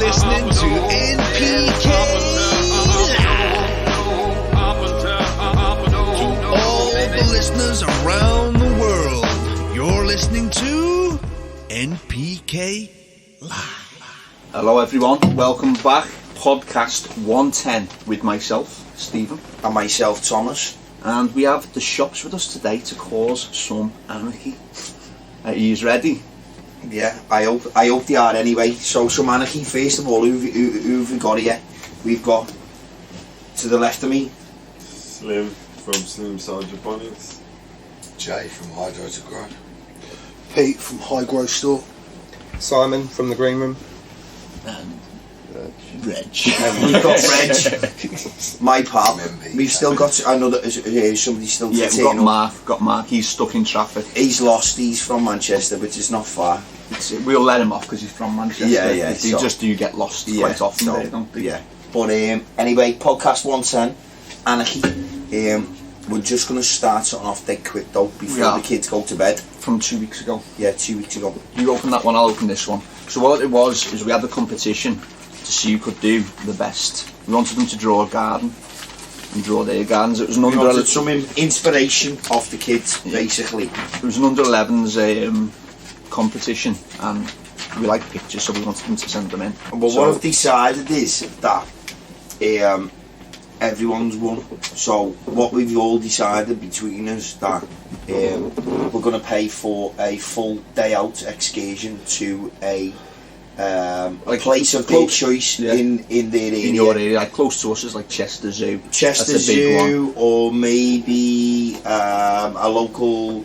listening to NPK To all the listeners around the world, you're listening to NPK Live. Hello everyone, welcome back. Podcast 110 with myself, Stephen. And myself, Thomas. And we have the shops with us today to cause some anarchy. Are you ready? Yeah, I hope they are anyway. So some anarchy. First of all, who've we got here? We've got, to the left of me, Slim from Slim's Hydroponics. Jay from Hygrow Store. Pete from Hygrow Store. Simon from the Green Room. And Reg. We've got Reg, my pal. MMP. We've still got another, somebody still to Yeah, we've turn up. got Mark, he's stuck in traffic. He's lost, he's from Manchester, which is not far. We'll let him off because he's from Manchester. Yeah, They so- just do get lost quite often, don't they? Yeah. But anyway, podcast 110, Anarchy. We're just going to start something off dead quick though, before the kids go to bed. From 2 weeks ago. Yeah, 2 weeks ago. You open that one, I'll open this one. So what it was is we had the competition to see who could do the best. We wanted them to draw a garden and draw their gardens. It was an We under wanted some inspiration off the kids, basically. It was an under 11s competition, and we like pictures, so we wanted them to send them in. Well, So- what I've decided is that everyone's won. So what we've all decided between us that we're going to pay for a full day out excursion to a place of their choice in their area. In your area, like close to us is like Chester Zoo. Chester That's a big Zoo, one. or maybe a local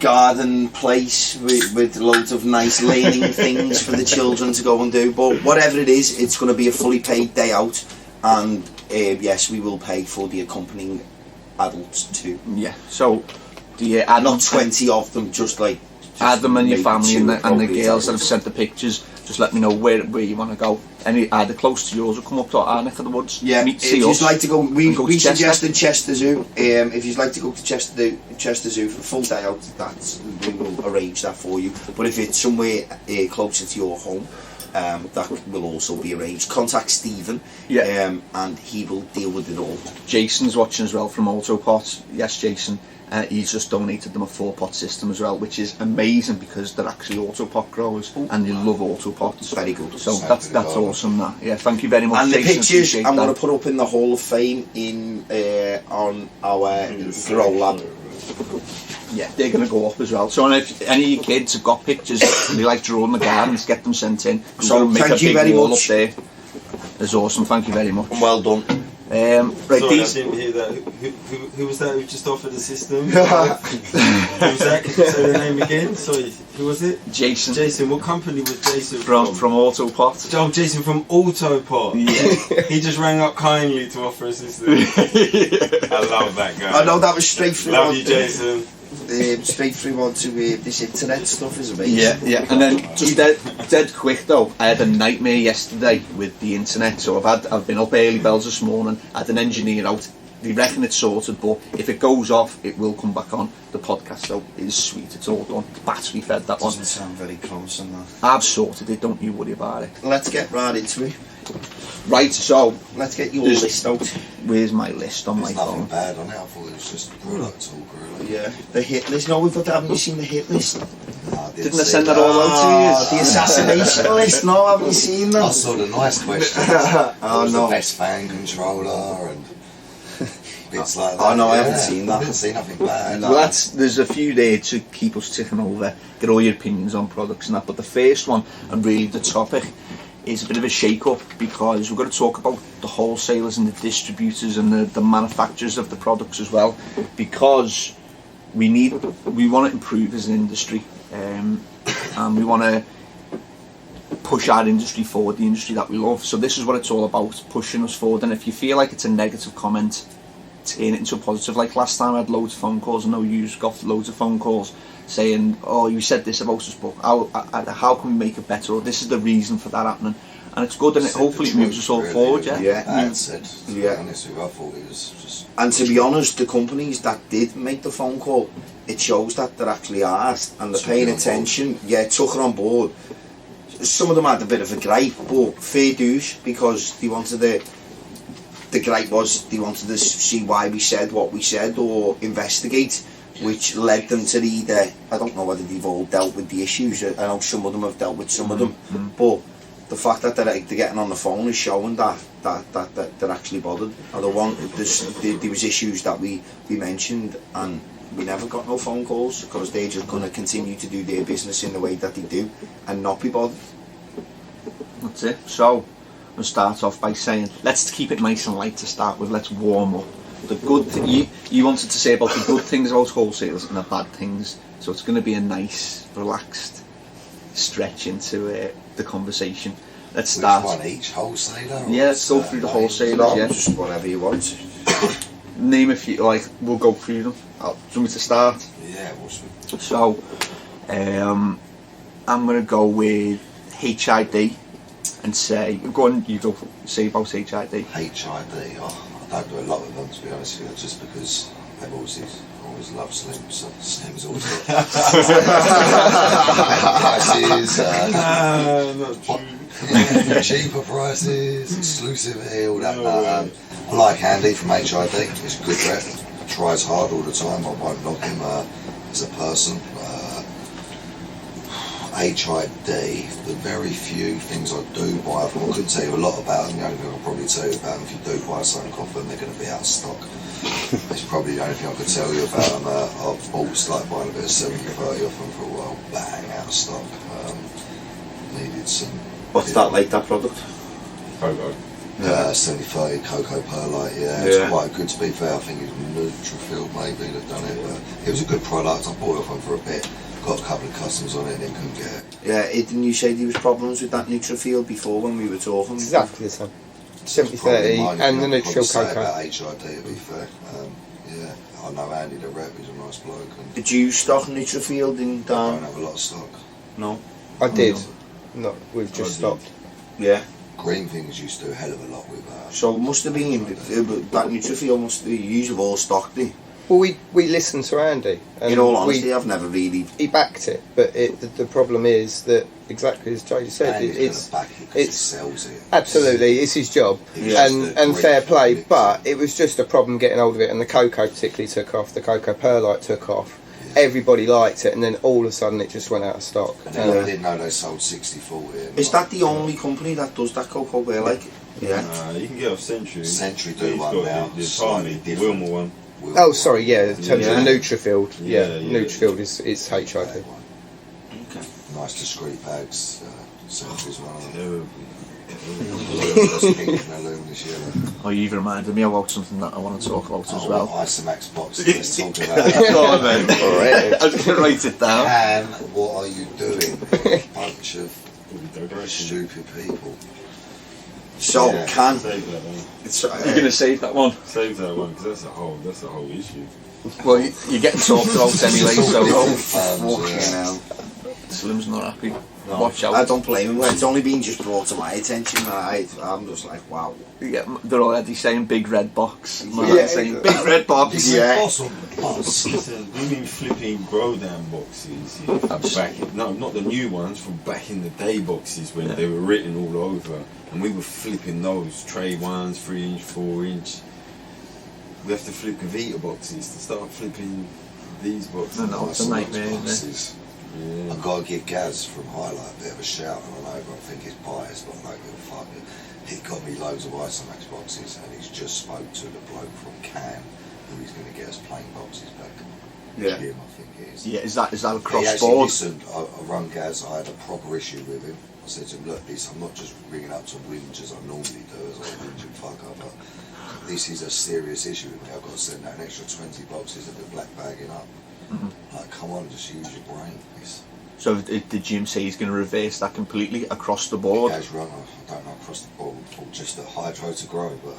garden place with loads of nice learning things for the children to go and do. But whatever it is, it's going to be a fully paid day out, and yes, we will pay for the accompanying adults too. Yeah. So the add Not 20 of them, just like Adam and your maybe family two and the appropriate girls that have adults. sent the pictures. Just let me know where you want to go. Any either close to yours or come up to our neck of the woods. Yeah, meet, if see you'd us. like to go, we and go to Chester. suggested Chester Zoo. If you'd like to go to Chester Zoo for a full day out, we will arrange that for you. But if it's somewhere closer to your home, that will also be arranged. Contact Stephen, and he will deal with it all. Jason's watching as well from AutoPot. Yes, Jason. He's just donated them a 4-pot system as well, which is amazing because they're actually AutoPot growers and they love AutoPots. Very good. So that's awesome. That thank you very much. And the Jason, pictures appreciate I'm that. going to put up in the Hall of Fame on our Grow Lab. Yeah, they're going to go up as well. So if any of your kids have got pictures and they like drawing the gardens, get them sent in. So make thank a you big very wall much. up there. It's awesome. Thank you very much. Well done. Right, Sorry, these. I didn't hear that. Who was that who just offered the system? Who was that? Could you say the name again? Sorry, who was it? Jason. Jason, what company was Jason From AutoPot. Oh, Jason from AutoPot. Yeah. He just rang up kindly to offer assistance. I love that guy. I know that was straight through. Love you, Jason. Straight through onto this internet stuff is amazing. Yeah, and then just dead quick though. I had a nightmare yesterday with the internet, so I've been up early bells this morning. I had an engineer out. They reckon it's sorted, but if it goes off, it will come back on. The podcast though is sweet. It's all done. Battery fed that one. Doesn't sound very close on that. I've sorted it. Don't you worry about it. Let's get right into it. Right, so Let's get your list out. where's my list on There's my nothing phone? bad on it. I thought it was just products all really. Yeah, the hit list. No, haven't you seen the hit list? Didn't I send that all out to you? The assassination list. No, haven't you seen I that? saw the nice questions. Oh no. The best fan controller and bits like that. Oh no, I haven't seen that. I didn't see nothing bad. No. Well, there's a few there to keep us ticking over, get all your opinions on products and that. But the first one, and really the topic, is a bit of a shake-up because we're going to talk about the wholesalers and the distributors and the manufacturers of the products as well, because we want to improve as an industry, and we want to push our industry forward, the industry that we love. So this is what it's all about, pushing us forward. And if you feel like it's a negative comment, turn it into a positive. Like last time I had loads of phone calls. I know you got loads of phone calls saying, oh, you said this about us, but how can we make it better, or this is the reason for that happening. And it's good, and hopefully it moves us all forward. That's it. To be honest with you, I thought it was just... And to be honest, the companies that did make the phone call, it shows that they're actually asked and they're paying attention. Yeah, took her on board. some of them had a bit of a gripe, but fair dues, because they wanted the gripe was they wanted to see why we said what we said or investigate, which led them to either, I don't know whether they've all dealt with the issues, I know some of them have dealt with some of them, but the fact that they're getting on the phone is showing that they're actually bothered. There was issues that we mentioned and we never got no phone calls because they're just going to continue to do their business in the way that they do and not be bothered. That's it. So we'll start off by saying, let's keep it nice and light to start with. Let's warm up. The good you wanted to say about the good things about wholesalers and the bad things. So it's going to be a nice, relaxed stretch into the conversation. Let's start. Which one each? Wholesaler? Yeah, let's go through the wholesalers. Yeah, Just whatever you want. Name a few. Like we'll go through them. Do you want me to start? Yeah, what's it? So, I'm going to go with HID and say, go on, you go say about HID. HID, I don't do a lot with them, to be honest with you, just because they've always loved Slims, so Slims always got prices, cheaper prices, exclusivity, all that. I like Andy from HID, he's a good rep, tries hard all the time, I won't knock him as a person. HID, the very few things I do buy, I couldn't tell you a lot about them. The only thing I'll probably tell you about them, if you do buy something off them, they're going to be out of stock. It's probably the only thing I could tell you about them. I've bought, like buying a bit of 70-30 off them for a while, bang, out of stock. Needed some... What's that like, that product? Cocoa. 70-30 cocoa perlite, it's quite good to be fair. I think it was Nutrifield maybe that done it, but it was a good product. I bought it off them for a bit. Got a couple of customers on it and then couldn't get it. Yeah, didn't you say there was problems with that Nutrifield before when we were talking? Exactly the same. 70-30 and the Nutrifield cocoa. About HID, to be fair. Yeah, I know Andy the rep, he's a nice bloke. And Did you stock Nutrifield in I don't have a lot of stock. No. I did. No, we've just stopped. Yeah. Green things used to do a hell of a lot with So it must have been, that Nutrifield must be, you have all stocked it. Well, we listened to Andy. And in all honesty, I've never really... He backed it, but the problem is that, exactly as Jay said, Andy's gonna back it 'cause he sells it. Absolutely, it's his job, and fair play, but it was just a problem getting hold of it, and the cocoa particularly took off, the cocoa perlite took off, everybody liked it, and then all of a sudden it just went out of stock. And then I didn't know they sold 60-40. Is that the only company that does that cocoa bear like? Yeah. You can get off Century. Century do one now, slightly different. Wilmer one. Oh, sorry, yeah, in terms of the Nutrifield, Nutrifield is HID. Okay. Nice discreet bags, Century's one of them. Oh, you've reminded me about something that I want to talk about as well. Isamax boxes, let's talk about Go on then. Alright, I was going to write it down. And what are you doing? Bunch of stupid people. So, can... Save that one. You're going to save that one? Save that one, because that's a whole issue. Well, you're getting talked about anyway, so... Fucking hell. Slim's not happy. No, Watch out. I don't blame him. It's only been just brought to my attention. I'm just like, wow. Yeah, they're already saying big red box. Yeah, saying big red box. Yeah. Listen, we mean flipping Brodan boxes. Not the new ones, from back in the day boxes when they were written all over. And we were flipping those, tray ones, 3-inch, 4-inch. We have to flip Gavita boxes to start flipping these boxes. No, it's a nightmare, isn't it? Yeah. I've got to give Gaz from Highlight a bit of a shout, and I know I think he's biased, but like he'll fuck it. He got me loads of Isamax boxes, and he's just spoke to the bloke from CANNA who he's going to get us plain boxes back. Yeah. Jim, I think it is. Yeah, is that He across actually board? listened. I rung Gaz, I had a proper issue with him. I said to him, look, I'm not just ringing up to whinge as I normally do, as I whinge and fucker, but this is a serious issue with me. I've got to send out an extra 20 boxes of the black bagging up. Like, come on, just use your brain. So did Jim say he's going to reverse that completely across the board? Gaz run, I don't know, across the board, or just a Hydro to grow, but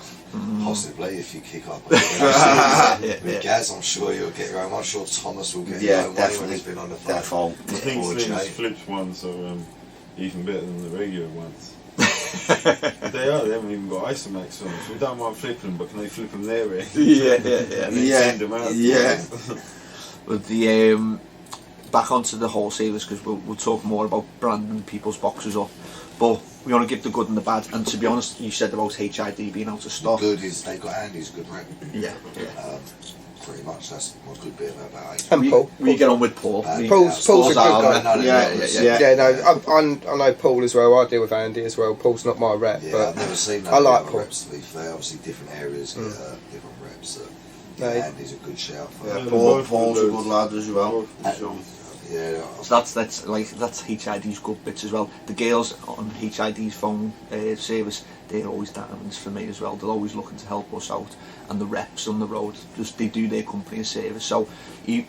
possibly if you kick up. With Gaz, I'm sure you'll get your own. I'm sure Thomas will get your own when he's been on the phone. I think Slim's flips ones are even better than the regular ones. They haven't even got Isamax on, so we don't mind flipping them, but can they flip them their way? Yeah. And then send them out. Yeah. With the back onto the wholesalers because we'll talk more about branding people's boxes up. But we want to give the good and the bad. And to be honest, you said about HID being out of stock. The good is they got Andy's good rep. Yeah. Pretty much that's my good bit about it. And Paul. We get on with Paul. Paul's a good guy. Yeah. No, I know Paul as well. I deal with Andy as well. Paul's not my rep, Yeah, but I've never seen that. I like Paul. Reps, to be fair. Obviously, different areas get different reps. No, Andy's a good shout for Yeah, that. Paul's a good lad as well. Yeah, So that's HID's good bits as well. The girls on HID's phone service, they're always diamonds for me as well. They're always looking to help us out, and the reps on the road, just they do their company a service. So the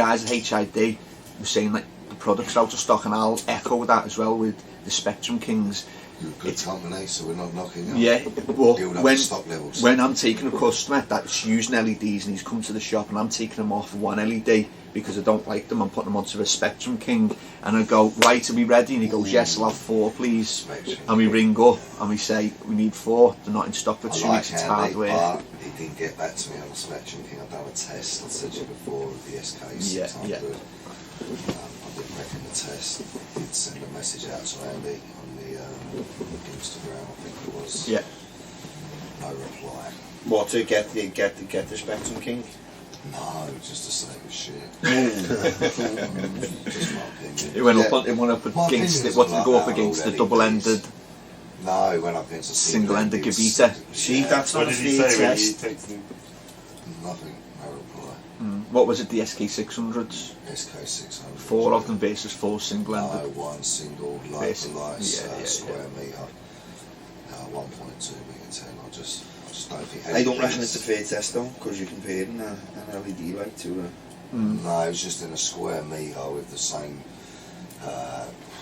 guys at HID were saying like the products are out of stock, and I'll echo that as well with the Spectrum Kings. you're a good company, so we're not knocking out. Yeah, well, Build up the stock levels. when I'm taking a customer that's using LEDs and he's come to the shop and I'm taking them off one LED because I don't like them, I'm putting them onto a Spectrum King, and I go, right, are we ready? And he goes, yes, I'll have 4 please. Spectrum. And we ring up and we say, we need 4, they're not in stock for 2 I like weeks, it's Andy, hardware. but he didn't get back to me on the Spectrum King. I've done a test, I said to you before, with the SK600. Yeah. I did reckon the test. I did send a message out to Andy on the Instagram, I think it was. Yeah. No reply. What, to get the Spectrum King? No, just to say it was shit. Just my opinion. It went up My against opinion it, is what did I it go like up that against? The old double-ended, No, it went up against a single-ended LED. Gavita. See, that's What not a did he fair say when you test. texted? Nothing, no reply. What was it, the SK600s? SK600. 4 of them versus 4 single-ended. No, one single light Basic. to light Yeah. square metre. 1.2 metre 10. I just don't think. I don't reckon it's a fair test though, because you're comparing an LED light to a... No, it was just in a square metre with the same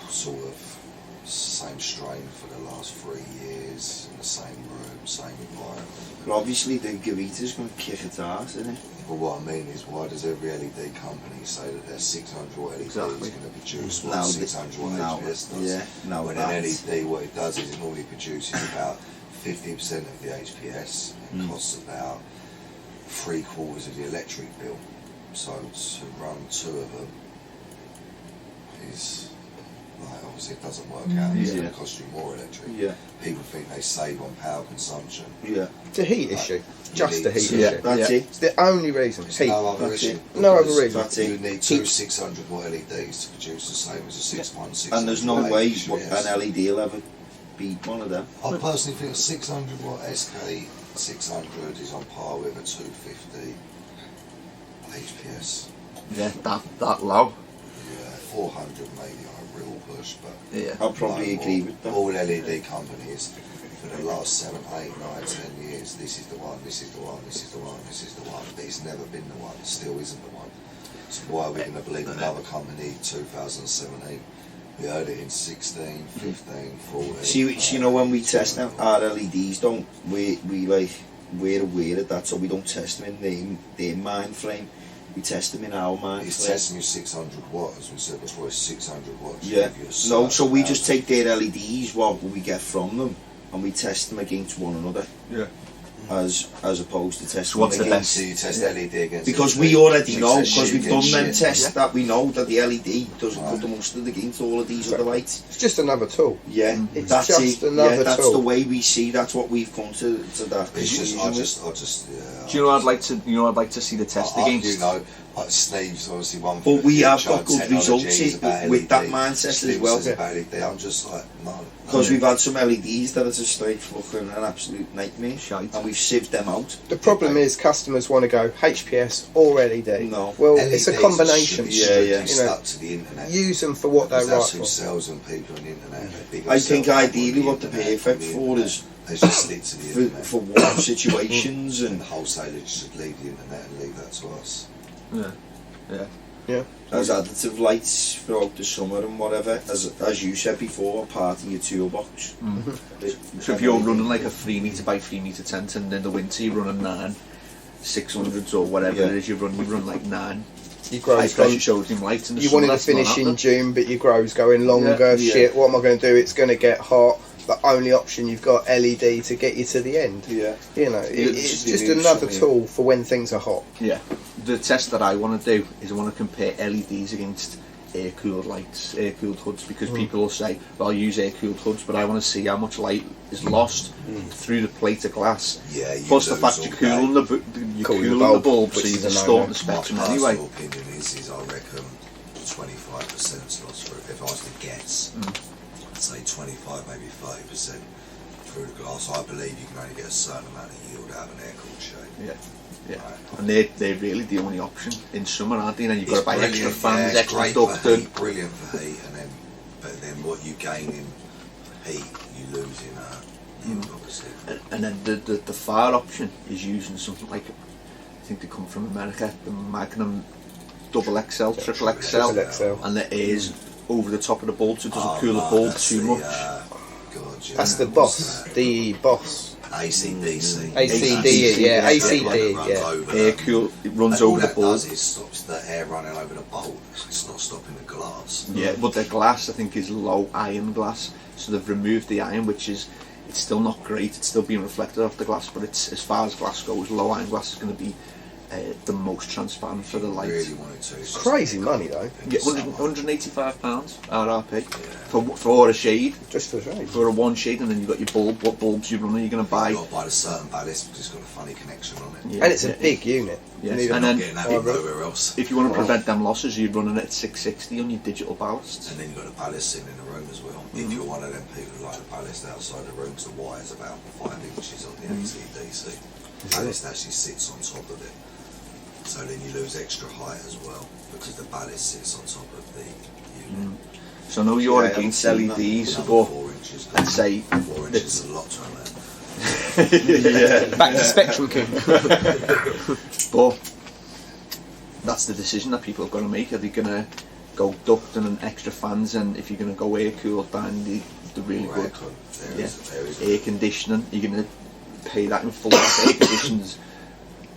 sort of same strain for the last 3 years in the same room, same environment. But obviously the Gavita's going to kick its ass, isn't it? But what I mean is, why does every LED company say that their 600 watt LED Exactly. is going to produce what No, 600 watt no, HPS does? yeah, no, when an LED, what it does is it normally produces about 50% of the HPS and costs about 3/4 of the electric bill. So to run 2 of them is, like, obviously it doesn't work out. It's going to cost you more electric. Yeah. People think they save on power consumption. Yeah. it's a heat issue. Just a heat Yeah. issue. That's it. It's the only reason. There's Heat. no other That's issue. it. No other because reason. That's it. You need 2 600 watt LEDs to produce the same as a 616. And there's no way an LED will ever beat one of them. I personally think a 600 watt SK 600 is on par with a 250 HPS. Yeah, that low. Yeah, 400 maybe on a real push, but Yeah. I'll probably agree with that. all LED companies for the last 7, 8, 9, 10 years, this is the one, this is the one, this is the one, this is the one, but it's never been the one, it still isn't the one. So why are we going to believe another company 2017? We heard it in 16, 15, 14. See, you know, when we test our LEDs, we're aware of that, so we don't test them in their mind frame. We test them in our mind It's frame. testing you 600 watt, as we said before, it's 600 watts. Yeah. Give you a No, so we certain just take their LEDs, what we get from them, and we test them against one another. Yeah. As opposed to testing So what's them the against... So you test LED against Because LED. we already So know, it's because we've done shit them against tests, shit. that we know that the LED doesn't cut the mustard against all of these other lights. It's just another tool. Yeah, It's that's just it. another Yeah, that's tool. the way we see. That's what we've come to that. It's just, conclusion I with. just, yeah. Do you know what I'd like to see the test against? You know, like Steve's obviously one. But we have future, got good technology results is about with that LED. mindset as Steve well. says about LED. I'm just like, no. Because we've had some LEDs that are just straight fucking an absolute nightmare, Shite. and we've sieved them out. The problem is customers want to go HPS or LED. No. Well, LEDs it's a combination. should be strictly yeah. You know, stuck to the internet. use them for what they're Because right that's who for. sells them, people on the internet. They big I sell think people on ideally the what they're internet, perfect on the for internet. is They should stick to the internet. for warm situations And and the wholesalers should leave the internet and leave that to us. Yeah. as additive lights throughout the summer and whatever. As you said before, part of your toolbox. So if you're running like a 3 metre by 3 metre tent, and in the winter you're running 9 600s or whatever Yeah. it is, you run like 9 Your high grow's pressure gone. sodium lights. In the You summer, wanted to that's not finish in happening. June, but your grow's going longer. Yeah. Shit, what am I going to do? It's going to get hot. The only option you've got LED to get you to the end. Yeah. You know, It's it's the just new another something. tool for when things are hot. Yeah. the test that I want to do is I want to compare LEDs against air-cooled lights, air-cooled hoods, because people will say, well, I'll use air-cooled hoods, but I want to see how much light is lost through the plate of glass. Yeah, you plus the lose fact all you're cooling the bulb, so you're distorting the spectrum My anyway. personal opinion is I reckon 25% loss through. If I was to guess, I'd say 25, maybe 30% through the glass. I believe you can only get a certain amount of yield out of an air-cooled shade. Yeah. Yeah, Right. and they're really the only option in summer, aren't they? And you've got to buy extra Brilliant, fans, yeah, extra great for ducting. heat, brilliant for heat, but then what you gain in heat, you lose in yield, obviously. And then the fire option is using something like, I think they come from America, the Magnum double XL, triple XL, Triple XL. and the air's over the top of the bulb, so it doesn't cool the bulb too much. That's the Boss, the Boss. ACDC. ACD, yeah, ACD, yeah. Air cool, it runs all over the that bulb. does is stops the air running over the bulb. It's not stopping the glass. Yeah, but the glass I think is low iron glass, so they've removed the iron, which is, it's still not great, it's still being reflected off the glass, but it's, as far as glass goes, low iron glass is going to be the most transparent for the light. Really wanted to. It's crazy money though. Yeah, £185 RRP for a shade, Just for shade. for a one shade, and then you've got your bulb, what bulbs you're running, you're going to buy. You've got to buy a certain ballast because it's got a funny connection on it. Yeah, And it's a yeah, big unit. yeah. You need And a- then Getting that in nowhere else. if you want to prevent them losses, you're running it at 660 on your digital ballasts. And then you've got a ballast sitting in the room as well. If you're one of them people who like the ballast outside the room, the wire's about 5 inches on the ACDC. The ballast actually sits on top of it. So then you lose extra height as well because the ballast sits on top of the unit. So I know you're Yeah, against Another LEDs, 4 but inches. I'd say 4 inches is a lot to a man. yeah. Back to Spectrum King. But that's the decision that people have got to make. Are they going to go ducting and extra fans, and if you're going to go air cooled down the really good There is air conditioning, you're going to pay that in full. Air conditioning's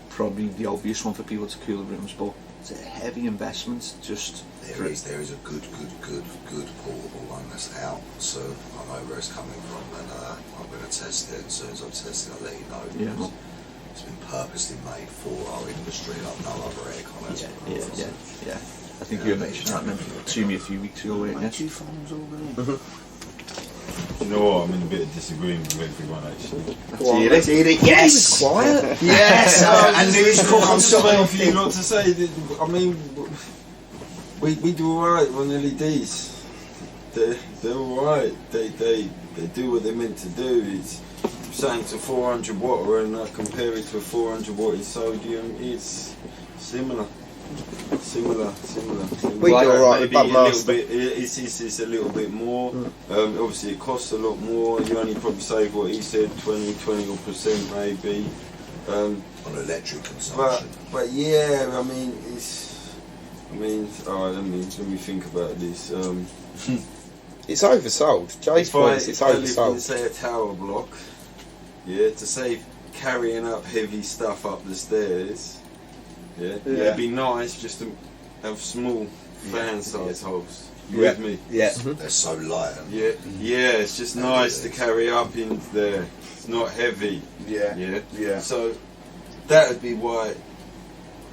probably the obvious one for people to cool rooms, but it's a heavy investment. Just There is a good portable one that's out, so I know where it's coming from, and I'm going to test it. As soon as I've tested it, I'll let you know. Yeah. because It's been purposely made for our industry, like no other aircon has been. yeah. I think you mentioned that to me a few weeks ago, weren't you? You know what? I'm in a bit of disagreement with everyone actually. Let's hear it. Yes. Quiet. Yes, and news I'm just waiting for you not to say. I mean, we do alright on LEDs. They're alright. They do what they're meant to do. It's saying to 400 watt, and I compare it to a 400 watt in sodium. It's similar. We do alright with Maybe a little BudBox. bit. It's a little bit more. Obviously, it costs a lot more. You only probably save what he said, 20% maybe. on electric consumption. But yeah, I mean, alright, let me think about this. It's oversold. Jay's point is it's if I live in, oversold. say, a tower block, yeah, to save carrying up heavy stuff up the stairs, yeah, it'd be nice just to have small fan size holes. You with me? Yeah. They're so light. Yeah, it's just nice to carry up in there. It's not heavy. Yeah. So that would be why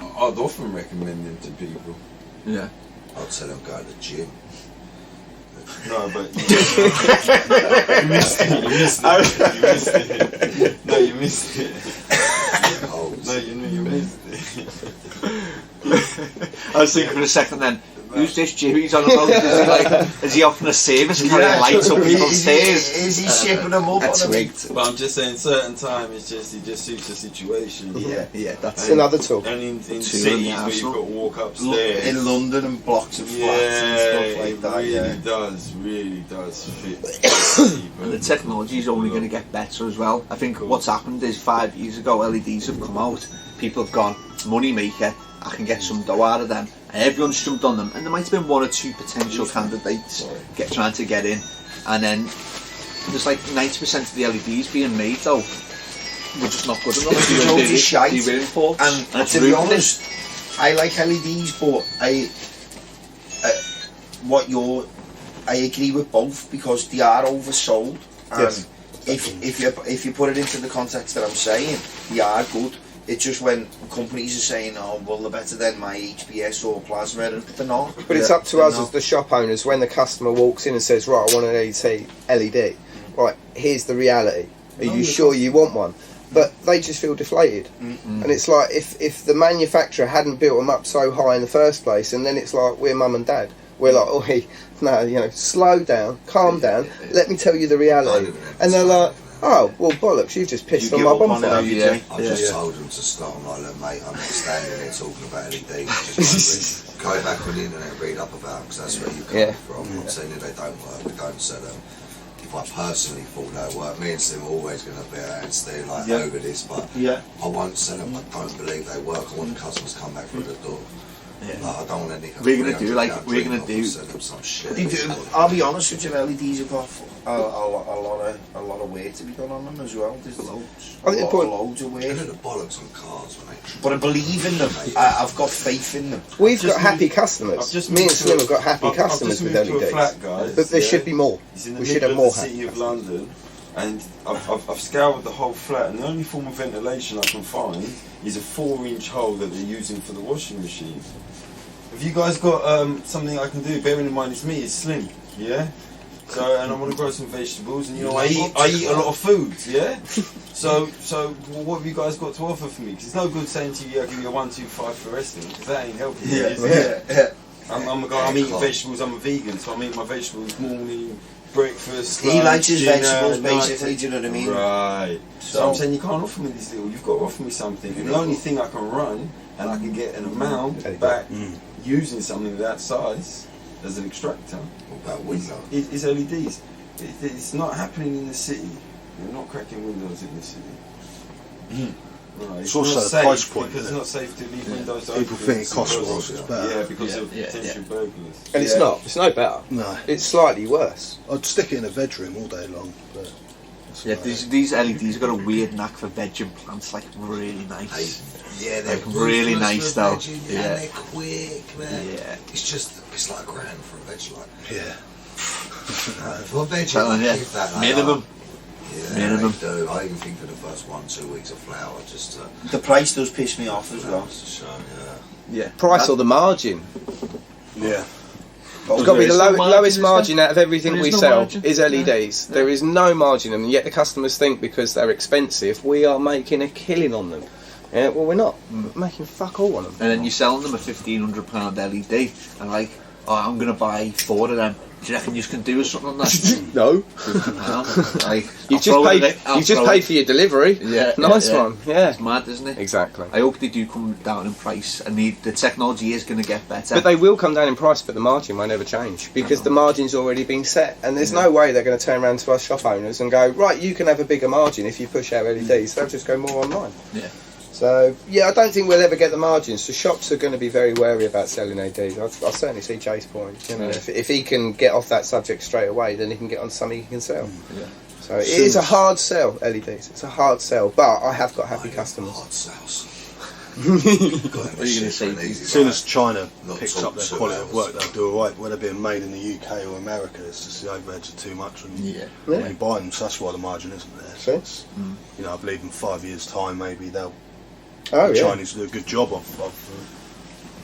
I'd often recommend them to people. Yeah. I'll tell them go to the gym. No, but you missed it. No, you missed it. Holes. No, you missed it. I was thinking for a second then, who's this Jimmy he's on about? Is he offering a service carrying lights up people's stairs? Is he shipping them up That's on a big... rigged. But I'm just saying, certain time it just suits the situation. Yeah, that's It's another tool. And in Two cities in the where you've arsenal. got to walk upstairs, In London and blocks of flats and stuff like that, it really does fit. And the technology is only going to get better as well. I think what's happened is 5 years ago LEDs have come out, people have gone, money maker, I can get some dough out of them, and everyone's jumped on them, and there might have been one or two potential candidates trying to get in, and then there's like 90% of the LEDs being made though were just not good enough. Loads of shite. They were imports, And it's to be ruined it. honest, I like LEDs, but I agree with both because they are oversold. And Yes. if you put it into the context that I'm saying, they are good. It's just when companies are saying, oh, well, they're better than my HBS or plasma, and they're not. But it's up to us as the shop owners, when the customer walks in and says, right, I want an LED. Right, here's the reality. Are you sure you want one? But they just feel deflated. And it's like, if the manufacturer hadn't built them up so high in the first place, and then it's like, we're mum and dad. We're like, oh, hey, no, you know, slow down, calm down, let me tell you the reality. And they're like, oh, well, bollocks, you've just pissed on my bonfire. I just told them to stop. I'm like, look, mate, I'm not standing there talking about LEDs. Just go back on the internet and read up about them, because that's where you come from. I'm not saying that they don't work, we don't sell them. If I personally thought they work, me and Slim are always going to be out there like over this, but I won't sell them. I don't believe they work. I want the customers to come back through the door. Like, I don't want any. We're gonna do some shit. I'll be honest with you, LEDs have got a lot of weight to be done on them as well. There's loads. Loads of weight. The bollocks on cars when they. But I believe in them. I've got faith in them. We've got happy customers. Me and Slim have got happy customers with LEDs. Flat, guys, but there should be more. We should have more. City of London, and I've scoured the whole flat, and the only form of ventilation I can find is a 4-inch hole that they're using for the washing machine. Have you guys got something I can do? Bearing in mind it's me, it's Slim, yeah. So, and I want to grow some vegetables, and you know I eat a lot of food, yeah. So what have you guys got to offer for me? Because it's no good saying to you, I'll give you a 1, 2, 5 for resting, because that ain't helping me. I'm eating vegetables. I'm a vegan, so I'm eating my vegetables morning, breakfast. He likes his dinner, vegetables night. basically. Do you know what I mean? Right. So I'm saying you can't offer me this deal. You've got to offer me something. And the only thing I can run, and I can get an amount back using something that size as an extractor. What about window? It's LEDs. It's not happening in the city. You're not cracking windows in the city. Right. It's also not the safe price point. because it's not safe to leave windows open. People think it costs more, it's better. Yeah, because of potential burglars. And it's not. It's no better. No. It's slightly worse. I'd stick it in a veg room all day long. But these LEDs have got a weird knack for vegging plants, like really nice. Yeah, they're like really nice though. And they're quick, man. Yeah. It's like $1,000 for a veg light. Yeah. For a veg light, Minimum. Yeah, minimum. I even think for the first 1-2 weeks of flower, just the price does piss me off as well. Price or the margin. Yeah. It's got to be the lowest margin out of everything we sell is LEDs. There is no margin, and yet the customers think because they're expensive, we are making a killing on them. Yeah, well, we're not making fuck all on them. And then you're selling them a £1,500 LED, and like, oh, I'm going to buy 4 of them. Do you reckon you can do something on that? No. Like, You've just paid for your delivery. Yeah. Nice one. Yeah. It's mad, isn't it? Exactly. I hope they do come down in price, and the technology is going to get better. But they will come down in price, but the margin won't ever change because the margin's already been set, and there's no way they're going to turn around to our shop owners and go, right, you can have a bigger margin if you push out LEDs. They'll just go more online. Yeah. So, yeah, I don't think we'll ever get the margins. So shops are going to be very wary about selling LEDs. I certainly see Jay's point. You know, if he can get off that subject straight away, then he can get on something he can sell. Yeah. So it is a hard sell, LEDs. It's a hard sell, but I have got happy customers. Hard sales. What are you going to say? As soon as China picks up their quality of work, they'll do alright. Whether being made in the UK or America, it's just the overheads are too much when you buy them. So that's why the margin isn't there. So it's, you know, I believe in 5 years' time, maybe the Chinese do a good job of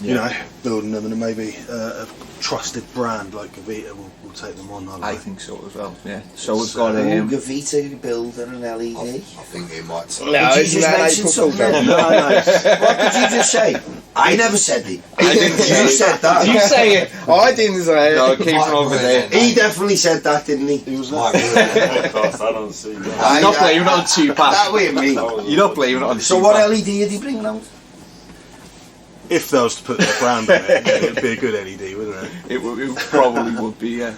you know, building them, and maybe a trusted brand like Gavita will take them on. I think so as well. Yeah. So we've got Gavita building an LED. I think it might. No, did you just mention something? No. What did you just say? I never said it. I didn't. You said that. You say it. I didn't say it. No, it came from over there. He definitely said that, didn't he? He was Podcast, I don't see that. You're not blaming it on Tupac. That way, me. You're not blaming it on Tupac. So what LED are they bringing out? If they was to put their brand on it, it'd be a good LED, wouldn't it? It probably would be, yeah.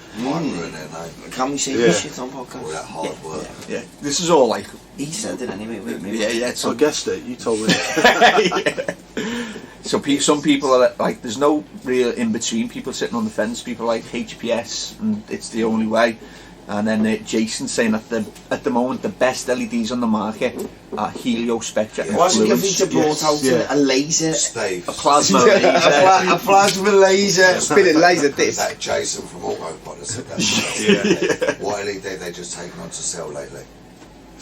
Can we say this shit on podcast? All that hard work. Yeah. This is all like... He said it anyway, with me. Yeah. So I guessed it, you told me. So some people are like, there's no real in-between. People sitting on the fence, people like HPS, and it's the only way. And then Jason saying that at the moment the best LEDs on the market are Helio Spectra. Wasn't Gavita brought out a laser? Steve. A plasma laser. A plasma laser. Spinning laser disc. That Jason from AutoPot said that. What LED they just taken on to sell lately?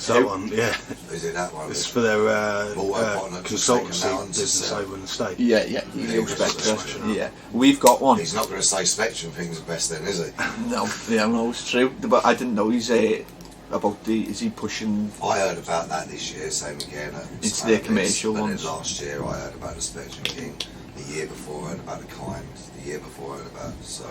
that one, yeah. Is it that one? It's for their AutoPot consultancy business over in the States. Yeah, Helio Spectra. Yeah, we've got one. He's not going to say Spectrum things are best then, is he? No, it's true. But I didn't know he's about is he pushing? I heard about that this year, same again. It's their commercial and ones. then last year I heard about the Spectrum King. The year before I heard about the Kind. The year before I heard about it. So,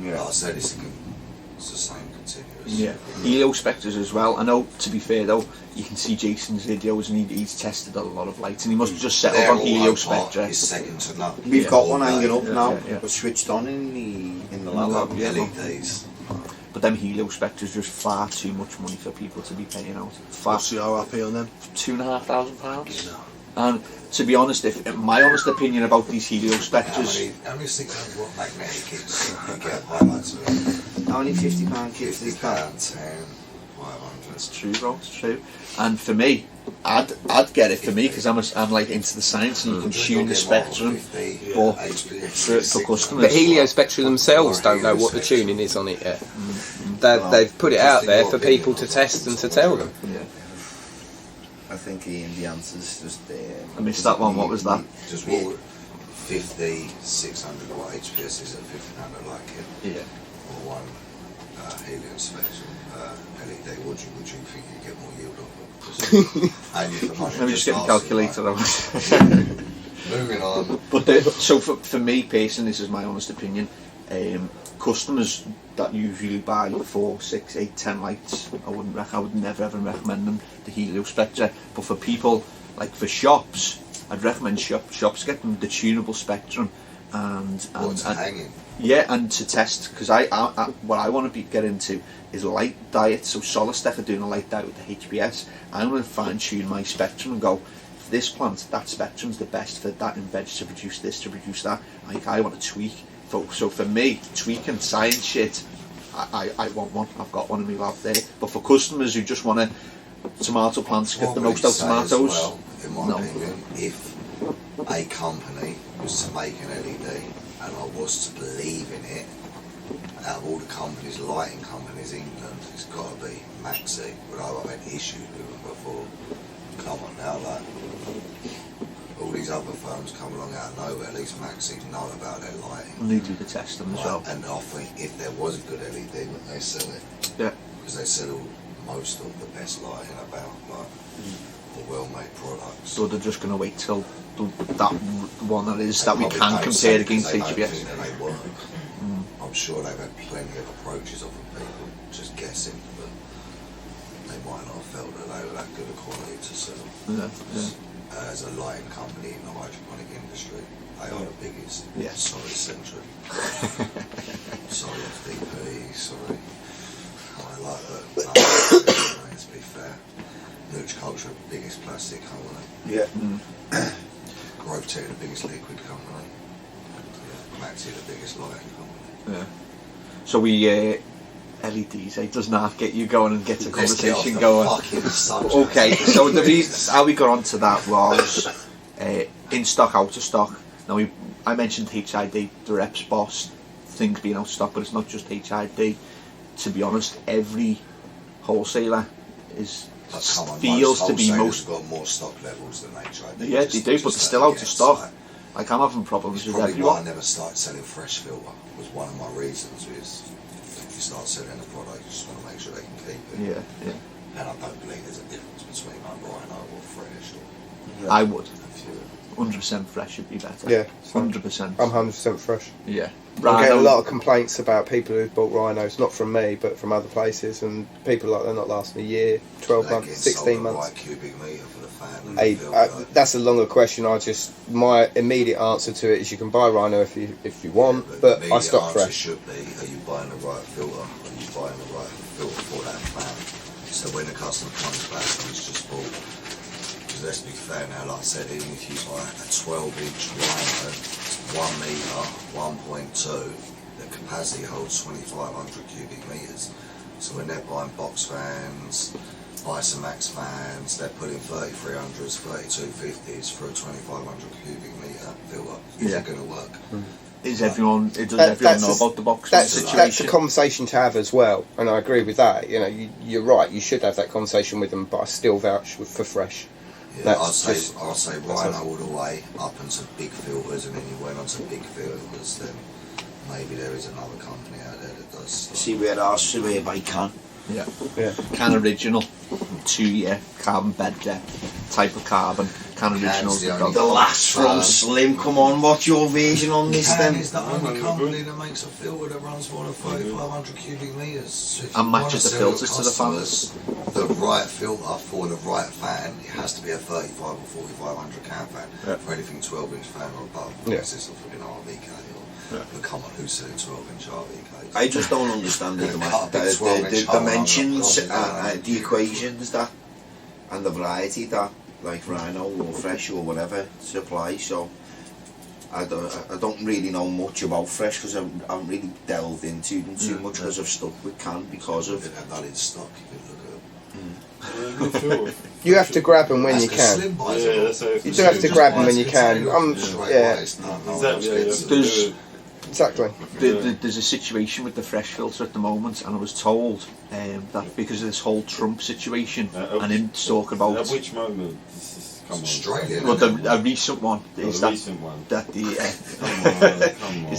like I said, it's the same continuous. Yeah, Helio Spectras as well. I know, to be fair though, you can see Jason's videos and he's tested a lot of lights and he must have just settled on Helio Spectra. Is second to none. We've got one hanging up now. Yeah. We're switched on in the lab. LEDs. But them Helio Spectras just far too much money for people to be paying out. What's the RRP on them? £2,500. And to be honest, my honest opinion about these Helio Spectras, How many 600 watt magnetic kits you get highlights of? How many £50 kits do you £50, get? 10, 500. it's true, bro, it's true. And for me, I'd get it for me because I'm like into the science and you can tune the spectrum. But for customers, But Helio Spectra themselves don't know what the tuning is on it yet. They've put it out there for people to test and to tell them. yeah. I think Ian, the answer's just I missed that one. What was that? Just what 50, 600 watt HPSs at £50 like it. Yeah. Or one Helio Spectrum LED. Would you think you get more yield off it? Only for money. Let me just get the calculator out. Moving on. But so for me personally, this is my honest opinion. Customers that usually buy 4, 6, 8, 10 lights, I would never ever recommend them the Helio Spectra. But for people like for shops, I'd recommend shops get them the tunable Spectrum and hanging. Yeah, and to test because I what I want to get into is light diet. So Solistech are doing a light diet with the HPS. I'm going to fine tune my Spectrum and go, for this plant, that Spectrum's the best for that in veg to produce this, to produce that. I want to tweak. So for me, tweaking science shit, I want one. I've got one in my lab there. But for customers who just want tomato plants, get the most out of tomatoes. Well, in my opinion, if a company was to make an LED and I was to believe in it, out of all the companies, lighting companies in England, it's got to be Maxi. But I've had issues with them before. Come on now, like all these other firms come along out of nowhere. At least Maxi know about their lighting. And they do the testing as well. And I think if there was a good LED, they sell it. Yeah. Because they sell most of the best lighting about, like, or well-made products. So they're just going to wait till that one that is They that we probably can don't compare sell it against 'cause they don't HBS. think that they work. I'm sure they've had plenty of approaches off of people, just guessing, but they might not have felt that they were that good a quality to sell. Yeah. As a lighting company in the hydroponic industry, they are the biggest. Yeah. Sorry, Century. Sorry, FDP. Sorry. I like that. Let's be fair. Nuge Culture, the biggest plastic company. Yeah. Grove Tech, the biggest liquid company. Maxi, the biggest lighting company. Yeah. So we LEDs, it does not get you going and get the Let's get off conversation the going. fucking subject. Okay, so the reason how we got onto that was in stock, out of stock. Now I mentioned HID, the reps boss, things being out of stock, but it's not just HID. To be honest, every wholesaler feels to be most. Got more stock levels than HID. Yeah, they do, but they're still out of stock. Like I'm having problems with Probably why everyone. I never started selling fresh filter was one of my reasons. Is if you start selling a product, you just want to make sure they can keep it. Yeah. And I don't believe there's a difference between like Rhino or fresh. Or I would. if you 100% fresh would be better. Yeah. 100%. I'm 100% fresh. Yeah. I'm getting a lot of complaints about people who've bought rhinos, not from me, but from other places, and people like they're not lasting a year, 12 they're months, getting 16 sold the months. right cubic meter for the fan and the filter. That's a longer question. My immediate answer to it is you can buy rhino if you want, but the I stock answer fresh. should be: are you buying the right filter? Are you buying the right filter for that fan? So when the customer comes back and it's just bought, because let's be fair now, like I said, even if you buy a 12-inch rhino, 1 meter, 1.2, the capacity holds 2,500 cubic meters. So when they're buying box fans, Isomax fans, they're putting 3300s, 3250s for a 2,500 cubic meter filter. Is it going to work? does everyone know about the box situation? That's a conversation to have as well, and I agree with that. You know, you're right. You should have that conversation with them, but I still vouch for Fresh. Yeah, I'd say Rhino all the way up into big filters, and then you went on to big filters. Then maybe there is another company out there that does. See where ours survey by CANNA. Yeah. CANNA original, 2-year carbon bed depth type of carbon. CANNA original. The last from Slim. Come on, what's your version on this then? CANNA is the only company that makes a filter that runs more than 3,500 cubic metres. So and matches the filters to the fans. The right filter for the right fan, it has to be a 35 or 4,500 can fan. For anything 12-inch fan or above, this is a fucking RVK. But come on, who's selling 12-inch RVKs? I just don't understand the dimensions, the equations that, and the variety that, like Rhino or Fresh or whatever supply. So I don't really know much about Fresh because I haven't really delved into them too much because I've stuck with CAN because of. Have that in stock. You can look at them. You have to grab them when you can. You do have to grab them when you can. Exactly. There's a situation with the Fresh filter at the moment, and I was told that because of this whole Trump situation, and him talking about at which moment? Australia. Well, a recent one is that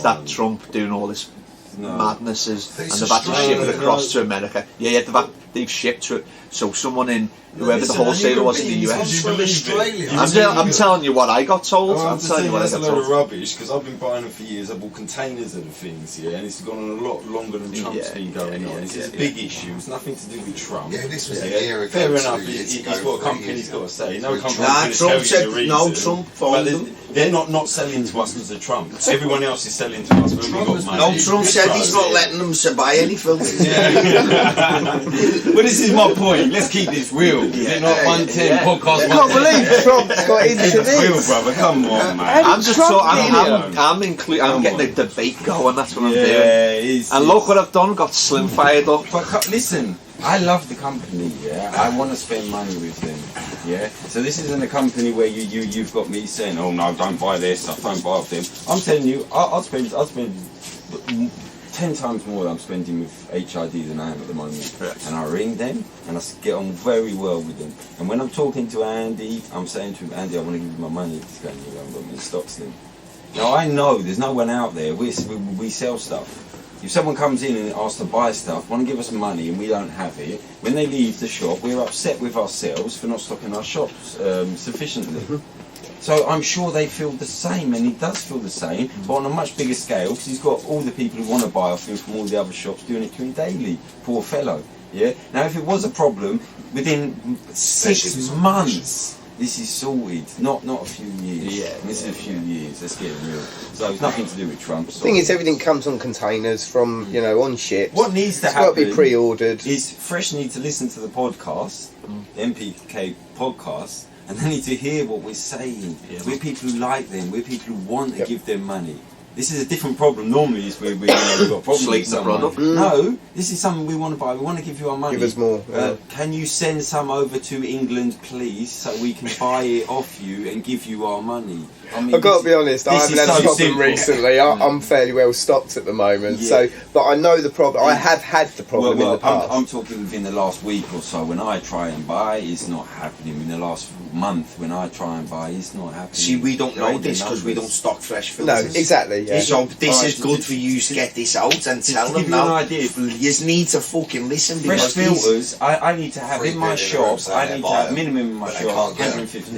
that Trump doing all this madnesses, and they've had to ship it across to America. They've shipped it. So someone in whoever the wholesaler was in the US. I'm telling you what I got told. I'm telling you what I got told. That's a load of rubbish because I've been buying them for years. I bought containers of the things, and it's gone on a lot longer than Trump's been going on. It's a big issue. It's nothing to do with Trump. Yeah, this was a year ago. Fair enough. It's what a company's got to say. No company's going to tell you the reason. No, Trump followed them. They're not selling to us because of Trump. Everyone else is selling to us when we got money. No, Trump said he's not letting them buy any filters. Well, this is my point. Let's keep this real. Is it not 110 podcast? I can't believe Trump's got into this. Real, brother. Come on, man. I'm getting a debate going. That's what I'm doing. And look what I've done. Got Slim fired up. But listen, I love the company. I want to spend money with them. So this isn't a company where you've got me saying, oh no, don't buy their stuff, don't buy off them. I'm telling you, I'll spend 10 times more than I'm spending with HID than I am at the moment. And I ring them and I get on very well with them. And when I'm talking to Andy, I'm saying to him, Andy, I want to give you my money. He's going, you haven't got me in stock, Slim. Now I know there's no one out there. We sell stuff. If someone comes in and asks to buy stuff, want to give us money and we don't have it, when they leave the shop, we're upset with ourselves for not stocking our shops sufficiently. So I'm sure they feel the same, and he does feel the same, but on a much bigger scale, because he's got all the people who want to buy off him from all the other shops doing it to him daily. Poor fellow. Now, if it was a problem, within 6 months, this is sorted. Not a few years. This is a few years. Let's get it real. So it's nothing to do with Trump. The thing is, everything comes on containers from on ships. What needs to happen? It's got to be pre-ordered. Is Fresh need to listen to the podcast, the NPK podcast. And they need to hear what we're saying. We're people who like them. We're people who want to give them money. This is a different problem. Normally, it's where we've got problems with someone. No, this is something we want to buy. We want to give you our money. Give us more. Can you send some over to England, please, so we can buy it off you and give you our money? I mean, I've got to be honest, I haven't had a problem recently. I'm fairly well stocked at the moment. But I know the problem. I have had the problem in the past. I'm talking within the last week or so. When I try and buy, it's not happening. In the last month, when I try and buy, it's not happening. See, we don't know this because we don't stock Fresh filters. No, exactly. So this is good for you to get this out and tell them now. You need to fucking listen. Fresh filters, I need to have in my shop. I need to have minimum in my shop 150.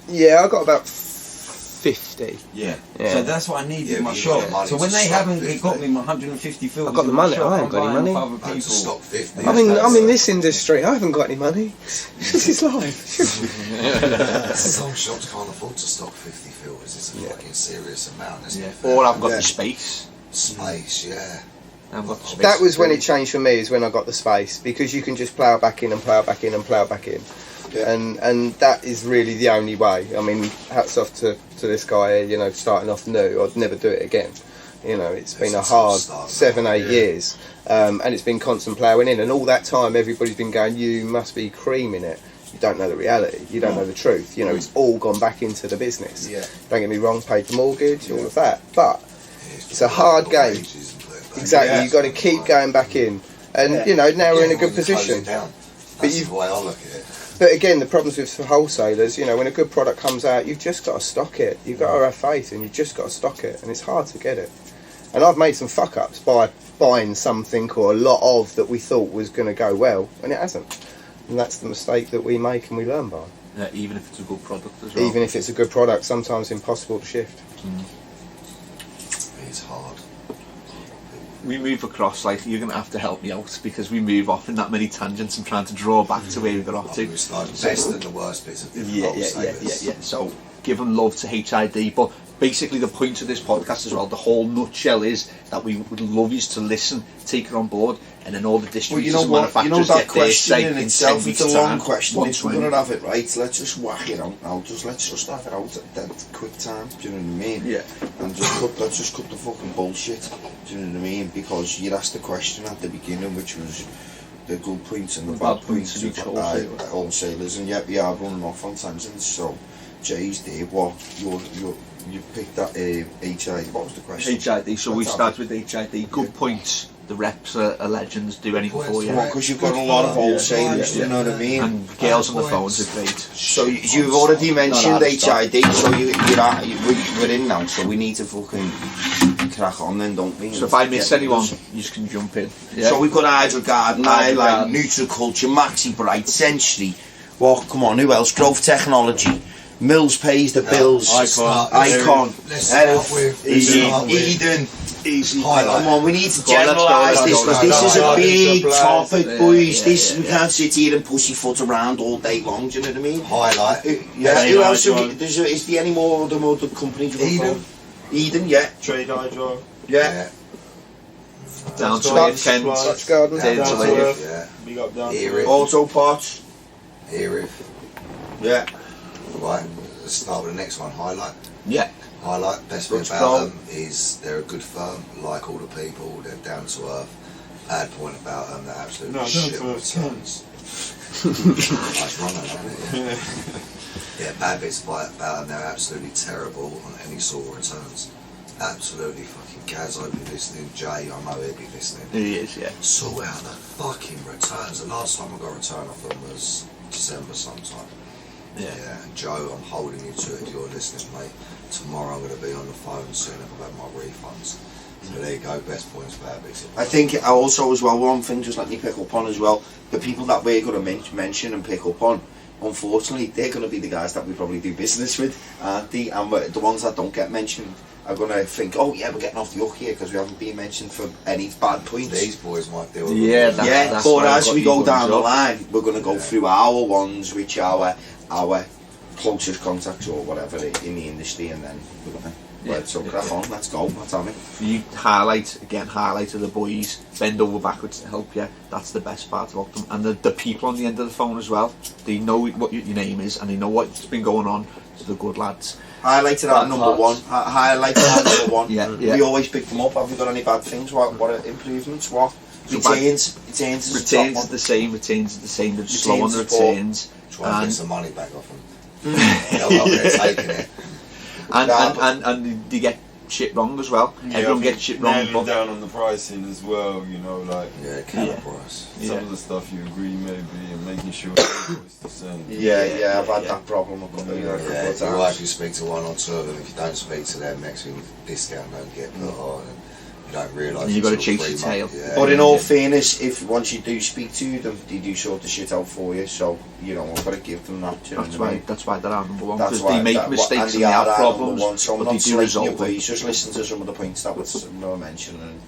Yeah, I got about 50. So that's what I need in my shop. So when they haven't got me my 150 filters, I've got the money. I haven't got any money. I'm in this industry. I haven't got any money. This is life. Some shops can't afford to stock 50 filters. It's a fucking serious amount, isn't it? Or I've got the space. That was when it changed for me. Is when I got the space, because you can just plough back in and plough back in and plough back in. And that is really the only way. I mean, hats off to this guy, starting off new. I'd never do it again. It's been a hard 7-8 years, and it's been constant ploughing in, and all that time everybody's been going, you must be creaming it. You don't know the reality, you don't know the truth. It's all gone back into the business. Don't get me wrong, paid the mortgage, all of that, but It's a hard game. Exactly, you've got to keep going back in. And, you know, now we're in a good position. That's the way I look at it. But again, the problems with wholesalers, you know, when a good product comes out, you've just got to stock it. You've got to have faith and you've just got to stock it. And it's hard to get it. And I've made some fuck-ups by buying something or a lot of that we thought was going to go well, and it hasn't. And that's the mistake that we make and we learn by. Yeah, even if it's a good product as well. Even if it's a good product, sometimes impossible to shift. It's hard. We move across, like, you're going to have to help me out because we move off in that many tangents and trying to draw back to where we got off to. It's like the best and the worst bits of different Yeah. So, give them love to HID, but basically the point of this podcast as well, the whole nutshell is that we would love you to listen, take it on board, and then all the distributors and manufacturers that get their question say in in itself, 10 it's a weeks' long time. question. If we're going to have it right, let's just whack it out now. Let's just have it out at that quick time. Do you know what I mean? Yeah. And let's just cut the fucking bullshit. Do you know what I mean? Because you asked the question at the beginning, which was the good points and the bad points of wholesalers, and yet we are running off on tangents. So, Jay's there. What you picked that HID. What was the question? HID. So we start with HID. Good points. The reps are legends. Do anything for you. Because you've got a lot of wholesalers. Do you know what I mean? And girls on the phones are great. So you've already mentioned HID. So we're in now. So we need to fucking crack on then, don't we? So if I miss anyone, you just can jump in. Yeah. So we've got Hydro Garden, Highlight, Nutriculture, Maxi Bright, Century. Well, come on, who else? Growth Technology. Mills pays the bills. Icon. Let's start with Eden. Easy. Highlight. Come on, we need to generalise this because this is a big topic, boys. We can't sit here and pussyfoot around all day long. Do you know what I mean? Highlight. Who else? Is there any more of the companies? Eden, yeah. Trade Hydro. Yeah. Down to Kent. Such Garden. Yeah. Big up down AutoPot. Erith. Yeah. Right. Let's start with the next one. Highlight. Yeah. Highlight. Best thing about them is they're a good firm. Like all the people, they're down to earth. Bad point about them, they're absolutely shit returns. Nice runner, isn't it? Yeah, bad bits about them, they're absolutely terrible on any sort of returns. Absolutely fucking Gaz, I'll be listening. Jay, I know he'll be listening. He is, yeah. Sort out the fucking returns. The last time I got a return off them was December sometime. Yeah, and Joe, I'm holding you to it if you're listening, mate. Tomorrow I'm going to be on the phone soon about my refunds. So there you go, best points, bad bits. I think also as well, one thing just let me pick up on as well, the people that we're going to mention and pick up on, unfortunately, they're going to be the guys that we probably do business with, aren't they? And the ones that don't get mentioned are going to think, oh yeah, we're getting off the hook here because we haven't been mentioned for any bad points. These boys might deal with that's but as we go down the line, we're going to go through our ones, which are our closest contacts or whatever in the industry, and then we're going to so crack on, let's go, let's have it. You highlight to the boys, bend over backwards to help you. That's the best part about them. And the people on the end of the phone as well, they know what your name is and they know what's been going on. So the good lads. Highlighted our number one. Highlighted our number one. Yeah. We always pick them up. Have we got any bad things? What are improvements? What? Retains is the same. They're slow on the retains. Try and get some money back off them. They're taking it. And they get shit wrong as well. Everyone gets shit wrong. Nailing down on the pricing as well, you know, like CANNA price. some of the stuff you agree maybe, and making sure it's the same. I've had that problem a couple of years. You actually speak to one or two of them. If you don't speak to them, next thing discount don't get put on, and you don't realise. You've got to chase your tail. But in all fairness, if once you do speak to them, they do sort the shit out for you. So you know, I've got to give them that. That's why they're our number one. That's Because why they make mistakes and they have problems, so but they do resolve them. Just listen to some of the points that was mentioned, and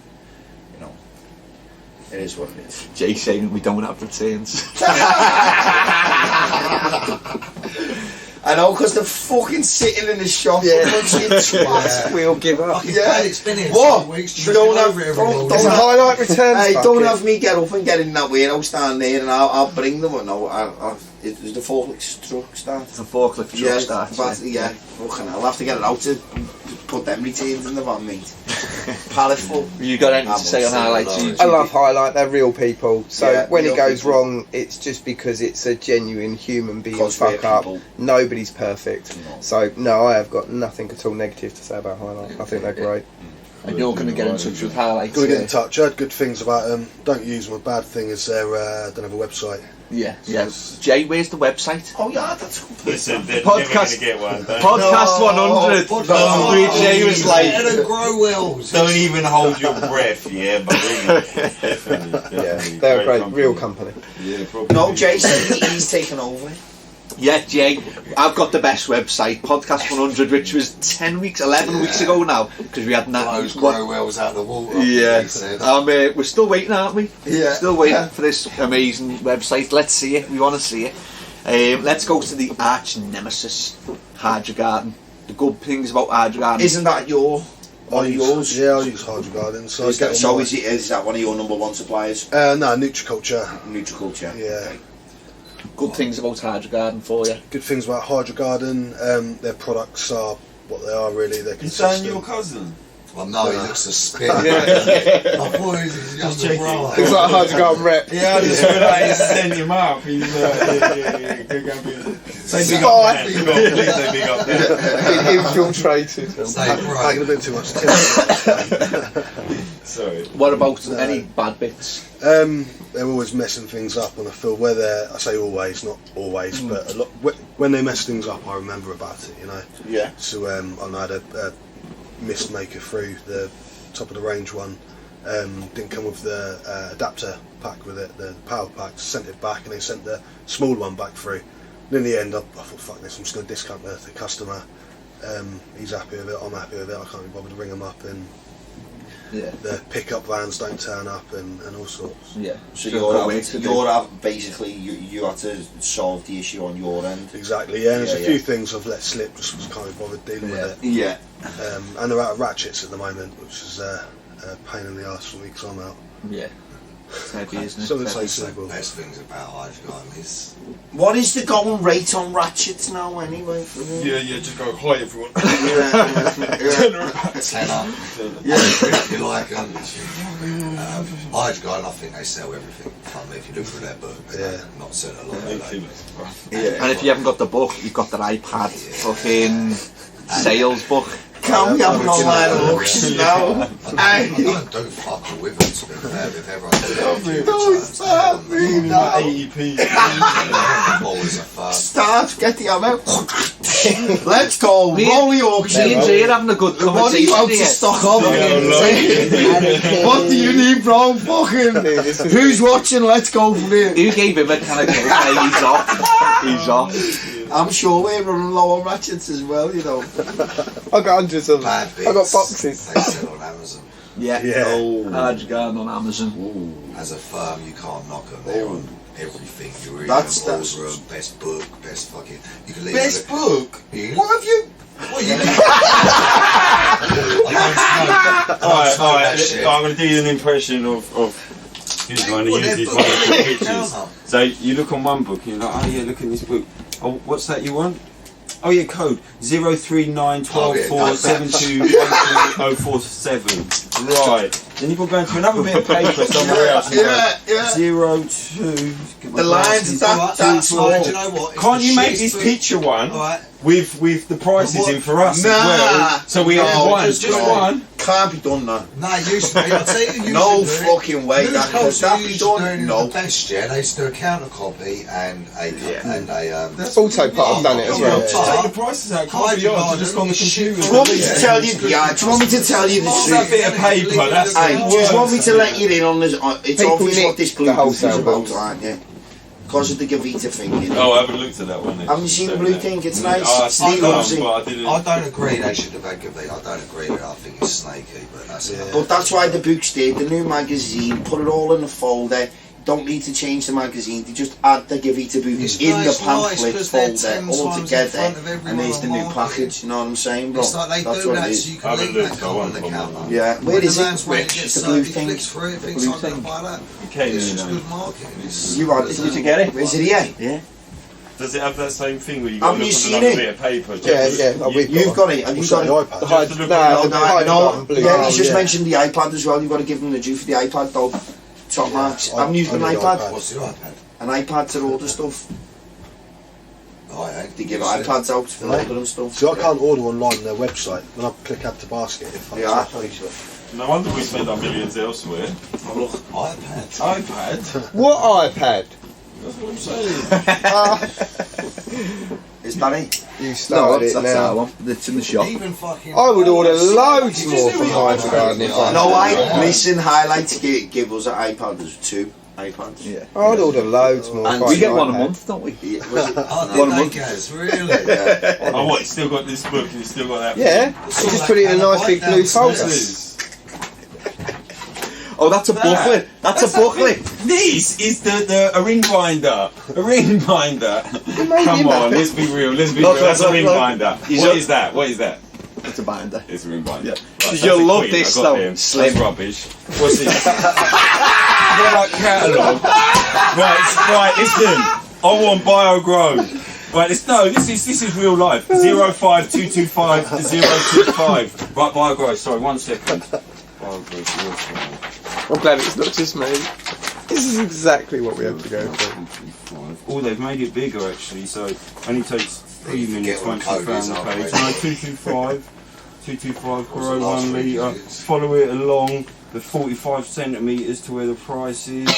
you know, it is what it is. Jay saying we don't have returns. I know, because they're fucking sitting in the shop. We'll give up. It's been here What? 2 weeks. Don't have There's a highlight returns. Hey, don't have me get up and get in that warehouse down there, and I'll bring them. No, it's the forklift truck start. The forklift truck starts. Yeah. Fucking hell, I'll have to get it out to put them retains in the van, mate. Pallet full. You got anything to say on highlights? I love Highlight, they're real people. So when real it goes people. wrong, it's just because it's a genuine human being Because fuck we're up. people. Nobody's perfect. No. So no, I have got nothing at all negative to say about Highlight. I think they're great. And you're going to get in touch with Highlight. Got to get in touch. I heard good things about them. Don't use them. A bad thing is they don't have a website. Yeah. Jay, where's the website? Oh yeah, that's cool. Listen, they're Podcast- never going to get one. Podcast 100. Jay was like, grow wells. Don't even hold your breath, yeah, but really, definitely. They're a great, real company. Yeah, probably. No, Jason, he's taken over. yeah, Jay, I've got the best website, Podcast 100, which was 11 weeks ago now, because we had Blows grow wells out of the water. Yeah, he said. we're still waiting, aren't we? Yeah. Still waiting for this amazing website. Let's see it. We want to see it. Let's go to the arch nemesis, Hydro Garden. The good things about Hydro Garden. Isn't that yours? I use Hydro Garden. So Is that one of your number one suppliers? No, Nutriculture. Nutriculture. Yeah. Okay. Good things about Hydro Garden for you. Good things about Hydro Garden. Their products are what they are really. They're Is that consistent. your cousin? Well, no, he looks a spin. I thought he was his younger brother. Things like Hydro Garden rep. Yeah, I just realised I sent him up. He's say big up there. Please say big up there. Infiltrated. Stay I'm right. going a bit too much. Sorry. What about any bad bits? They're always messing things up on a field. Where I say always, not always, but a lot. When they mess things up, I remember about it. You know. Yeah. So I had a mist maker through the top of the range one. Didn't come with the adapter pack with it, the power pack. Sent it back, and they sent the small one back through. And in the end, I thought, fuck this, I'm just going to discount the customer. He's happy with it, I'm happy with it. I can't be bothered to ring them up, and the pickup vans don't turn up, and all sorts. Yeah. So basically you had to solve the issue on your end. Exactly. Yeah. There's a few things I've let slip, just can't be bothered dealing with it. Yeah. And they're out of ratchets at the moment, which is a pain in the arse for me because I'm out. Yeah. It's heavy, isn't it? So it's like That's the simple. best things about Hydro Garden is What is the going rate on ratchets now anyway? For them? Yeah, just go hi everyone. tenner. Yeah. If you like them. Hydro Garden, I think they sell everything. I mean, if you look through their book, they're not selling a lot of it. And if you haven't got the book, you've got their iPad fucking sales book. Can we have an online auction now? I don't do fuck all with them, to be fair, with everyone. No. 80p. Always a fuck. Start, get the ammo. Let's go. Me Roll the and auction. Jay are having a good What do you conversation want to here. stock up? What do you need, bro? Fucking. Who's watching? Let's go for it. Who gave him a kind of he's off? He's off. I'm sure we're running low on ratchets as well, you know. I got hundreds of them. Bad bits. I got boxes. They sell on Amazon. Yeah. Yeah. Hydro Garden on Amazon. As a firm, you can't knock them. They're on everything. You read That's- them, order them, best book, best fucking. You can leave Best them. book? You- What have you? What you Alright, I'm going to do you an impression of who's going to use these wonderful pictures. So you look on one book and you're like, oh yeah, look at this book. Oh, what's that you want? Oh yeah, code 0391247212047. Right. Then you've got to go into another bit of paper somewhere else. And Yeah. 02. The lines, that's Do all. you know what? It's Can't the you make shittest this book. picture one Alright. with the prices in for us Nah. as well? So we have No, one, just just go. one. Can't be done now. No, it used to be. I'll tell you, you No used to do it. fucking way. That could that be done? No. The best, yeah. They used to do a counter copy and a AutoPot have done it as well. Take the prices out, can't be on, just on the computer. Do you want me to tell you? Yeah. Do you want me to tell you the What's that truth? bit of paper? That's Hey, the do you want me worst. to let you in on this? It's People obvious nick what this blue the book is wholesale about, books. aren't you? Because of the Gavita thing, you know. Oh, I haven't looked at that one. Haven't you seen the blue thing? It's nice. Oh, It's I neat, can't, obviously. but I didn't. I don't agree they should have had Gavita. I don't agree with it. I think it's snaky, but that's But that's why the books did. The new magazine, put it all in a folder. Don't need to change the magazine. They just add the Gavita book It's in nice, the nice, pamphlet 'cause they're folder 10 all times in together, front of and everyone there's the on new market. package. You know what I'm saying, bro? It's like they That's do what that it is. so you I can haven't leave looked, that I card on won't the comment counter. on Yeah, When where the is man's it? waiting to Rich, get the served, blue he thing. flicks through it, thinks Blue I'm going to thing. buy that. Okay, It's just no. good marketing. It's- You want? Did you get it? Is it here? Yeah. Does it have that same thing where you Haven't got to you look seen on another it? bit of paper? Yeah, yeah. You've got it. Have you What's got that, it? the iPad? The Hydro, Just look no, at the No, Hydro no. Garden blue. Yeah, he's just yeah. mentioned the iPad as well. You've got to give them the due for the iPad though. Top marks. I- Haven't you used I an need the iPad? iPad. What's the iPad? An iPad to order stuff. Oh, yeah. They give iPads out for Right. ordering stuff. So I can't order online on their website. When I click add to basket, if I Yeah. No wonder we spend our millions elsewhere. Oh, look, iPad. iPad? What iPad? That's what I'm saying. Is that it? You started it that's now. our one. It's in the shop. Even fucking. I would order loads more from Hygrow Garden if I No, had. listen, Highlight give us an iPad. There's 2 iPads. Yeah. I'd order loads more. And if I We had get an one a iPad. month, don't we? Yeah, was it? Oh, One did month. they, guys? Really? Oh, what? It's still got this book and it's still got that. Yeah, you just put it in a nice big blue folder. This. Oh, that's a booklet. That's a booklet. This is a ring binder. A ring binder. Come on, let's be real. Let's be real. That's a ring binder. What is that? What is that? It's a binder. It's a ring binder. Yeah. Right, that's You'll a love queen. this I got though. them. Slim. That's rubbish. What's this? They're like catalogue. Right, listen. I want BioGrow. Right, this is real life. 05225 025. Right, BioGrow. Sorry, 1 second. BioGrow. I'm glad it's not just me. This is exactly what we have to go for. Oh, they've made it bigger actually, so only takes 3 minutes Forget what once you code found is, the aren't page. we? No, 225 grow last 1 week you litre. did? Follow it along the 45 centimetres to where the price is.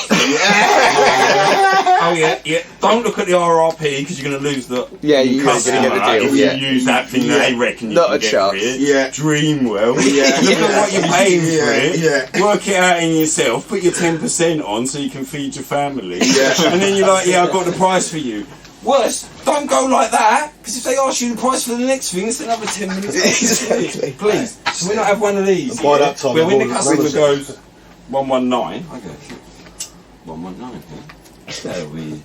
Oh yeah. Don't look at the RRP because you're going to lose the Yeah, you're gonna customer get the deal, if yeah. you use that thing that they reckon you Not can a get chance. for it. Yeah. Dream well. Yeah. Look at what you're paying for it. Yeah. Work it out in yourself. Put your 10% on so you can feed your family. Yeah. And then you're like, yeah, I've got the price for you. Worse, don't go like that, because if they ask you the price for the next thing, it's another 10 minutes. Exactly. Please, can we not have one of these? By that time, where when the I've customer ordered goes 119, I go 119. There we.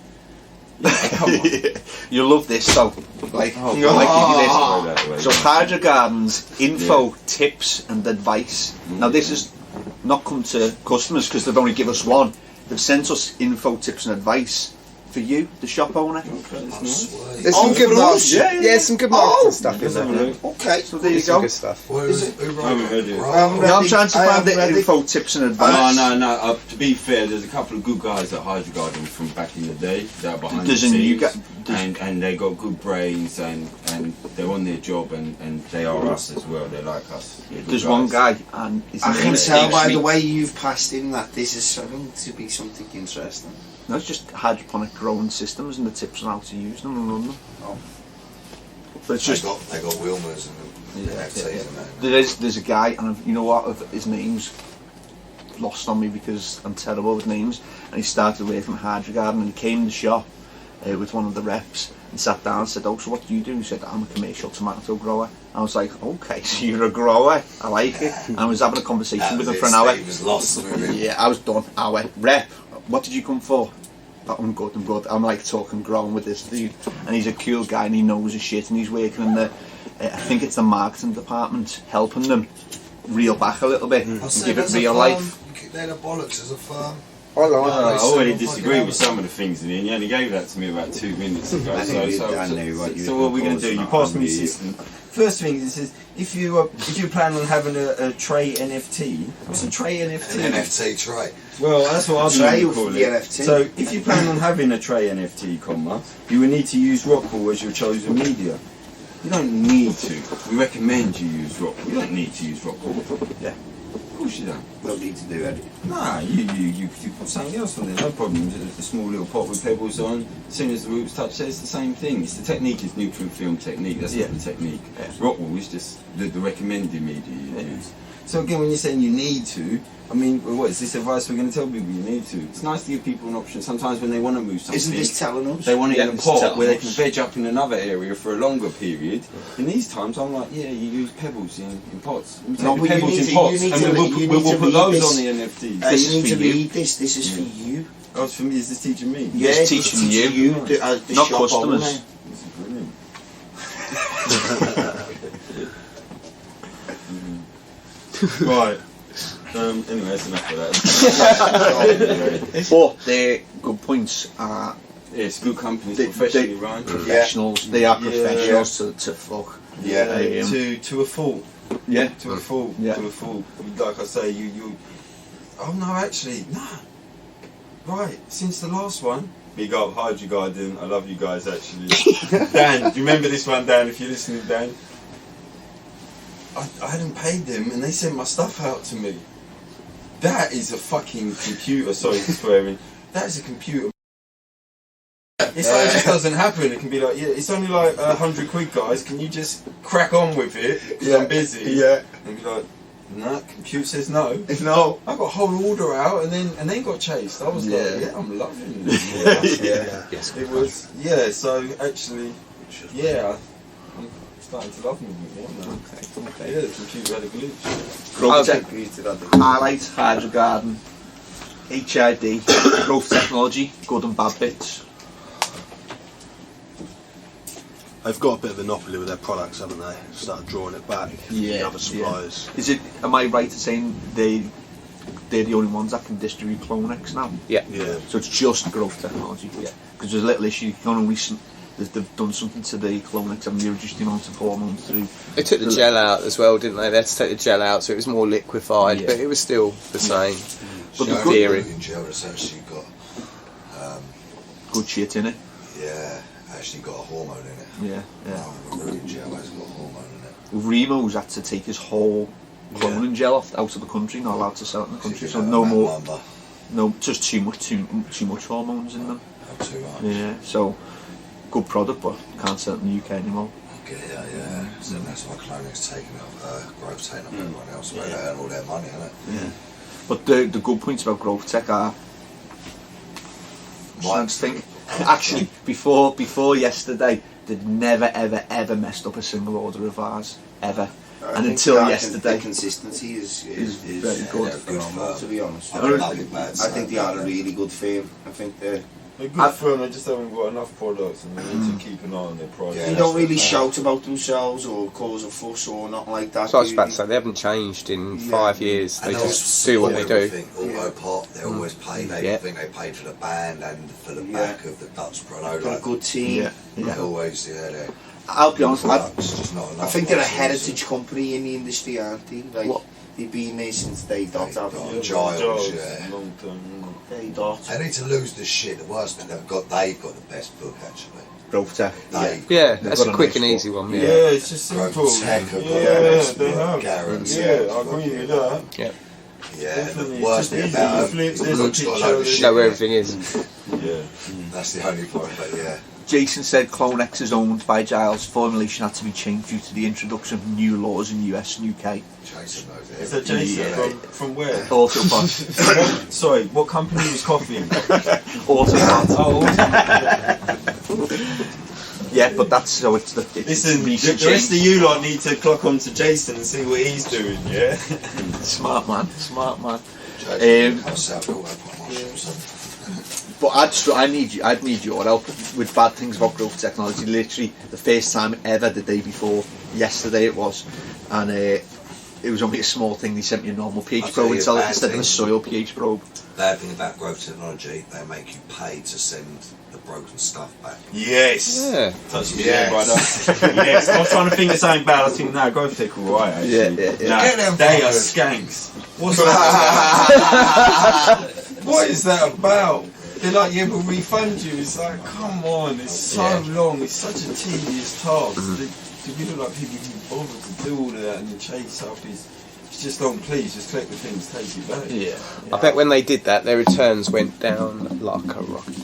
Yeah, come on. You'll love this. So, like, Oh, like give you this. So, So Hygrow Gardens info, tips, and advice. Now, this has not come to customers because they've only given us one. They've sent us info, tips, and advice for you, the shop owner. There's some good for us? marketing. Yeah, some good marketing stuff in there. Okay. So there you There's some go. good stuff. Who wrote it? No, I'm trying to find the info, tips, and advice. No. To be fair, there's a couple of good guys at Hygrow Garden from back in the day that are behind There's the a new scenes, guy- and they got good brains, and they're on their job, and they are us as well. They're like us. They're good There's one guys. guy, and his I name can is tell by HP. the way you've passed in that this is going to be something interesting. No, it's just hydroponic growing systems and the tips on how to use them and run them. Oh. But it's just They got Wilmers and NFTs and that. there's a guy, and you know what? His name's lost on me because I'm terrible with names. And he started working at Hygrow Garden, and he came in the shop with one of the reps and sat down and said, "Oh, so what do you do?" He said, "I'm a commercial tomato grower." I was like, "Okay, so you're a grower. I like it." And I was having a conversation with him for an hour. He was lost with him. Yeah, I was done. Hour. Rep, what did you come for? "Oh, I'm good. I'm like talking growing with this dude, and he's a cool guy and he knows his shit, and he's working in the, I think it's the marketing department, helping them reel back a little bit and give it real life. They're the bollocks as a firm. I like I that. already disagree with some of the things in it. You only gave that to me about 2 minutes ago. I So what are we going to do? You pass me the system. First thing is, if you plan on having a tray NFT, what's a tray NFT? An NFT tray. Well, that's what Tray I'd for call the it. NFT. So if you plan on having a tray NFT, you will need to use Rockwool as your chosen media. You don't need to. We recommend you use Rockwool. You don't need to use Rockwool. Yeah. Of course you don't. Don't need to do anything. Nah, you put something else on there, no problem. A small little pot with pebbles on. As soon as the roots touch there, it's the same thing. It's the technique, it's nutrient film technique. That's not the technique. Rockwool is just the recommended media you use. So again, when you're saying you need to, I mean, what is this advice we're going to tell people you need to? It's nice to give people an option. Sometimes when they want to move something, Isn't this telling us? they want it in a it's pot telling where they us. can veg up in another area for a longer period. In these times, I'm like, yeah, you use pebbles in pots. We take No, the but you pebbles need in to- pots, you need and to we'll read- you put need to those read on this. the NFTs. You This need is to for you. read this. This is for you. Oh, it's for me. Is this teaching me? Yeah, It's it's teaching you, you as the not shop customers. owner. This is brilliant. Right. Anyway, that's enough of that. But their good points are Yeah, it's a good company, They- it's professionally run. professionals. They are Yeah. professionals to fuck. Yeah. To a fault. Yeah. To a fault. Yeah. To a fault. Like I say, you. Oh no, actually, no. Right, since the last one. Big up, Hygrow Garden. I love you guys. Actually, Dan, do you remember this one, Dan? If you're listening, Dan. I hadn't paid them and they sent my stuff out to me. That is a fucking computer, sorry for swearing. That is a computer. It's like it just doesn't happen. It can be like, yeah, it's only like 100 quid, guys. Can you just crack on with it? Because I'm busy. Yeah. And be like, nah, computer says no. No. I got a whole order out and then got chased. I was like, yeah, I'm loving this. Yes. It was, yeah, so actually, yeah, I'm starting to love me more now. Okay. Yeah, the computer had a glitch. Highlight, Hydro Garden, HID, growth technology, good and bad bits. They've got a bit of a monopoly with their products, haven't they? Started drawing it back. Yeah. Other suppliers. Yeah. Is it? Am I right in saying they're the only ones that can distribute Clonex now? Yeah. Yeah. So it's just growth technology. Yeah. Because there's a little issue. They've done something to the Clonex and they reduced the amount of hormones through. They took the gel out as well, didn't they? They had to take the gel out, so it was more liquefied, but it was still the same. But the the theory. in gel has actually got good shit in it. yeah, actually got a hormone in it. Yeah. Ruin gel has got a hormone in it. Remo's had to take his whole cloning gel out of the country. Not allowed to sell it in the country. So Didn't no have more. Mamba. No, just too much hormones in them. Not too much. Yeah. So good product, but can't sell it in the UK anymore. Okay, yeah. So that's why Clonex taking up growth, taking up everyone else, where they earn all their money, innit? Yeah. But the good points about growth tech are. Mike's Think. Actually, before yesterday, they'd never ever messed up a single order of ours ever. And until yesterday, the consistency is very good. phenomenal, to be honest. I don't like it bad. I think they are a really good firm. I think they're They're good firm, they just haven't got enough products and they need to keep an eye on their products. Yeah, they don't really shout about themselves or cause a fuss or not like that. So I was about to say, they haven't changed in 5 years. They And just do what they do. AutoPot, they always pay. They think they paid for the band and for the back of the Dutch product. They've got a good team. Yeah. Always, they're I'll be honest. just not enough. I think they're a heritage company in the industry, aren't they? Like, they've been there since day dot. Giles, yeah. Long term. Day dot. They need to lose this shit. The worst thing they've got the best book actually. Growth tech. Yeah, that's got a a quick nice and book. easy one. Yeah, Yeah. it's just simple. Tech have got the Yeah, best they book, have. guarantee. Yeah, I agree with that. Yeah. Yeah, Definitely, the worst it's thing just about easy to them, flip, the there's a book's got a picture load of of it. shit. Know where everything is. Yeah. That's the only point, but yeah. Jason said Clonex is owned by Giles. Formulation had to be changed due to the introduction of new laws in US and UK. Jason knows Is that Jason from where? AutoPot. Sorry, what company was copying? AutoPot. Oh, Yeah, but that's so it's the listen, the recent rest of change. you lot need to clock on to Jason and see what he's doing, yeah? Smart man. Jason, have a South Korea promotion. But I'd need your help with bad things about growth technology. Literally, the first time ever, the day before yesterday it was, and it was only a small thing. They sent me a normal pH probe instead of a soil pH probe. Bad thing about growth technology, they make you pay to send the broken stuff back. Yes! Yeah. Touch me there, brother. Yes, I was trying to think of something bad. I was thinking, no, growth tech alright, actually. Yeah. Nah, Get them they are fuckers. skanks. What's that about? What is that about? They're like, yeah, we'll refund you. It's like, come on, it's so long. It's such a tedious task. Do we look like people who bother to do all of that and then chase up is... It's just long, please, just collect the things, take it back. Yeah. I bet when they did that, their returns went down like a rocket.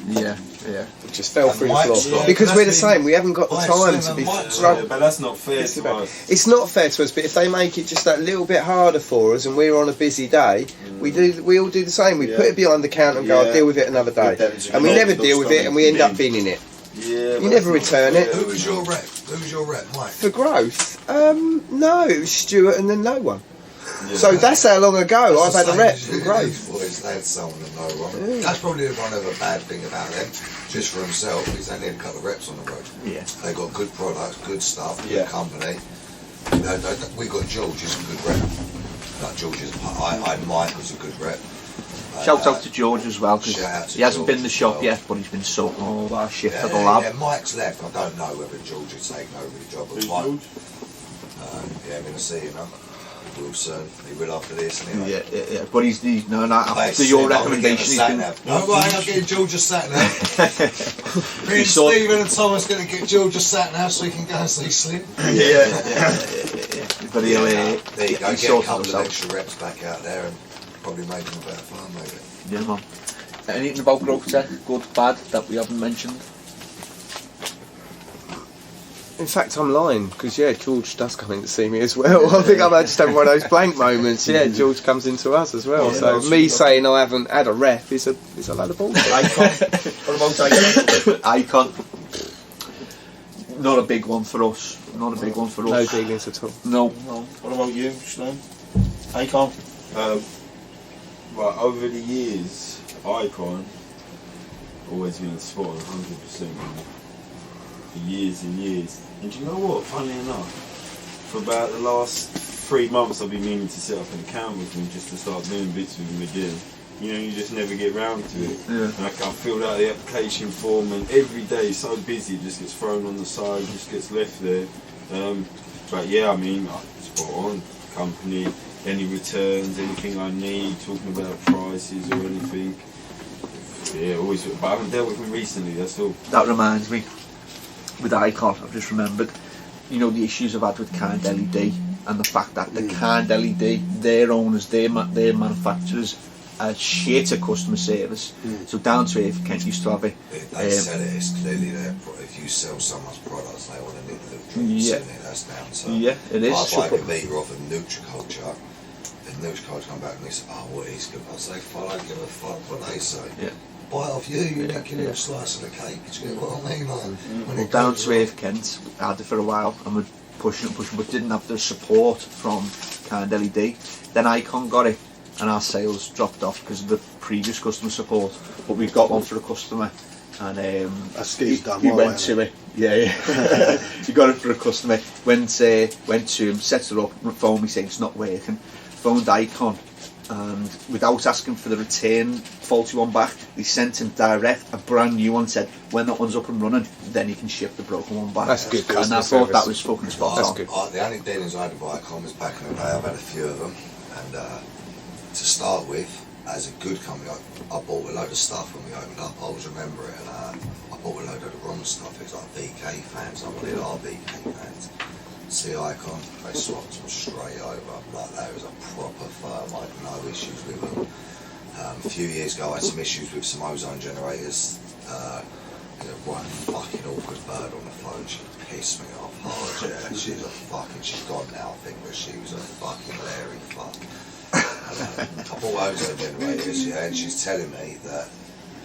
Yeah. It just fell through the Mike's floor. got- because we're the that's same, we haven't got the Mike's time to seven be... Mike's Yeah, but that's not fair to us. It's not fair to us, but if they make it just that little bit harder for us and we're on a busy day, we all do the same. We put it behind the counter and go, I'll deal with it another day. And we never deal with it and we end up binning it. Yeah, You never return it. Who was your rep? Mike? For growth? No, it was Stuart and then no one. Yeah. So that's how long ago I've had a rep for from growth. Boys, they had someone that know one. That's probably one of the bad thing about them, just for himself, is they need a couple of reps on the road. Yeah. They got good products, good stuff, Yeah. good company. We got George, who's a good rep. Like George is, Mike was a good rep. Shout out to George as well, because Shout out to he hasn't been in the George as shop well. yet, but he's been sorting all of our shit Yeah, for the lab. yeah, Mike's left. I don't know whether George has taken over the job. But Who's Mike, George? yeah, I'm going to see him now. will soon. He will after this, anyway. Yeah. But he's after your recommendation, he's been. No way, I'm getting George a sat nav. Me and Stephen and Thomas going to get George a sat nav so he can go and see Slim. Yeah. But he'll. There you go. Get a couple of extra reps back out there and probably make them a better farm, maybe. Yeah, man. Anything about growth tech, good, bad, that we haven't mentioned? In fact, I'm lying, because George does come in to see me as well. I think I'm just having one of those blank moments. Yeah, George comes into us as well. So me saying I haven't had a rep is a load of bullshit. Icon. What about Icon? Not a big one for us. No dealings at all. No. What about you, Slim? Icon? Well, over the years, Icon always been spot on 100% for years and years. And do you know what? Funny enough, for about the last 3 months, I've been meaning to set up an account with him just to start doing bits with him again. You know, you just never get round to it. Yeah. And I filled out the application form, and every day, so busy, it just gets thrown on the side, just gets left there. But yeah, I mean, spot on company. Any returns, anything I need, talking about prices or anything. Yeah, always. But I haven't dealt with them recently, that's all. That reminds me, with Icon, I've just remembered, you know, the issues I've had with Kind LED and the fact that the Kind LED, their owners, their manufacturers, are shit at customer service. So down to if Kent used to have it. They sell it, it's clearly there. If you sell someone's products, they want to nick the little that's down to. Yeah, it is. I buy a Gavita off of Nutriculture. And Nutriculture come back and they say, oh, what is good? I say, I don't give a fuck what they say. Yeah. Buy it off you, you're making a slice of the cake. Do you know what I mean? Well, down to Earth Kent, I had it for a while and we're pushing, but didn't have the support from Kind LED. Then Icon got it and our sales dropped off because of the previous customer support. But we've got one for a customer and he went to it. Yeah. He got it for a customer, went to him, set it up, phoned me saying it's not working. Phoned Icon, and without asking for the return faulty one back, they sent him direct a brand new one. Said when that one's up and running, then you can ship the broken one back. That's good. And I thought that was fucking spot on. Good. The only dealings I had with Icon was back in the day. I've had a few of them, and to start with, as a good company, I bought a load of stuff when we opened up. I always remember it, and I bought a load of the wrong stuff. It was like VK fans. I wanted our VK fans. See Icon, they swapped them straight over. Like that was a proper firm. I had no issues with them. A few years ago, I had some issues with some ozone generators. There's a one fucking awkward bird on the phone. She pissed me off hard. Yeah, she's gone now. I think, but she was a fucking Larry fuck. I bought ozone generators, and she's telling me that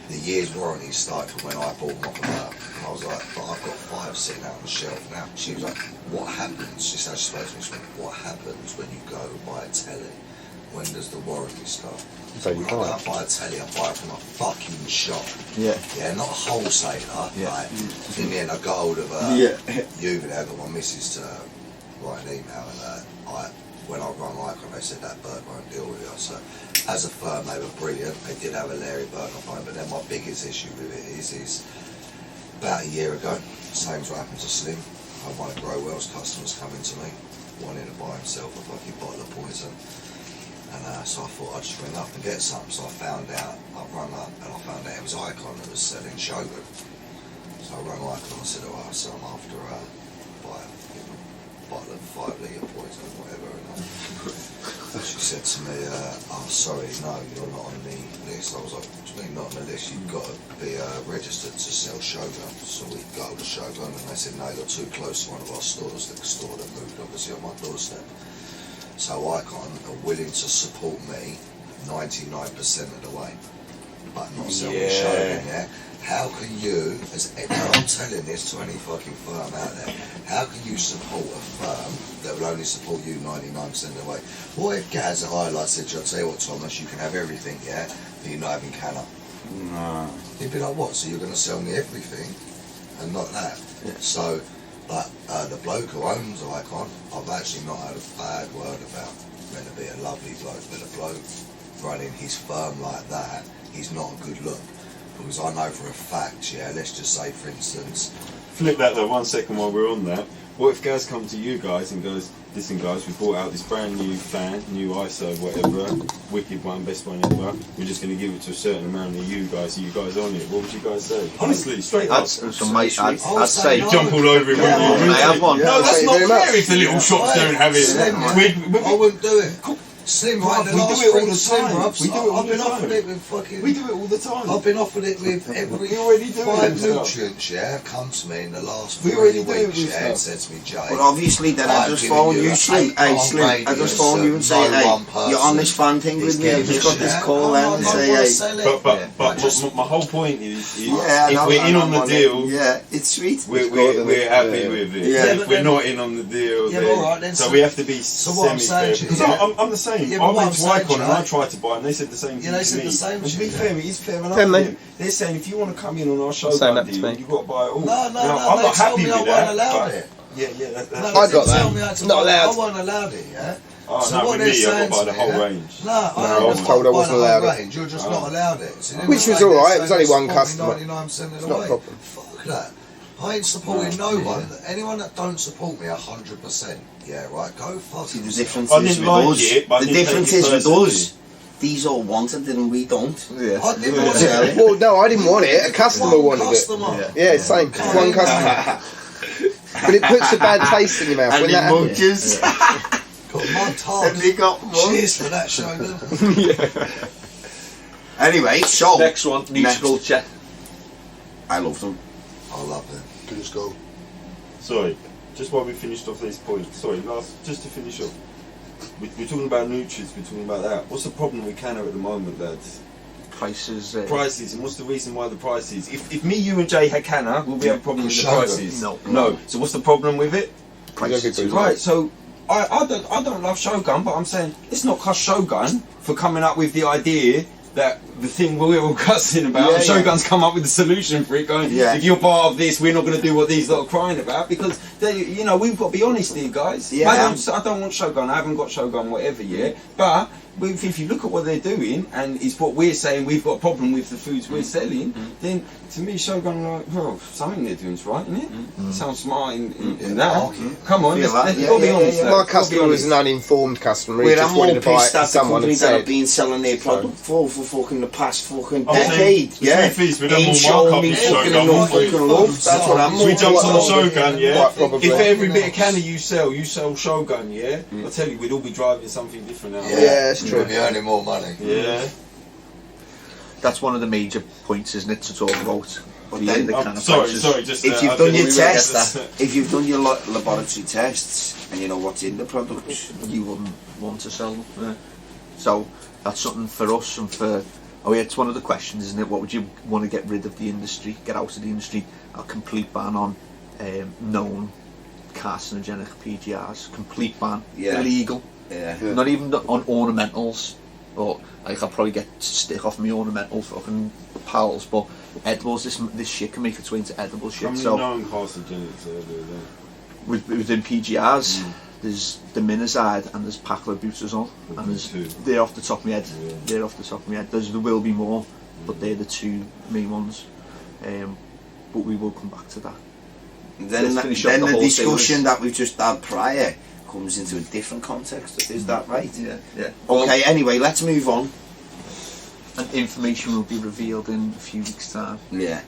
the year's warranty started from when I bought them off of her. And I was like, but I've got 5 sitting out on the shelf now. She was like, what happens? She said, she spoke to me, she went, what happens when you go buy a telly? When does the warranty start? So you buy a telly, I buy it from a fucking shop. Yeah, not a wholesaler. Yeah. Like, in the end, I got hold of you, but I got my missus to write an email, and when I rang Icon, they said that bird won't deal with you. So, as a firm, they were brilliant. They did have a Larry bird on phone, but then my biggest issue with it is about a year ago, same as what happened to Slim. I had one of Grow Well's customers coming to me, wanting to buy himself a fucking bottle of poison. And so I thought I'd just ring up and get some. So I found out, I rang up and I found out it was Icon that was selling Shogun. So I rang Icon and I said, oh, so I'm after buy a bottle of 5 litre poison or whatever. And she said to me, oh sorry, no, you're not on the list. I was like, what do you mean not on the list? You've got to be registered to sell Shogun. So we go to Shogun and they said, no, you're too close to one of our stores, the store that moved obviously on my doorstep. So Icon are willing to support me 99% of the way, but not sell me Shogun, yeah? How can you, I'm telling this to any fucking firm out there, how can you support a firm that will only support you 99% of the way? What if Gaz at Highlight said, I'll tell you what, Thomas, you can have everything, yeah, but you're not having CANNA? No. He'd be like, what, so you're going to sell me everything and not that? Yeah. So, like, the bloke who owns Icon, I've actually not had a bad word about. Meant to be a lovely bloke, but a bloke running his firm like that, he's not a good look. Because I know for a fact, let's just say for instance... Flip that though, 1 second while we're on that. what if Gaz come to you guys and goes, listen guys, we brought out this brand new fan, new ISO, whatever, wicked one, best one ever. We're just going to give it to a certain amount of you guys. Are you guys on it? What would you guys say? Honestly, straight up. I'd say Jump all over it. I have one. No, that's not fair if the little shops don't have it. I wouldn't do it. Slim, Bruv, right? we do it all the time. We do it all the time. I've been offered it with fucking. We do it all the time. I've been offered it with every We already do 5 it. nutrients, have come to me in the last We 3 already do it weeks, with and stuff. said to me, Jay. But obviously, then I just phone you, Slim. Hey, Slim, I just phone you and say, hey, you're on this fan thing with me. I've just got this call then and say, hey. But my whole point is Yeah, if we're in on the deal, yeah, it's sweet. we're happy with it. Yeah, If we're not in on the deal, Yeah, then, alright, then so so- we have to be so what I'm semi-fair. saying to you, Because I'm the same. Yeah, I but what went I'm to saying Icon to and you, I tried to buy, and they said the same thing. they to said me. the same And to to be you. fair, it is fair enough. Yeah, to mate. them. They're saying if you want to come in on our show Saying that to deal, me. you've got to buy it all. No, Now, I'm they not told happy me I with weren't that. allowed but- it. Yeah, that's No, I they got didn't that. tell me I had to Not buy it. allowed. I wasn't allowed it, yeah? Oh, So no, what with they're me, I got saying to buy to the me, whole yeah? range. No, I was told I wasn't allowed it. range. You're just not allowed it. So Which was alright, it was only one customer. 99% of the It's not a way. problem. Fuck that. I ain't supporting no one. Anyone that don't support me 100%, yeah, right, go fuck See, the yourself. difference I is didn't with like us. it, but I The didn't take difference it is with personally. us. These all wanted it and we don't. Yeah. I didn't want Yeah. it. Well, no, I didn't want it. A customer One wanted customer. it. Yeah, same. One customer. But it puts a bad taste in your mouth And when the that happens. munches. Got mud hard. And they got mugs. Cheers for that, Shogun. Anyway, so Next one, neutral check. I love them. I love them. Let's go. Sorry, just while we finished off this point, just to finish off. We're talking about nutrients, we're talking about that. What's the problem with CANNA at the moment, lads? Prices. Prices, and what's the reason why the prices? If me, you and Jay had CANNA, will we have a problem with the Shogun. prices? No. So what's the problem with it? Prices. Right, so I don't love Shogun, but I'm saying it's not cost Shogun for coming up with the idea that the thing we're all cussing about, Yeah, Shogun's come up with the solution for it, going, Yeah. if you're part of this, we're not going to do what these lot are crying about, because they, we've got to be honest here, guys. Yeah. I don't want Shogun, I haven't got Shogun whatever yet, but if you look at what they're doing, and it's what we're saying, we've got a problem with the foods we're selling, then to me Shogun are like, well, something they're doing's right, isn't it? Sounds smart in that. Come on, Feel let's that, go be yeah, honest. yeah. lads, My let's customer be was an honest. uninformed customer. He Where just I'm wanted more to buy it. pissed at the Someone had companies that have said. been selling their product for fucking the past fucking I'm saying, decade. the Yeah. truth is, we don't Ain't want showing markup me in fucking Shogun, enough we- fucking love. That's what I'm We more. jumped on Quite Shogun, yeah? Quite probably. If every bit of CANNA you sell Shogun, yeah? I tell you, we'd all be driving something different now. Yeah, that's true. You'll be earning more money. Yeah. That's one of the major points, isn't it, to talk about? I'm The kind of sorry, prices. just If I you've done didn't your really tests, get that. if you've done your laboratory tests and you know what's in the product, you wouldn't want to sell them. Yeah. So that's something for us and for. Oh yeah, it's one of the questions, isn't it? What would you want to get rid of the industry, get out of the industry? A complete ban on known carcinogenic PGRs. Complete ban. Yeah. Illegal. Yeah. Not even on ornamentals. Or like I'll probably get stick off my ornamental fucking pals, but edibles, this shit can make its way into edible How shit. many So known carcinogens are there? within PGRs, there's diminazide and there's paclobutazol, and there's they're off the top of my head. Yeah. They're off the top of my head. There will be more, but they're the two main ones. But we will come back to that. Then, Let's finish off then the the whole discussion series. that we've just had prior comes into a different context. Is that right? Yeah. Okay. Anyway, let's move on. And information will be revealed in a few weeks' time. Yeah.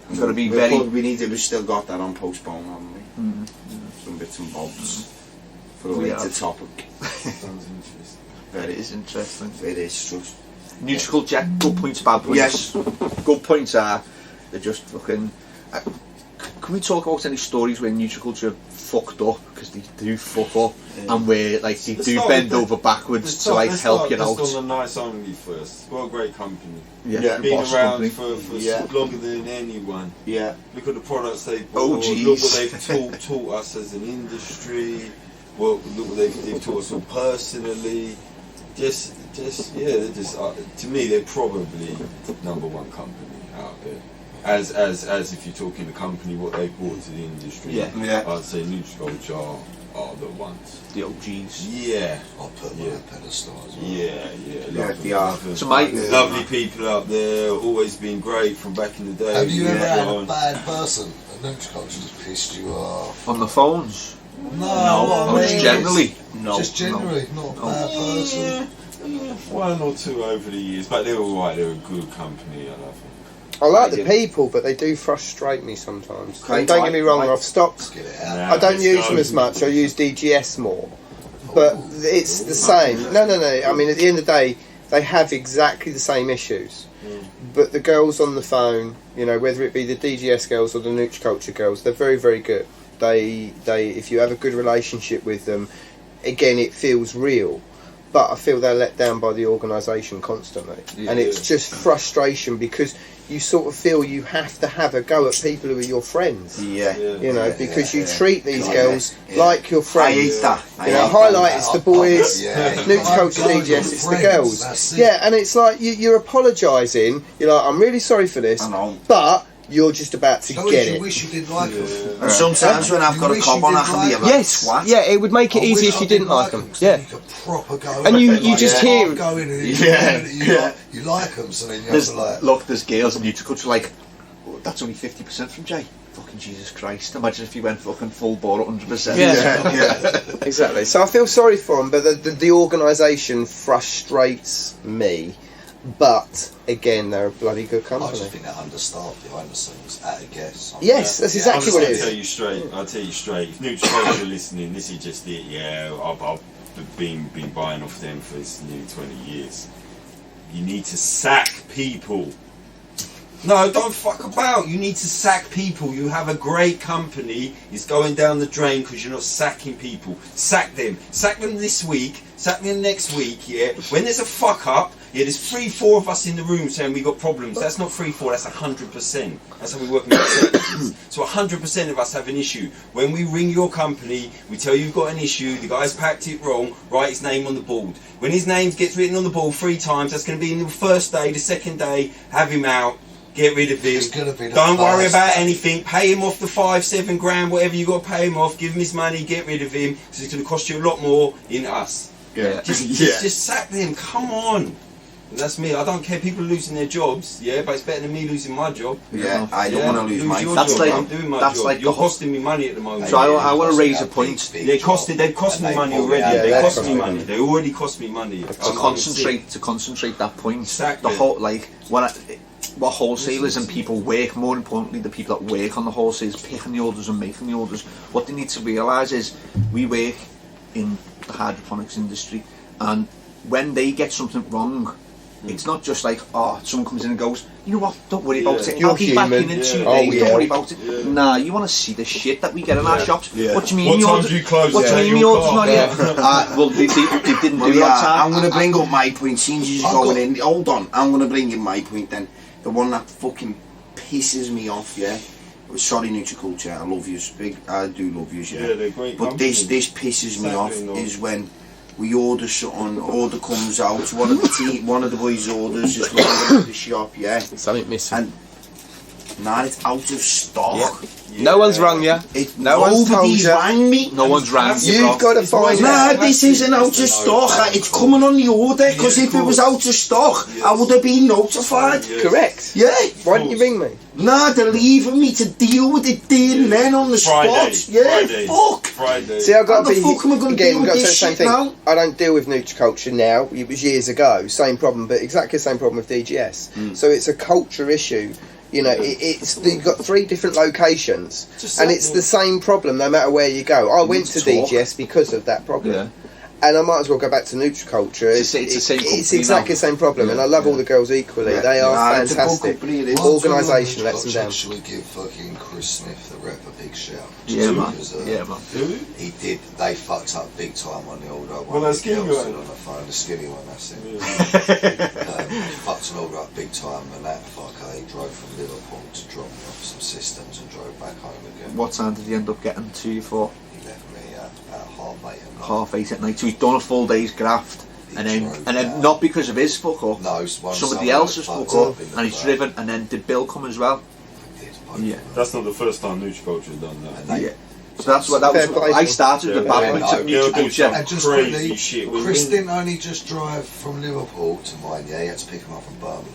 We've got to be We'll very. put- we need to. We've still got that on postpone, haven't we? Some bits and bobs for a We later have. topic. Sounds interesting. It is interesting. It is just. Neutral check. Good points, bad points. Yes. Good points are they're just fucking. Can we talk about any stories where Nutriculture fucked up because they do fuck up and where like they Let's do start bend with over backwards to like Let's help start- you let's out? start on the nice only first. What a great company. Yeah, Been boss around company. for Yeah. longer than anyone. Yeah. Look at the products they've Oh, bought. jeez. Look what they've taught us as an industry. Well, look what they've taught us all personally. Just yeah. They're just to me, they're probably #1 company out there. As if you're talking the company, what they've brought to the industry. Yeah. I'd say Nutriculture are the ones. The OGs. Yeah. I'll put them on a pedestal as well. Yeah. Yeah, Lovely, they are. lovely. So my Lovely people out there, always been great from back in the day. Have you ever had Yeah. a bad person, a Nutriculture's pissed you off? On the phones? No, Just generally? No. Just generally, not a bad person. One or two over the years, but they're alright. They're a good company. I love them. I like the people, but they do frustrate me sometimes. Okay, And don't get me wrong, right. I've stopped. Get it out. I don't use them as much. I use DGS more, but it's the same. No. I mean, at the end of the day, they have exactly the same issues. But the girls on the phone, you know, whether it be the DGS girls or the Nutriculture girls, they're very, very good. They, if you have a good relationship with them, again, it feels real. But I feel they're let down by the organisation constantly, and it's just frustration because you sort of feel you have to have a go at people who are your friends. You know, because you treat these girls like your friends. I hate that. You know, Highlight it's the boys, Nutriculture DGS it's the girls. Yeah, and it's like you're apologising. You're like, I'm really sorry for this, but you're just about to get it. You wish you didn't like them. And sometimes when I've got a cob on, I can be a Yes, yeah, it would make it easy if you didn't like them. Yeah, You could proper go and you just hear. you like them, so then you have to like. Look, there's girls in Nutriculture like, oh, that's only 50% from Jay. Fucking Jesus Christ! Imagine if you went fucking full bore at 100%. Yeah, exactly. So I feel sorry for them, but the organisation frustrates me. But again, they're a bloody good I company. just think they're understaffed behind the scenes, at a guess. Yes, that's exactly what it I'll is. tell you straight. If Nutriculture are listening, this is just it. Yeah, I've been buying off them for nearly 20 years. You need to sack people. No, don't fuck about. You need to sack people. You have a great company. It's going down the drain because you're not sacking people. Sack them. Sack them this week. Sack them next week. Yeah. When there's a fuck up, yeah, there's 3-4 of us in the room saying we got problems. That's not 3-4. That's 100%. That's how we work in percentages. So 100% of us have an issue. When we ring your company, we tell you you've got an issue. The guy's packed it wrong. Write his name on the board. When his name gets written on the board 3 times, that's going to be in the first day, the second day. Have him out. Get rid of him. It's gonna be the Don't worry first. about anything. Pay him off the 5-7 grand, whatever you got to pay him off. Give him his money. Get rid of him because it's going to cost you a lot more in us. Just sack them. Come on. And that's me. I don't care. People are losing their jobs. Yeah, but it's better than me losing my job. Yeah, I don't want to lose my your That's job. like- I'm doing my that's job. like You're the whole- costing me money at the moment. So I want to raise a point. They've cost me money already. They cost me money. They already cost me money. To concentrate that point. Exactly. The whole like what wholesalers and people work, more importantly the people that work on the wholesalers, picking the orders and making the orders, what they need to realise is we work in the hydroponics industry, and when they get something wrong, it's not just like, oh, someone comes in and goes, you know what, don't worry about it, You're I'll be back in human. 2 Oh, days, yeah. don't worry about it. Nah, you want to see the shit that we get in our shops. What do you mean? What the time order- do you close? What do you mean the order's not yet? Well, they didn't do that time. I'm going to bring up my point. Since you're going in, hold on. I'm going to bring in my point then. The one that fucking pisses me off, yeah. Sorry, Nutriculture, I love yous. I do love yous, yeah. they're great But company. this pisses me off Exactly, no. is when we order something, order comes out, one of the boys orders, just going to the shop, yeah. Something missing. And now it's out of stock. No one's rung you. No one's told Nobody's you. rang me. No one's rang you, You've got to find out. Nah, this isn't out of stock. It's coming on the order, because if it was out of stock, I would have been notified. Correct. Yeah. Why didn't you ring me? Nah, they're leaving me to deal with it there and then on the Friday. spot. Yeah, Friday. fuck. Friday. See, I've got How to the be fuck am I gonna again. deal We've got to with say the this same shit thing. now? I don't deal with Nutriculture now. It was years ago. Same problem, but exactly the same problem with DGS. So it's a culture issue. You know, you've got 3 different locations, and it's the same problem no matter where you go. I went to DGS because of that problem. Yeah. And I might as well go back to Nutriculture. It's the same It's company exactly now. the same problem, and I love all the girls equally. Yeah. They are Nah, it's a good fantastic. company, it is. Organisation lets them down. Should we give fucking Chris Smith, the rep, a big shout? Yeah, Just man. because, Yeah, man. He did. They fucked up big time on the order. Well, that skinny girls one. stood on the phone, the skinny one. That's it. Fucked an order up big time, and that fucker he drove from Liverpool to drop me off some systems and drove back home again. What time did he end up getting to you for? He left me at about 8:30 at night. 8:30 at night. So he's done a full day's graft, and then not because of his fuck up. No, it's one Somebody someone else's fucked fuck up, in the and he's back. driven. And then did Bill come as well? He did, both Yeah. of them. That's not the first time Nutriculture's done that. And they- Yeah. So that's what that Fair was. play. I started with Yeah, bad yeah, points no, of they'll do Nutriculture. And just Crazy quickly, shit. Chris didn't only just drive from Liverpool to mine, yeah, he had to pick him up from Birmingham.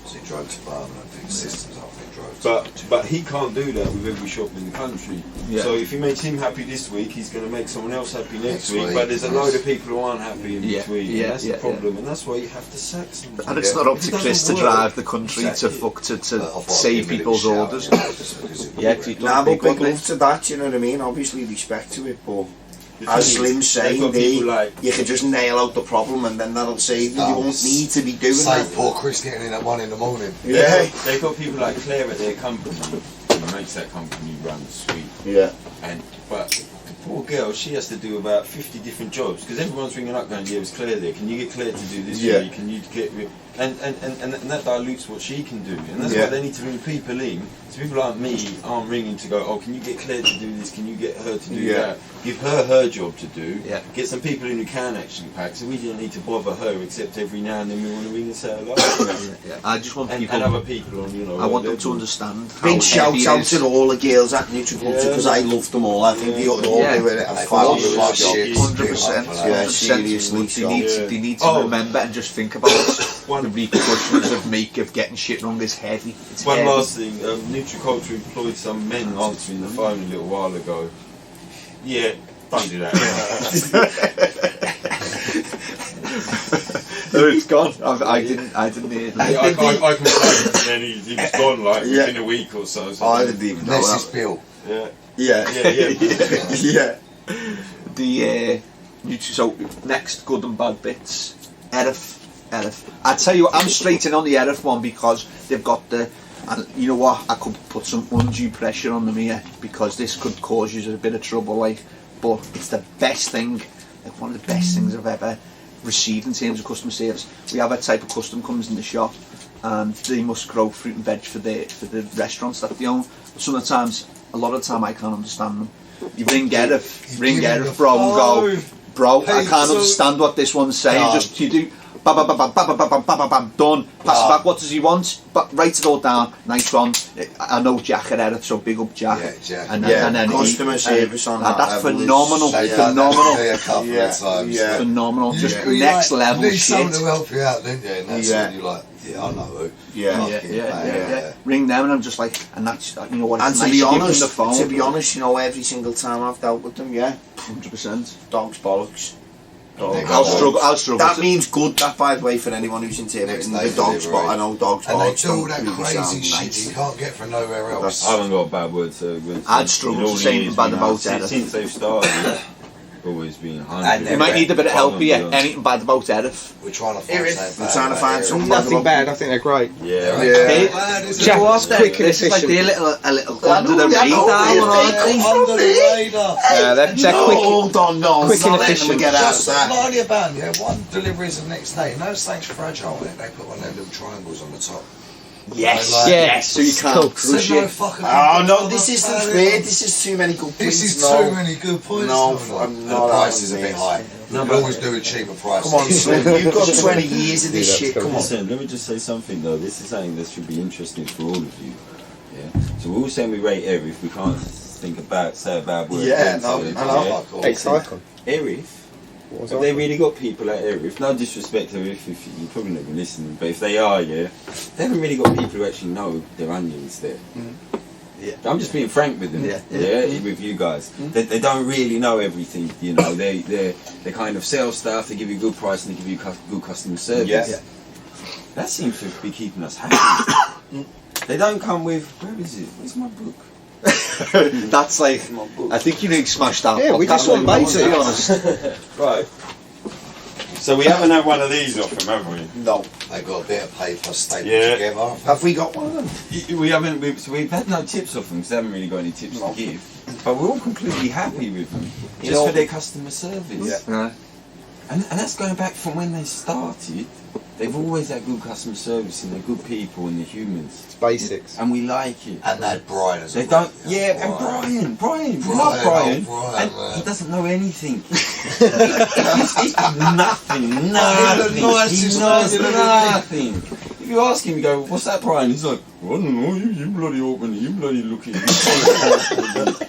So he drove to Birmingham, fixed systems up, he drove to But he can't do that with every shop in the country. Yeah. So if he makes him happy this week, he's going to make someone else happy next week. week, But there's a load of people who aren't happy in between. Yeah, And that's yeah, the problem, and that's why you have to sack something. And it's not up to Chris to drive the country to save people's orders. Yeah, Nah, but big love to that, you know what I mean? Obviously respect to it, but as Slim's saying, you can just nail out the problem and then that'll save you. You won't need to be doing that. Save poor Chris getting in at 1 in the morning. Yeah. They've got people like Claire at their company who makes that company run sweet. Yeah. But the poor girl, she has to do about 50 different jobs because everyone's ringing up going, yeah, it's Claire there. Can you get Claire to do this for me? Can you get... And that dilutes what she can do. And that's why they need to ring people in. So people like me aren't ringing to go, oh, can you get Claire to do this? Can you get her to do that? Give her job to do. Yeah. Get some people in who can actually pack. So we don't need to bother her except every now and then we want to ring and say hello. I just want people... And other people on, you know... I want them to understand how Big shout heavy it out is. to all the girls at Nutriculture because I love them all. I think they all do it a fabulous job. 100%. Yeah, seriously. They need to remember and just think about the repercussions of getting shit wrong is heavy. It's One heavy. last thing, Nutriculture employed some men answering the phone a little while ago. Yeah, don't do that. Oh, it's gone. I didn't hear that. I complained and then he was gone like within a week or so. I didn't even know This is that. Bill. Yeah. So next good and bad bits. Erif. I tell you what, I'm straight in on the Erif one because they've got the, and you know what, I could put some undue pressure on them here because this could cause you a bit of trouble, like, but it's the best thing, like one of the best things I've ever received in terms of customer service. We have a type of custom comes in the shop and they must grow fruit and veg for the restaurants that they own. But sometimes, a lot of the time I can't understand them. You ring Erif, bro, and go, bro, I can't understand what this one's saying. Just you do, bam, bam, bam, bam, bam, bam, bam, bam, done. Pass it back. What does he want? But write it all down. Nice one. I know Jack at Erif, so big up Jack. Yeah, Jack. And then Customer service on that that's level phenomenal. They've Phenomenal. done that a couple of times. Phenomenal. Just You next like, level you need shit. someone to help you out, don't you? And that's when you're like, yeah, I know who. Yeah. Ring them and I'm just like, and that's, you know what, And it's to nice be to give them honest, the phone. you know, every single time I've dealt with them, 100%. dogs bollocks. I'll struggle. That means good, that, by the way, for anyone who's interpreting the dog spot. I know dogs And they bollocks do all don't that really crazy sound shit nice. you can't get from nowhere else. I haven't got a bad word to I'd struggle to say bad about Erif. Since they've started, always been 100. You might need a bit of help here. Anything bad about Erif? We're trying to find something. We're trying to find something. Nothing bad, I think they're great. Jack, quick and It's like efficient. they're a little under the radar one, aren't they? Under the radar. They're quick. Hold on, no, quick and not letting them efficient. get out of Just that. not only about, one delivery is the next day. And those things fragile on it, they put one of them little triangles on the top. Yes, Like- yes. So you can't Cool. crush No it. fucking Oh no, good this isn't product. fair. This is too many good points. This is no. too many good points. No, No, I'm and not the price is a having bit this. high. No, We but- always do a cheaper price. Come on, Slim, you've got 20 years of this shit. Come on. Listen, let me just say something though. This is something that should be interesting for all of you. Yeah. So we're all saying we rate Erif. We can't say a bad word. Yeah, against no, Erif, I know. Like, Hey, Cyclone. Erif. Have they really got people at Erif? No disrespect to Erif, if you're probably not listening, but if they are, they haven't really got people who actually know their onions there. Yeah. I'm just being frank with them. With you guys. They don't really know everything. You know, they kind of sell stuff. They give you a good price and they give you good customer service. Yeah. That seems to be keeping us happy. They don't come with, where is it? Where's my book? That's like, I think you need to smash that. Yeah, we podcast just want like basics. to be honest. Right. So we haven't had one of these off them, have we? No. they got a bit of paper stapled Yeah. together. Have we got one of them? We haven't. We've had no tips off them because they haven't really got any tips to give. But we're all completely happy with them, just for their customer service. Yeah. And that's going back from when they started. They've always had good customer service and they're good people and they're humans. It's basics. And we like it. And they had Brian as They well. don't. Yeah, and Brian. We Brian, love Brian. oh, Brian, And man. he doesn't know anything. He's nothing. He knows nothing. If you ask him, you go, "What's that, Brian?" He's like, "I don't know. You bloody open it. You bloody look at it."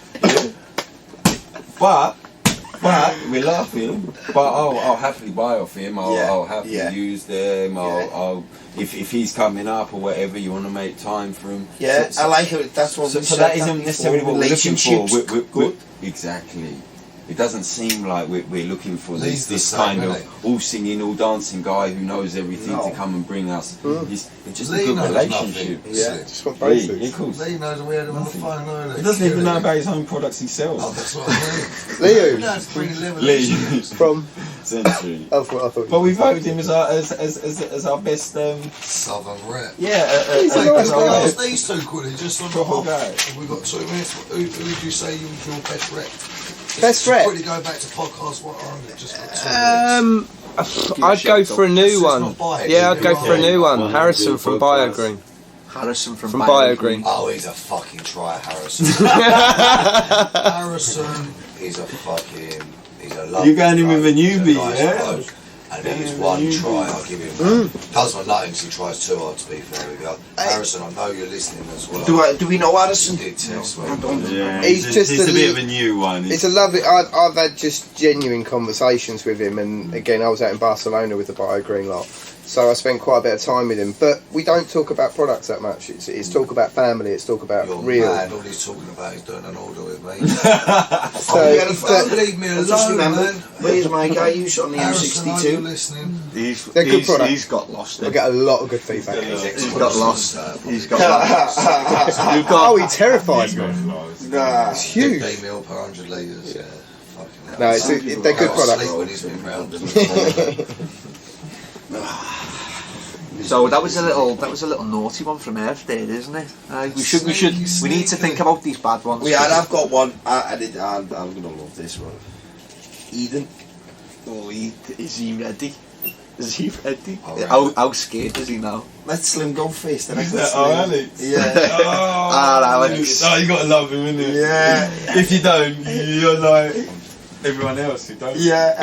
But But we're laughing. But I'll happily buy off him. I'll happily use them. I'll if he's coming up or whatever, you want to make time for him. Yeah, I like it. That's what. So that isn't necessarily what we're looking for. Good. Exactly. It doesn't seem like we're looking for Lee's the this same, kind isn't of all singing, all dancing guy who knows everything to come and bring us. It's just Lee a good knows relationship. nothing. Yeah, just want Lee, basics. he calls. Lee knows we had him on the phone earlier. He doesn't even know about his own products he Oh, sells. that's what I mean. Leo You know, it's pretty living. Lee, from. Century. I thought. But we voted him as our best. Southern rep. He's a nice I guy. asked these two quickly, just on the Proper off. guy. Have we got 2 minutes? Who would you say was your best rep? Best rep? Quickly go back to podcast 100, just for 2 minutes. I'd go for a new one. not buy it, Yeah, is I'd go it? for a new one. One Harrison good from podcast. BioGreen. Harrison from BioGreen. Oh, he's a fucking try, Harrison. Harrison is a fucking... He's a lovely You going in with a bloke. He's newbie, nice yeah? bloke. And it is one try, I'll give him one. Does my nothing because he tries too hard, to be fair with you. Harrison, I know you're listening as well. Do we know Harrison? You did test me. Yeah, He's just he's a a bit li- of a new one. It's a lovely. I've had just genuine conversations with him, and again, I was out in Barcelona with the BioGreen lot, so I spent quite a bit of time with him. But we don't talk about products that much. It's talk about family. It's talk about You're real. mad, all he's talking about is doing an order with me. So Don't leave me I just alone, remembered. man. Where's my guy? Who's on the Harrison, are you M62? listening? They're good products. He's got lost. I get a lot of good feedback. He's got lost. He's got lost. You've got. Oh, he terrifies me. Nah. It's huge. 15 mil per 100 litres, yeah. Fucking hell. No, they're good I products. sleep when he's been round. So that was a little naughty one from Earth there, isn't it? We need to think about these bad ones. I've got one. I'm gonna love this one. Eden. Oh, is he ready? Is he ready? Oh, How scared is he now? Let Slim go first. Then I Is can that Slim. Alex? Yeah. Alex. Oh, you gotta love him, innit? Yeah. If you don't, you're like everyone else who don't. Yeah.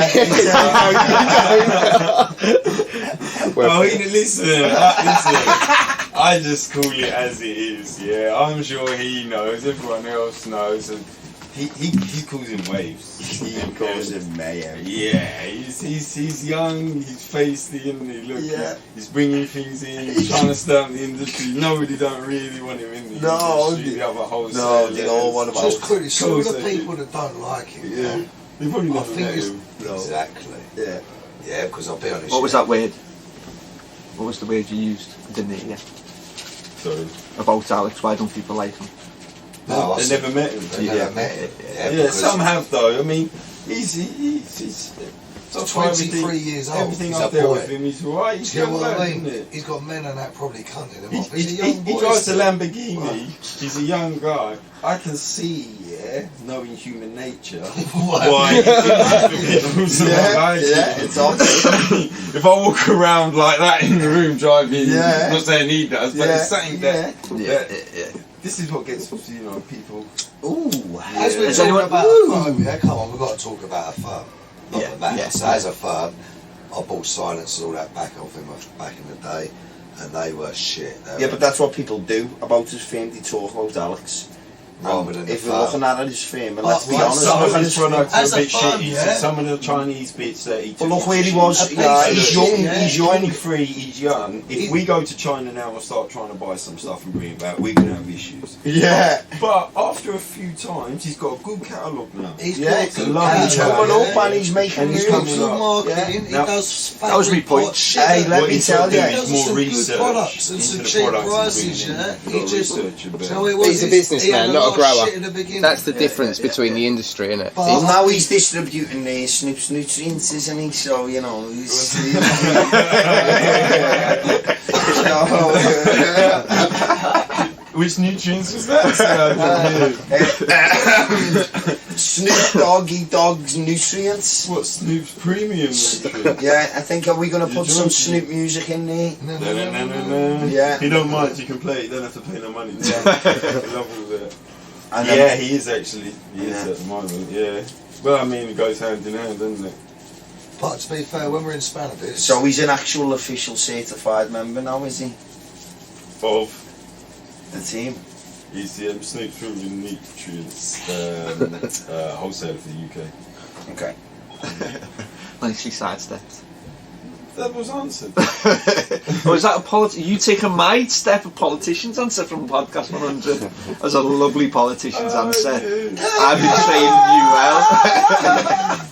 Oh, listen. I just call it as it is. Yeah, I'm sure he knows. Everyone else knows. And he calls him waves. He calls him Mayo. Yeah, he's young. He's feisty, isn't he? Look, Yeah. he's bringing things in. He's trying to stamp the industry. Nobody don't really want him in the No, industry. The other wholesalers. they all want him out. Just quickly, some of the Course they people that don't like him, Yeah, they probably I never think met it's... him. Exactly. Yeah. Yeah, because I'll be honest. What was that word? What was the word you used? I didn't hear you. Sorry, About Alex. Why don't people like him? No, I they said never met him. they never met him. Yeah, Yeah, because some have though. I mean, he's he's 23 years old. Everything He's up a there boy. with him, he's right. He's Do you know young what I lad, mean? isn't it? He's got men and that probably cunting him up. He He's a young boy. drives a still. Lamborghini. He's a young guy. I can see, knowing human nature, Why? why he's like It's awesome. If I walk around like that in the room driving, Yeah. not saying he does, but it's something that Yeah. this is what gets people. Ooh. As we're Is talking anyone- about a firm, yeah, come on, we've got to talk about a firm. Not Yeah, the man. yeah. So as a firm, I bought silencers all that back off him back in the day, and they were shit. They Yeah, were but that's what people do about his firm. They talk about Alex. rather than the If you're firm. looking at his firm, and let's be right, honest, Some look of at his his firm. products are As a a bit firm, shitty. yeah. Some of the Chinese bits that he But took. look where he was. A Yeah, piece he's of young. shit, yeah. He's He's young. 23, he's young. If we go to China now and start trying to buy some stuff and bring it back, we're going to have issues. Yeah. But after a few times, he's got a good catalogue now. He's Yeah, got good lovely He's chap, coming catalogue, up yeah. and he's making And he's He's got moves. good marketing. He Now, does that was my fabric point. pot shit. Hey, let What me he's tell got to you. do He is does more some good research products and into some the cheap products he's prices, bringing in. yeah. He's He got just... research a bit. So it was He's a he businessman, had not a lot of grower. shit in the beginning. That's the difference between the industry, isn't it? But Well, I now think- he's distributing the Snoop's nutrients, isn't he? So, you know, he's... Which nutrients was that? Snoop Doggy Dog's nutrients. What, Snoop's premium nutrients? Yeah, I think, are we going to put some joking. Snoop music in there? No. Yeah. He don't mind, you can play it, you don't have to pay no money. I love all that. And Yeah, he is actually. He is Yeah. at the moment, yeah. Well, I mean, it goes hand in hand, doesn't it? But to be fair, when we're in Spanish, So he's an actual official certified member now, is he? Of The team. he's the Snoop's premium nutrients wholesaler for the UK. Okay. Nicely sidestepped. That was answered. Or is that a you taking my step a politician's answer from podcast 100 as a lovely politician's answer? I've been training you well.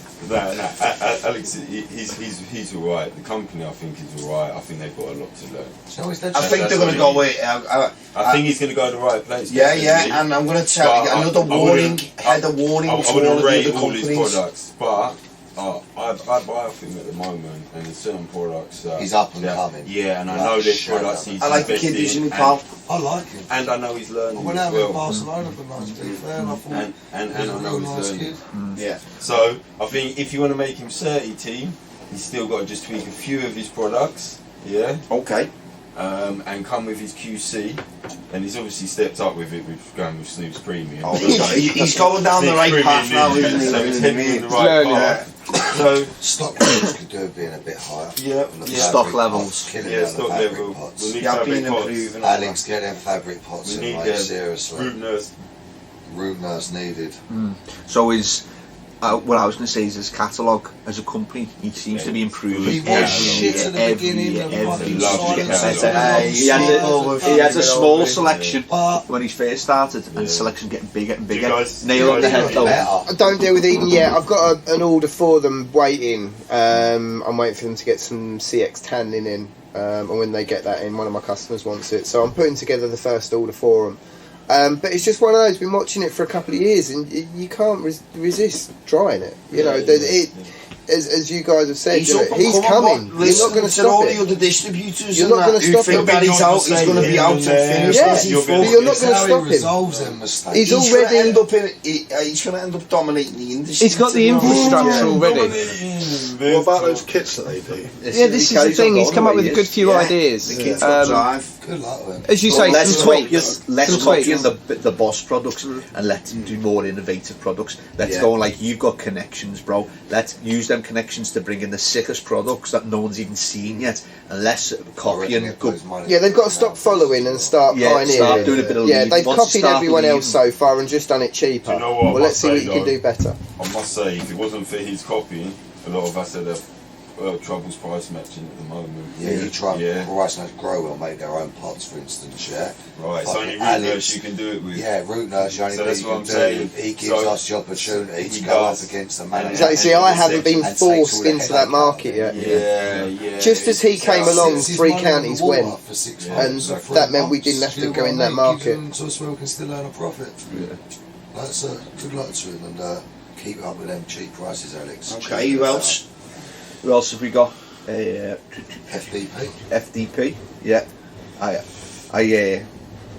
Alex, he's all right. The company, I think, is all right. I think they've got a lot to learn. I think they're going to go with. I think he's going to go to the right place. Yeah, and I'm going to tell you another warning. Had a warning to I all wouldn't of the rate other all his companies. products, but I buy off him at the moment, and there's certain products. He's up and coming. Yeah, and I know there's products he's I like the kid invested using in, me, pal. I like him. and I know he's learning I went as out well. with Barcelona for nice, to be fair, and I thought And I he was a know real he's nice learning. kid. Yeah. So I think if you want to make him 30 team, he's still got to just tweak a few of his products, yeah, Okay. and come with his QC. And he's obviously stepped up with it with going with Snoop's Premium. Oh, he's going down the Snoop's right Premium path now, is- isn't he? So he's heading in the right Learning. path. So Stock levels could do with being a bit higher. Yeah. And the Yeah. Stock fabric levels. pots, killing yeah, down the stock fabric level. pots. We need Yeah, fabric being pots. improved. Alex, get them fabric pots We in, need mate, seriously. root nurse. Root nurse needed. So is what I was going to say is his catalogue as a company, he seems to be improving. He was shit at the beginning, the every fucking year, lovely getting catalogue. better. He had a small selection But when he first started, and selection getting bigger and bigger. You guys- Nail on the head though. I don't deal with Eden yet. I've got an order for them waiting. I'm waiting for them to get some CX tanning in, and when they get that in, one of my customers wants it. So I'm putting together the first order for them. But it's just one of those. Been watching it for a couple of years, and you can't resist trying it. You know, as you guys have said, He's up and he's coming, coming. but You're listen not going to to stop all it. the other distributors You're and not that gonna who stop think him. that he's out, he's going to be out and finished. Yeah. As he But falls. you're not going to how stop he him. resolves them mistakes. He's He's going to already. end up he's going to end up dominating the industry. He's got the to be honest. infrastructure already. What about those kits that they do? Yeah, this is the thing. He's come up with a good few Yeah. ideas. The kid's got drive. Good luck with him. As you say, Let's some tweaks. copy the boss products and let them do more innovative products. Let's go like you've got connections, bro. Let's use them connections to bring in the sickest products that no one's even seen yet, and let's copy and go. Yeah, they've got to stop following and start pioneering. Start doing a bit of yeah, lead. they've Once you copied start everyone leading- else so far and just done it cheaper. Do you know what I Well, let's must see what say, you can though? do better. I must say, if it wasn't for his copying, a lot of us had troubles price matching at the moment. Yeah, you try. Yeah. Rice Nurse Grow will make their own pots, for instance. Yeah. Right, it's only Fucking root Alex. nurse you can do it with. Yeah, root nurse. The only So thing that's you what can I'm do. saying. He gives So us the opportunity he to go up does. against the manager. Exactly. See, I haven't been And takes forced all the into that headache market out of yet. Yeah. Just as he came along, Sits his 3 money counties on the water went, for 6 and months, so 3 that meant we months, didn't have to you know go what in I that mean? market. Gives him so we can still earn a profit. Yeah. That's good luck to him, and keep up with them cheap prices, Alex. Okay, who else? Who else have we got? FDP. FDP. Yeah,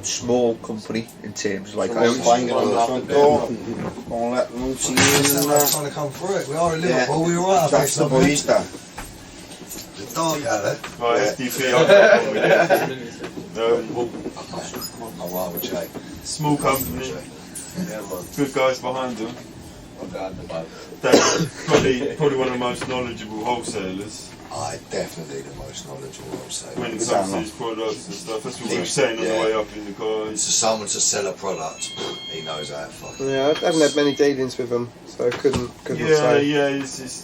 small company in terms of like Someone's banging on the front door. Won't let them see you They're and not trying to come through it. We are in Yeah. Liverpool. We were right. That's the boys there. The dark alley. Right, FDP, I'll go with it. I'm right with Jake. Small company, Yeah, man. good guys behind them. They're probably one of the most knowledgeable wholesalers Definitely the most knowledgeable, I'll say. when it comes to his products and stuff. That's what we were saying on the way up in the car. For someone to sell a product, he knows how to fucking. Yeah, I haven't had many dealings with them, so I couldn't Yeah, say. yeah,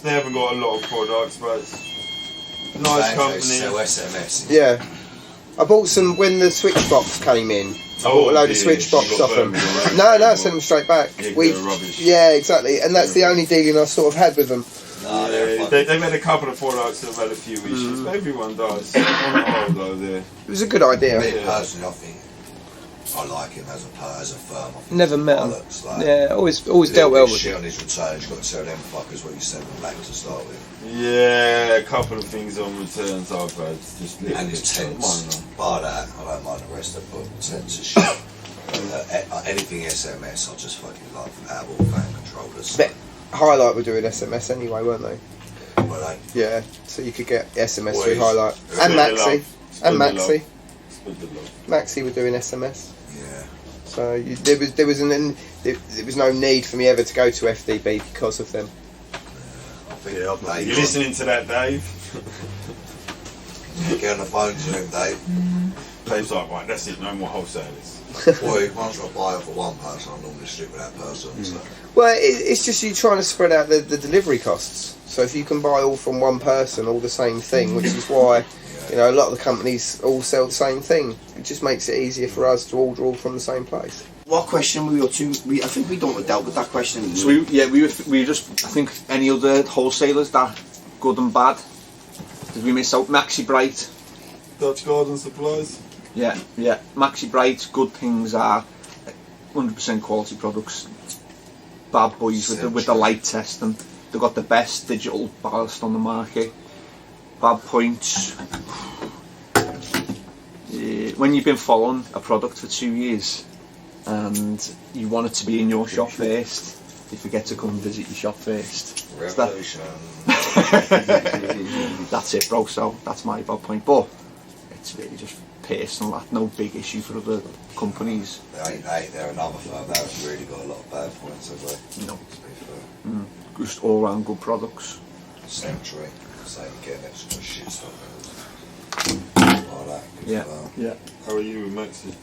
they haven't got a lot of products, but it's a nice They company. sell SMS. Yeah. I bought some when the switch box came in. I bought a load of switch box off them. No, I sent them straight back. Yeah, they're rubbish. Yeah, exactly, and that's the only dealing I sort of had with them. No, Yeah, they've had a couple of products that have had a few issues, but everyone does. On the whole, though, they're It was a good idea. Me personally, I think I like him as a firm. I think Never he's met him. bollocks, like, Yeah, always little dealt well bit with shit it. on his return. He's got to tell them fuckers what you sent them back to start with. yeah, a couple of things on returns I've had. Just little And his bits of tents. minor. Bar that, I don't mind the rest of it, but tents are shit. Anything SMS, I just fucking love. Out of all fan controllers. But Highlight were doing SMS anyway, weren't they? But like, Yeah, so you could get SMS Boys. through Highlight. Spread And the Maxi. love. And Spread the Maxi. love. Spread the love. Maxi were doing SMS. yeah. So there was no need for me ever to go to FDB because of them. I think Yeah, I've not- Dave, You listening to that, Dave? get on the phone to him, Dave. Dave's like, right, that's it, no more wholesalers. Well, once I buy it for one person, I normally stick with that person. So. Well, it's just you trying to spread out the delivery costs. So if you can buy all from one person, all the same thing, which is why you know a lot of the companies all sell the same thing. It just makes it easier for us to order all from the same place. What question were we up to? I think we don't dealt with that question. So we just, I think any other wholesalers that good and bad. Did we miss out Maxi Bright? Dutch Garden Supplies. Yeah. Maxi Bright, good things are 100% quality products. Bad boys with the light testing. They've got the best digital ballast on the market. Bad points. When you've been following a product for 2 years and you want it to be in your shop first, you forget to come and visit your shop first. Revolution. That's it, bro. So that's my bad point. But it's really just personal. That's no big issue for other companies. They're another firm that's really got a lot of bad points, have they? No. To be fair. Just all round good products. Century, so you get extra shit stuff. Like that. Yeah. Yeah. How are you with Maxi?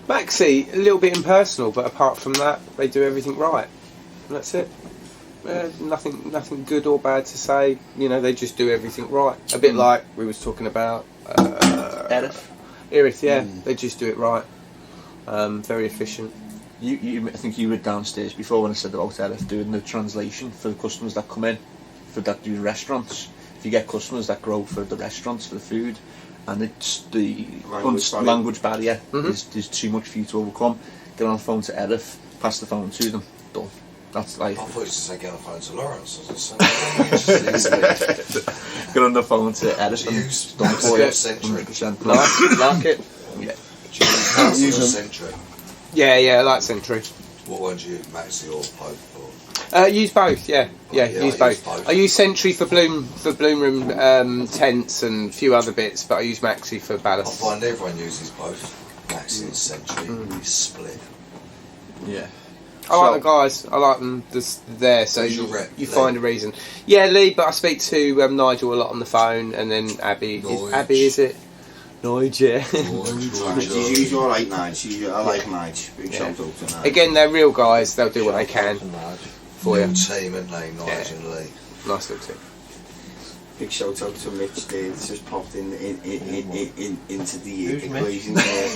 Maxi, a little bit impersonal, but apart from that, they do everything right. And that's it. Nothing good or bad to say. You know, they just do everything right. A bit like we was talking about. Erith, yeah. They just do it right. Very efficient. I think you were downstairs before when I said about Erith doing the translation for the customers that come in, for that do restaurants. If you get customers that grow for the restaurants, for the food, and it's the language barrier is too much for you to overcome, get on the phone to Erith, pass the phone to them, done. That's like. I thought you was to say get on the phone to Lawrence. Get on the phone to Erith and done for you. 100%. Like it. Yeah. Use Century. Yeah, I like Century. What one do you use, Maxi or both? Use both, use both. I use Sentry for bloom room tents and a few other bits, but I use Maxi for I ballast. find everyone uses both. Maxi and Sentry. We split. Yeah. I like the guys. I like them there, so Who's your rep, you Lee? find a reason. Yeah, Lee, but I speak to Nigel a lot on the phone, and then Abby. Abby, is it? Nigel, yeah. She's usually alright, Nige. I like Nige. Big shout out to Nige. Again, they're real guys. They'll do what they can for you. Little team, and they Nige and Lee. Nice little team. Big shout out to Mitch there. It's just popped into the equation there.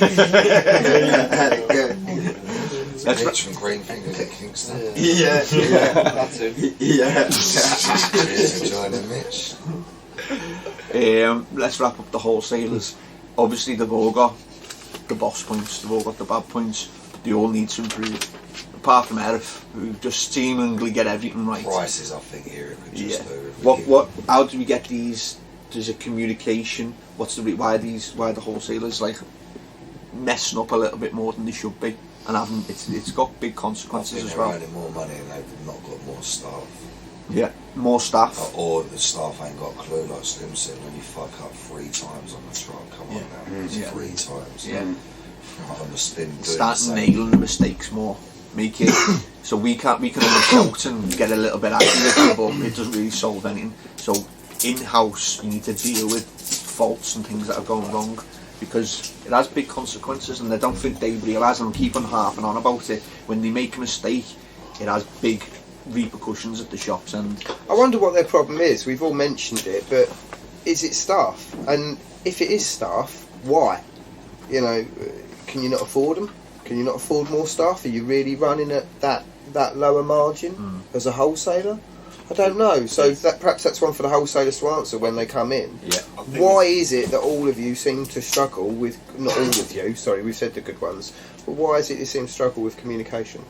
Mitch from Green Fingers at Kingston. Yeah. That's him. Yeah. Cheers for joining, Mitch. Let's wrap up the wholesalers. Obviously they've all got the boss points, they've all got the bad points, but they all need to improve. Apart from Erith, who just seemingly get everything right. Prices, I think, here could just do. What? How do we get these? There's a communication. What's the why the wholesalers like messing up a little bit more than they should be, and having it's got big consequences as well. They're earning more money and they've not got more staff. Yeah, more staff. Or the staff ain't got a clue, like Slim said, when you fuck up 3 times on the truck, come on now, it's 3 times. Yeah. On the spin, Start nailing the mistakes more. Make it so we can only shout and get a little bit accurate, but it doesn't really solve anything. So in-house you need to deal with faults and things that are going wrong, because it has big consequences, and I don't think they realise, and keep on harping on about it, when they make a mistake it has big repercussions at the shops. And I wonder what their problem is. We've all mentioned it, but is it staff? And if it is staff, why? You know, can you not afford them? Can you not afford more staff? Are you really running at that lower margin as a wholesaler? I don't know. So perhaps that's one for the wholesalers to answer when they come in. Yeah. Why is it that all of you seem to struggle with, not all of you, sorry, we've said the good ones, but why is it you seem to struggle with communication?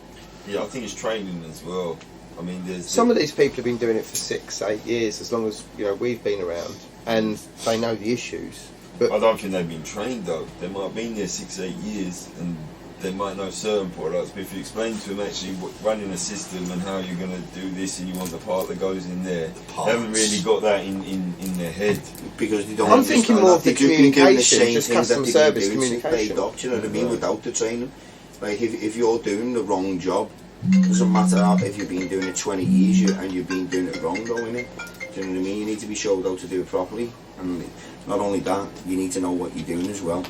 Yeah, I think it's training as well. I mean, there's some of these people have been doing it for 6-8 years, as long as we've been around, and they know the issues. But I don't think they've been trained though. They might have been there 6-8 years, and they might know certain products. But if you explain to them actually running a system and how you're going to do this, and you want the part that goes in there, they haven't really got that in their head. Because they don't. I'm thinking more of the communication, just things customer service communication. Do you know what I mean? Without the training, like if you're doing the wrong job. Doesn't matter if you've been doing it 20 years and you've been doing it wrong, though, innit? Do you know what I mean? You need to be showed how to do it properly, and not only that, you need to know what you're doing as well.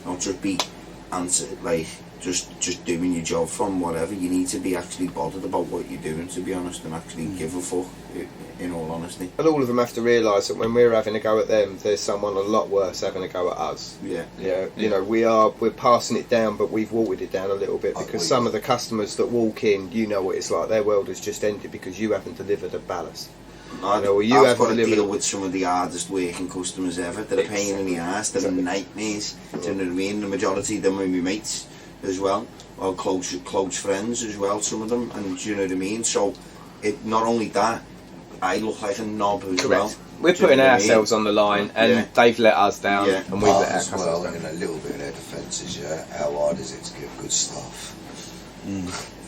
not just be just doing your job from whatever. You need to be actually bothered about what you're doing, to be honest, and actually give a fuck, in all honesty. And all of them have to realise that when we're having a go at them, there's someone a lot worse having a go at us. Yeah. You know, we're passing it down, but we've watered it down a little bit, because some of the customers that walk in, you know what it's like, their world has just ended because you haven't delivered a ballast. I've got to deal with some of the hardest working customers ever. They're a pain in the arse, they're nightmares. Do you know what I mean? The majority of them are my mates as well, or close friends as well, some of them, and do you know what I mean? So, not only that, I look like a knob as well. We're putting ourselves on the line, and they've let us down, and we've let our customers down. In a little bit of their defence is, how hard is it to get good stuff?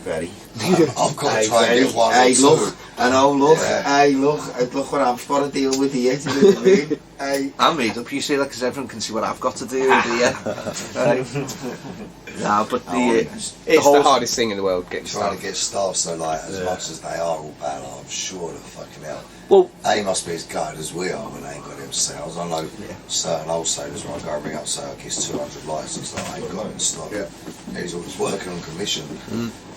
Very. I've got to try and get one or two. Look what I've got to deal with here. Do you know what I mean? I'm made up, you say that, because everyone can see what I've got to do with here. Nah, but it's the hardest thing in the world, getting trying to get staff. So like, as much as they are all bad, I'm sure the fucking hell. Well, they must be as gutted as we are when they ain't got them sales. I know certain wholesalers when I go ring up, say I kiss 200 licenses, like, I ain't got it in stock. He's always working on commission.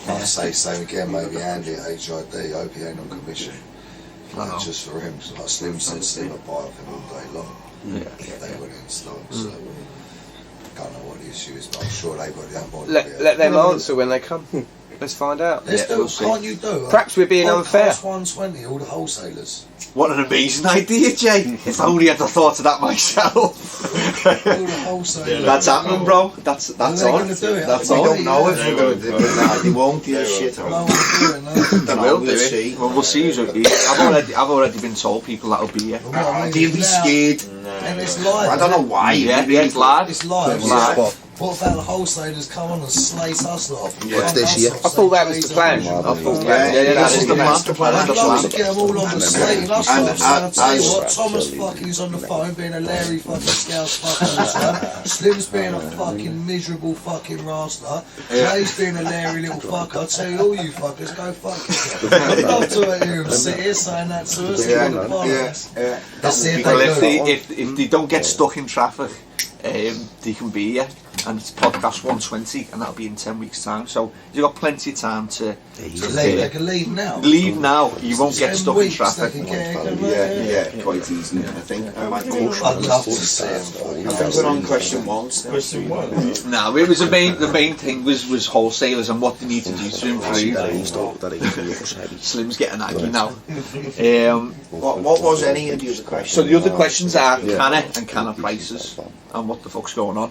Like I say, same again, maybe Andy at HID, hope he ain't on commission. Just for him, so like Slim said, Slim would buy off him all day long if they were in stock. So I don't know what the issue is, but I'm sure they've got that body. Let them answer when they come. Let's find out. Let's do. Can't you do? Perhaps we're being unfair. 120, all the wholesalers. What an amazing idea, Jay. If only I'd have thought of that myself. All the wholesalers. That's happening, bro. That's on. That's on. We don't know if we're going to do it. Nah, they won't do shit. No one's doing that. They will do it. Well, we'll see who's be. I've already been told people that'll be here. They'll be scared. And it's live. I don't know why. Yeah, it's live. It's live. What about the wholesalers come on and slate us off? What's this year? I thought that was the plan. That is the master plan. I'd love to get them all on the slating us off. So I'll tell you what, Thomas fucking's on the phone being a Larry fucking scouse fucking rasta. Slim's being a fucking miserable fucking rasta. Jay's being a Larry little fucker. I tell you, all you fuckers, go fuck yourself. I'd love to hear him sit here saying that to us. Let's see if if they don't get stuck in traffic, they can be here, and it's podcast 120, and that'll be in 10 weeks' time. So you've got plenty of time to leave. They can leave now. Leave now. You won't get stuck in traffic. Quite easily, I think. I'd love to see them. We're on question one. No, it was the main thing was wholesalers and what they need to do to improve. Slim's getting angry now. What was any of the other questions? So the other questions are CANNA and CANNA prices and what the fuck's going on.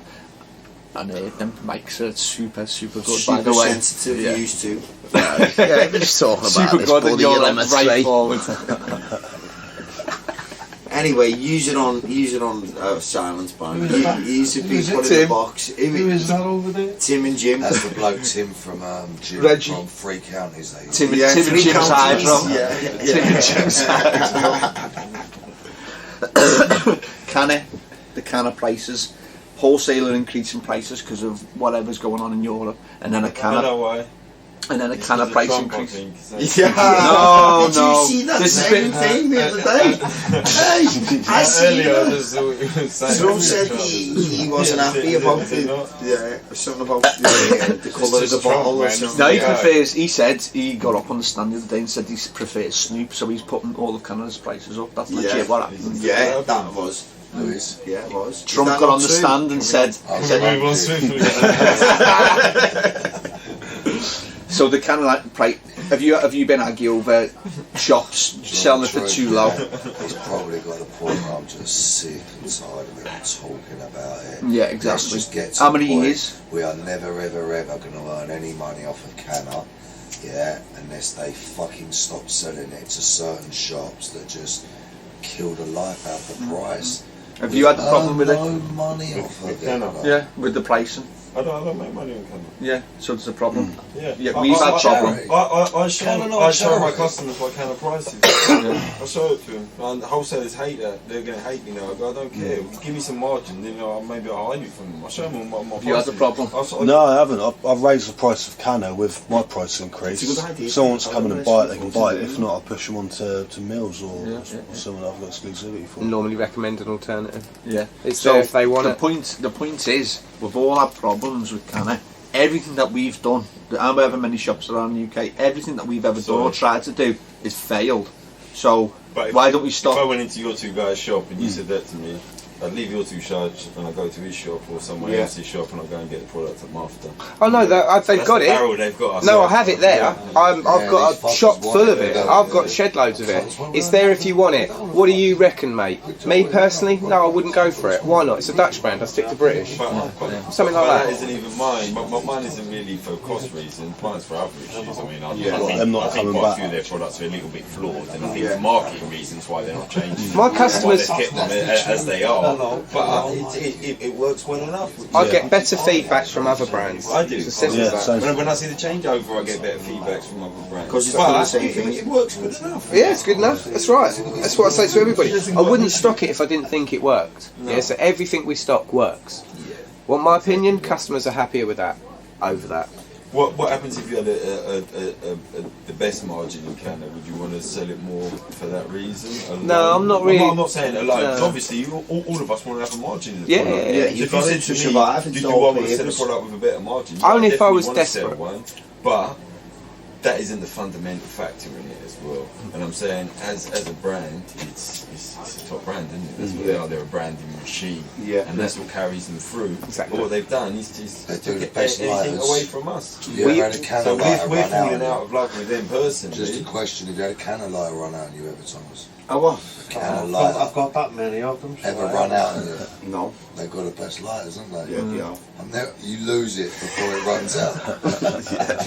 And them mics are super good, by the way. Sensitive, used to. We're just talking about super this good, and you're right forward. Anyway, use it on silence band. Use it, be put in the box. Who is that over there? Tim and Jim. That's the bloke Tim from Jim Reggie. from Free Counties. Tim and Jim's Hygrow. Tim and Jim's Hygrow. CANNA, the CANNA prices. Wholesaler increasing prices because of whatever's going on in Europe, and then a CANNA. I know why. And then a CANNA price increase. No. Did you see that same thing the other day? I see that. Someone said he wasn't happy about something about the colour of the bottle or something. No, he prefers. He said he got up on the stand the other day and said he prefers Snoop, so he's putting all of CANNA's prices up. That's legit what happened. Yeah, that was. Lewis. Yeah, it was. Trump got on the stand and said. So the CANNA price. Have you been arguing over shops selling it for too low? He's probably got a point where I'm just sick and tired of him talking about it. Yeah, exactly. Let's just get to How the many point. years? We are never ever going to earn any money off of CANNA, unless they fucking stop selling it to certain shops that just kill the life out of the price. Have you had a problem with it? No money off of it. Yeah, with the pricing. I don't make money on CANNA. Yeah, so there's a problem. Yeah, we've had problem. I show my customers my CANNA prices. I show it to them. And the wholesalers hate that. They're going to hate me now. I go, I don't care. Give me some margin, then maybe I'll hide it from them. I show them my prices. You had the problem? No, I haven't. I've raised the price of CANNA with my price increase. If someone wants to come in and buy it, they can buy it. If not, I'll push them on to Mills or someone I've got exclusivity for. Normally recommend an alternative. Yeah. It's there if they want it. The point is, we've all had problems with CANNA. Everything that we've done, however many shops around the UK, everything that we've ever done or tried to do is failed. So why don't we stop? If I went into your two guys' shop and you said that to me, I'd leave your two shops and I go to his shop or someone else's shop and I go and get the product I'm after. Oh no, they've got it. They've got. No, I have it there. I've got a shop full of it. I've got shed loads of it. It's there if you want it. What do you reckon, mate? Me personally, no, I wouldn't go for it. Why not? It's a Dutch brand. I stick to British. Something like that. That isn't even mine. Mine isn't really for cost reasons. Mine's for other issues. I mean, I them not think coming quite a back. few of their products are a little bit flawed, and I think for marketing reasons why they're not changing. My customers Why they've kept them as they are, but it works well enough. I get better feedback from other brands. I do. It's as simple as that. same. When I see the changeover, I get better feedbacks from other brands. Because it's But the same thing. it works good enough. Yeah, it's good enough. That's right. That's what I say to everybody. I wouldn't stock it if I didn't think it worked. Yeah, so everything we stock works. Well, my opinion, customers are happier with that over that. What happens if you had the best margin in CANNA? Would you want to sell it more for that reason? No, I'm not really. I'm not saying alone. No. Obviously, all of us want to have a margin in the Yeah, product. yeah, yeah. So You've if you got said it to to survive, me, it's do all you want to sell a purpose. product with a better margin? Only if I definitely was want to sell desperate. one, but that isn't the fundamental factor in it as well. And I'm saying, as a brand, it's a top brand, isn't it? That's what they are. They're a branding machine, and that's what carries them through. Exactly. But what they've done is just They do the get best anything lighters. away from us. You ever had a CANNA So lighter we're run falling out? out of love with them personally. Just a question, if you had a CANNA lighter run out and you ever, Thomas? Oh, what? CANNA lighter I've got that many of them. ever run out on you? No. They've got the best lighters, haven't they? Yeah. And you lose it before it runs out.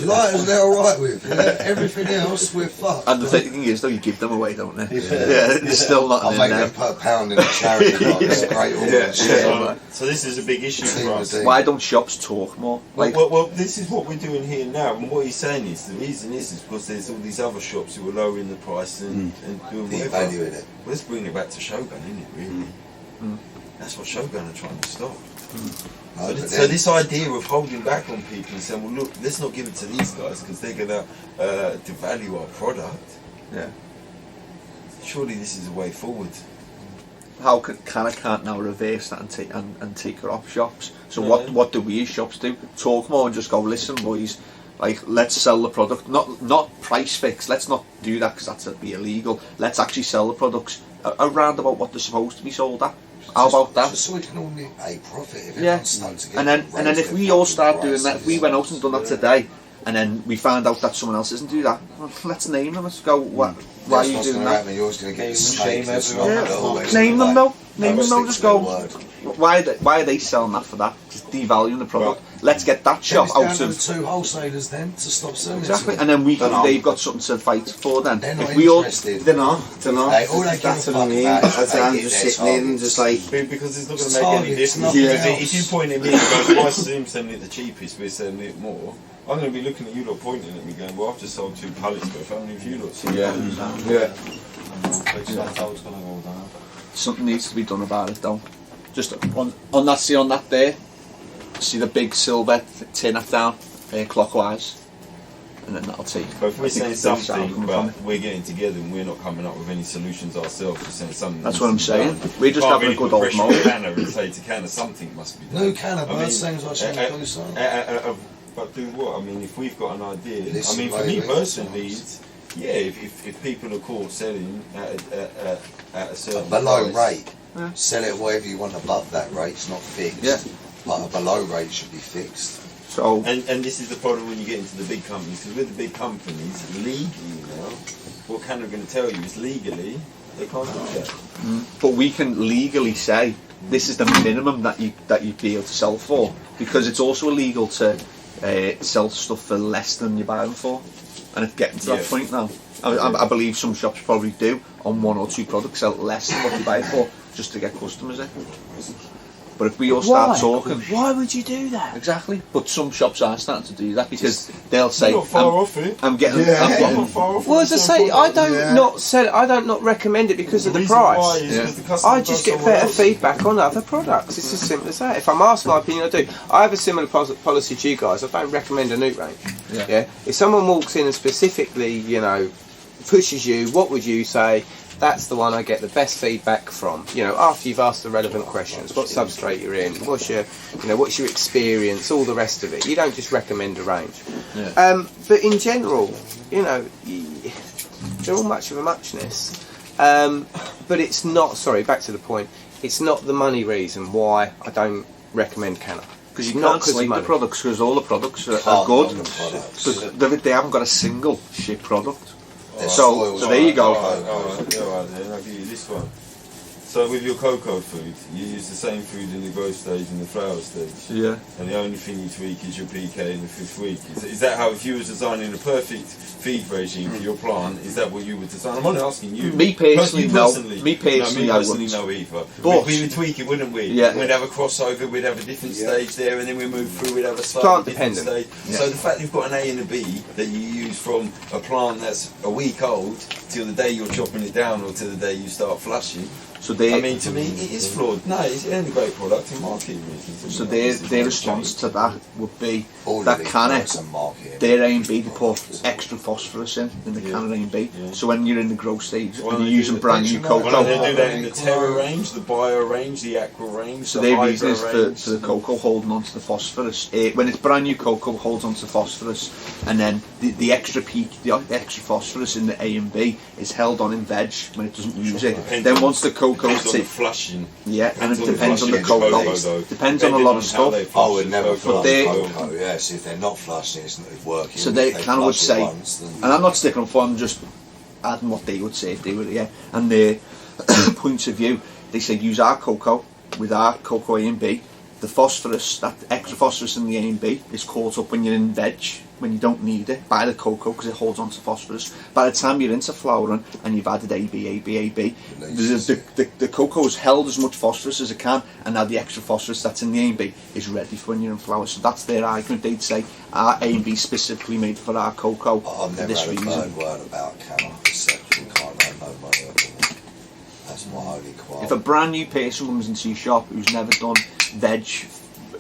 Lighters they're alright with. Yeah? Everything else we're fucked. And the thing is, though, you give them away, don't they? Yeah, it's still not I'll in make there. them put a pound in a charity box. It's a great organisation. So this is a big issue for us. Why don't shops talk more? Like, Well, this is what we're doing here now, and what he's saying is the reason is because there's all these other shops who are lowering the price and doing whatever. Devaluing it. Well, let's bring it back to Shogun, isn't it? Really, that's what Shogun are trying to stop. So this idea of holding back on people and saying, well, look, let's not give it to these guys because they're gonna devalue our product. yeah. Surely this is a way forward. How can't now reverse that and take it off shops? So what do we as shops do? Talk more and just go, listen, boys. Like, let's sell the product, not price fix. Let's not do that because that'd be illegal. Let's actually sell the products around about what they're supposed to be sold at. How about that? Just so we can all make a profit if Yeah, everyone's stuck together. and then if we all start doing that, if we went out and done that today, and then we found out that someone else isn't doing that, well, let's name them. Let's go. Why are you doing that? You're always going to get the Shame snake that's everyone. not always Name them though. Name them stick though. Just to their go. word. Why are they selling that for that? Just devaluing the product. Let's get that shop It's down out to the of. two wholesalers then to stop selling Exactly, it to and them. then they've got something to fight for. Then They're not if we all, interested. They're not. Hey, all they give a That's what I fuck mean. about is That's they I'm hit just their sitting in and targets. just like, Because it's not going It's to make any targets, difference. nothing Yeah. If you point at me and go, why is Zoom selling it the cheapest, we're selling it more, I'm going to be looking at you lot pointing at me going, well, I've just sold 2 pallets worth, how many of you lot sold? yeah, Yeah. something needs to be done about it though. Just on that there, see the big silver tin up down clockwise, and then that'll take. But if we're I think saying it's the sound something, coming but from it. we're getting together and we're not coming up with any solutions ourselves, we're saying something. That's needs what I'm to be saying. done. We're just Can't having a really good put old pressure on moan. CANNA and say to CANNA something must be done. No CANNA, I but mean, it seems like something goes on. But do what? I mean, if we've got an idea, Listen, I mean, for me mate, personally, listen. if people are caught selling at a certain Below price, rate. Sell it whatever you want above that rate. It's not fixed. Yeah. But a below rate should be fixed. So and this is the problem when you get into the big companies, because with the big companies, legally now, what CANNA are going to tell you is legally they can't do that. but we can legally say this is the minimum that you'd be able to sell for, because it's also illegal to sell stuff for less than you buy them for, and it's getting to that point now. I believe some shops probably do on 1 or 2 products sell less than what you buy it for, just to get customers in. But if we all start talking, Why would you do that? exactly. But some shops are starting to do that because they'll say, You're not far off it. I'm getting. I'm not far off. Well, as I say, I don't not sell it. I don't not recommend it because of the reason why price. is 'cause the customer I just goes get somewhere better else. feedback on other products. It's as simple as that. If I'm asked my opinion, I do. I have a similar policy to you guys. I don't recommend a nuke range. Yeah. If someone walks in and specifically, you know, pushes you, what would you say? That's the one I get the best feedback from. You know, after you've asked the relevant questions, what substrate you're in, what's your experience, all the rest of it. You don't just recommend a range. Yeah. But in general, you know, they're all much of a muchness. But it's not. Sorry, back to the point. It's not the money reason why I don't recommend CANNA. Because you can't slate the products because all the products are good. But they haven't got a single shit product. So there you go. Alright, then I'll give you this one. So with your cocoa food, you use the same food in the growth stage and the flower stage. Yeah. And the only thing you tweak is your PK in the 5th week. Is that how, if you were designing a perfect feed regime for your plant, is that what you would design? I'm only asking you. Me personally, no. Me personally, no, I me personally, wouldn't. no either. But we would tweak it, wouldn't we? Yeah. We'd have a crossover, we'd have a different stage there, and then we move through, we'd have a slightly Plant different dependent. stage. So the fact you've got an A and a B that you use from a plant that's a week old till the day you're chopping it down or till the day you start flushing. So they, I mean, to me, it is flawed. No, it's only a great product in marketing. so their response to that would be All that of these CANNA, products are marketing. their A and B, they put extra phosphorus in the CANNA A and B. Yeah. So when you're in the growth stage Well, and they you're do using the brand new benchmark. Well, cocoa, they do that in the Terra range, the Bio range, the Aqua range, so the their Hydro reason is range. for the cocoa holding onto the phosphorus. When it's brand new cocoa, holds onto the phosphorus, and then the extra extra phosphorus in the A and B is held on in veg when it doesn't use it. Depends Then on- once the cocoa Depends on the is flushing. and it depends on the flushing cocoa, though. depends on a lot of stuff. I would never flush flush they- cocoa, yes, if they're not flushing, it's not working. So they If kind of would flush it say, once, then and I'm not sticking up for them, just adding what they would say if they were here, and their points of view. They say use our cocoa with our cocoa A and B. The phosphorus, that extra phosphorus in the A and B, is caught up when you're in veg, when you don't need it, by the cocoa because it holds on to phosphorus. By the time you're into flowering and you've added AB, the cocoa's held as much phosphorus as it can, and now the extra phosphorus that's in the A and B is ready for when you're in flower. So that's their argument. They'd say our A and B specifically made for our cocoa I've for never this had a reason. third word about CANNA, except we can't have no money on it. That's my only qualm. If a brand new person comes into your shop who's never done veg,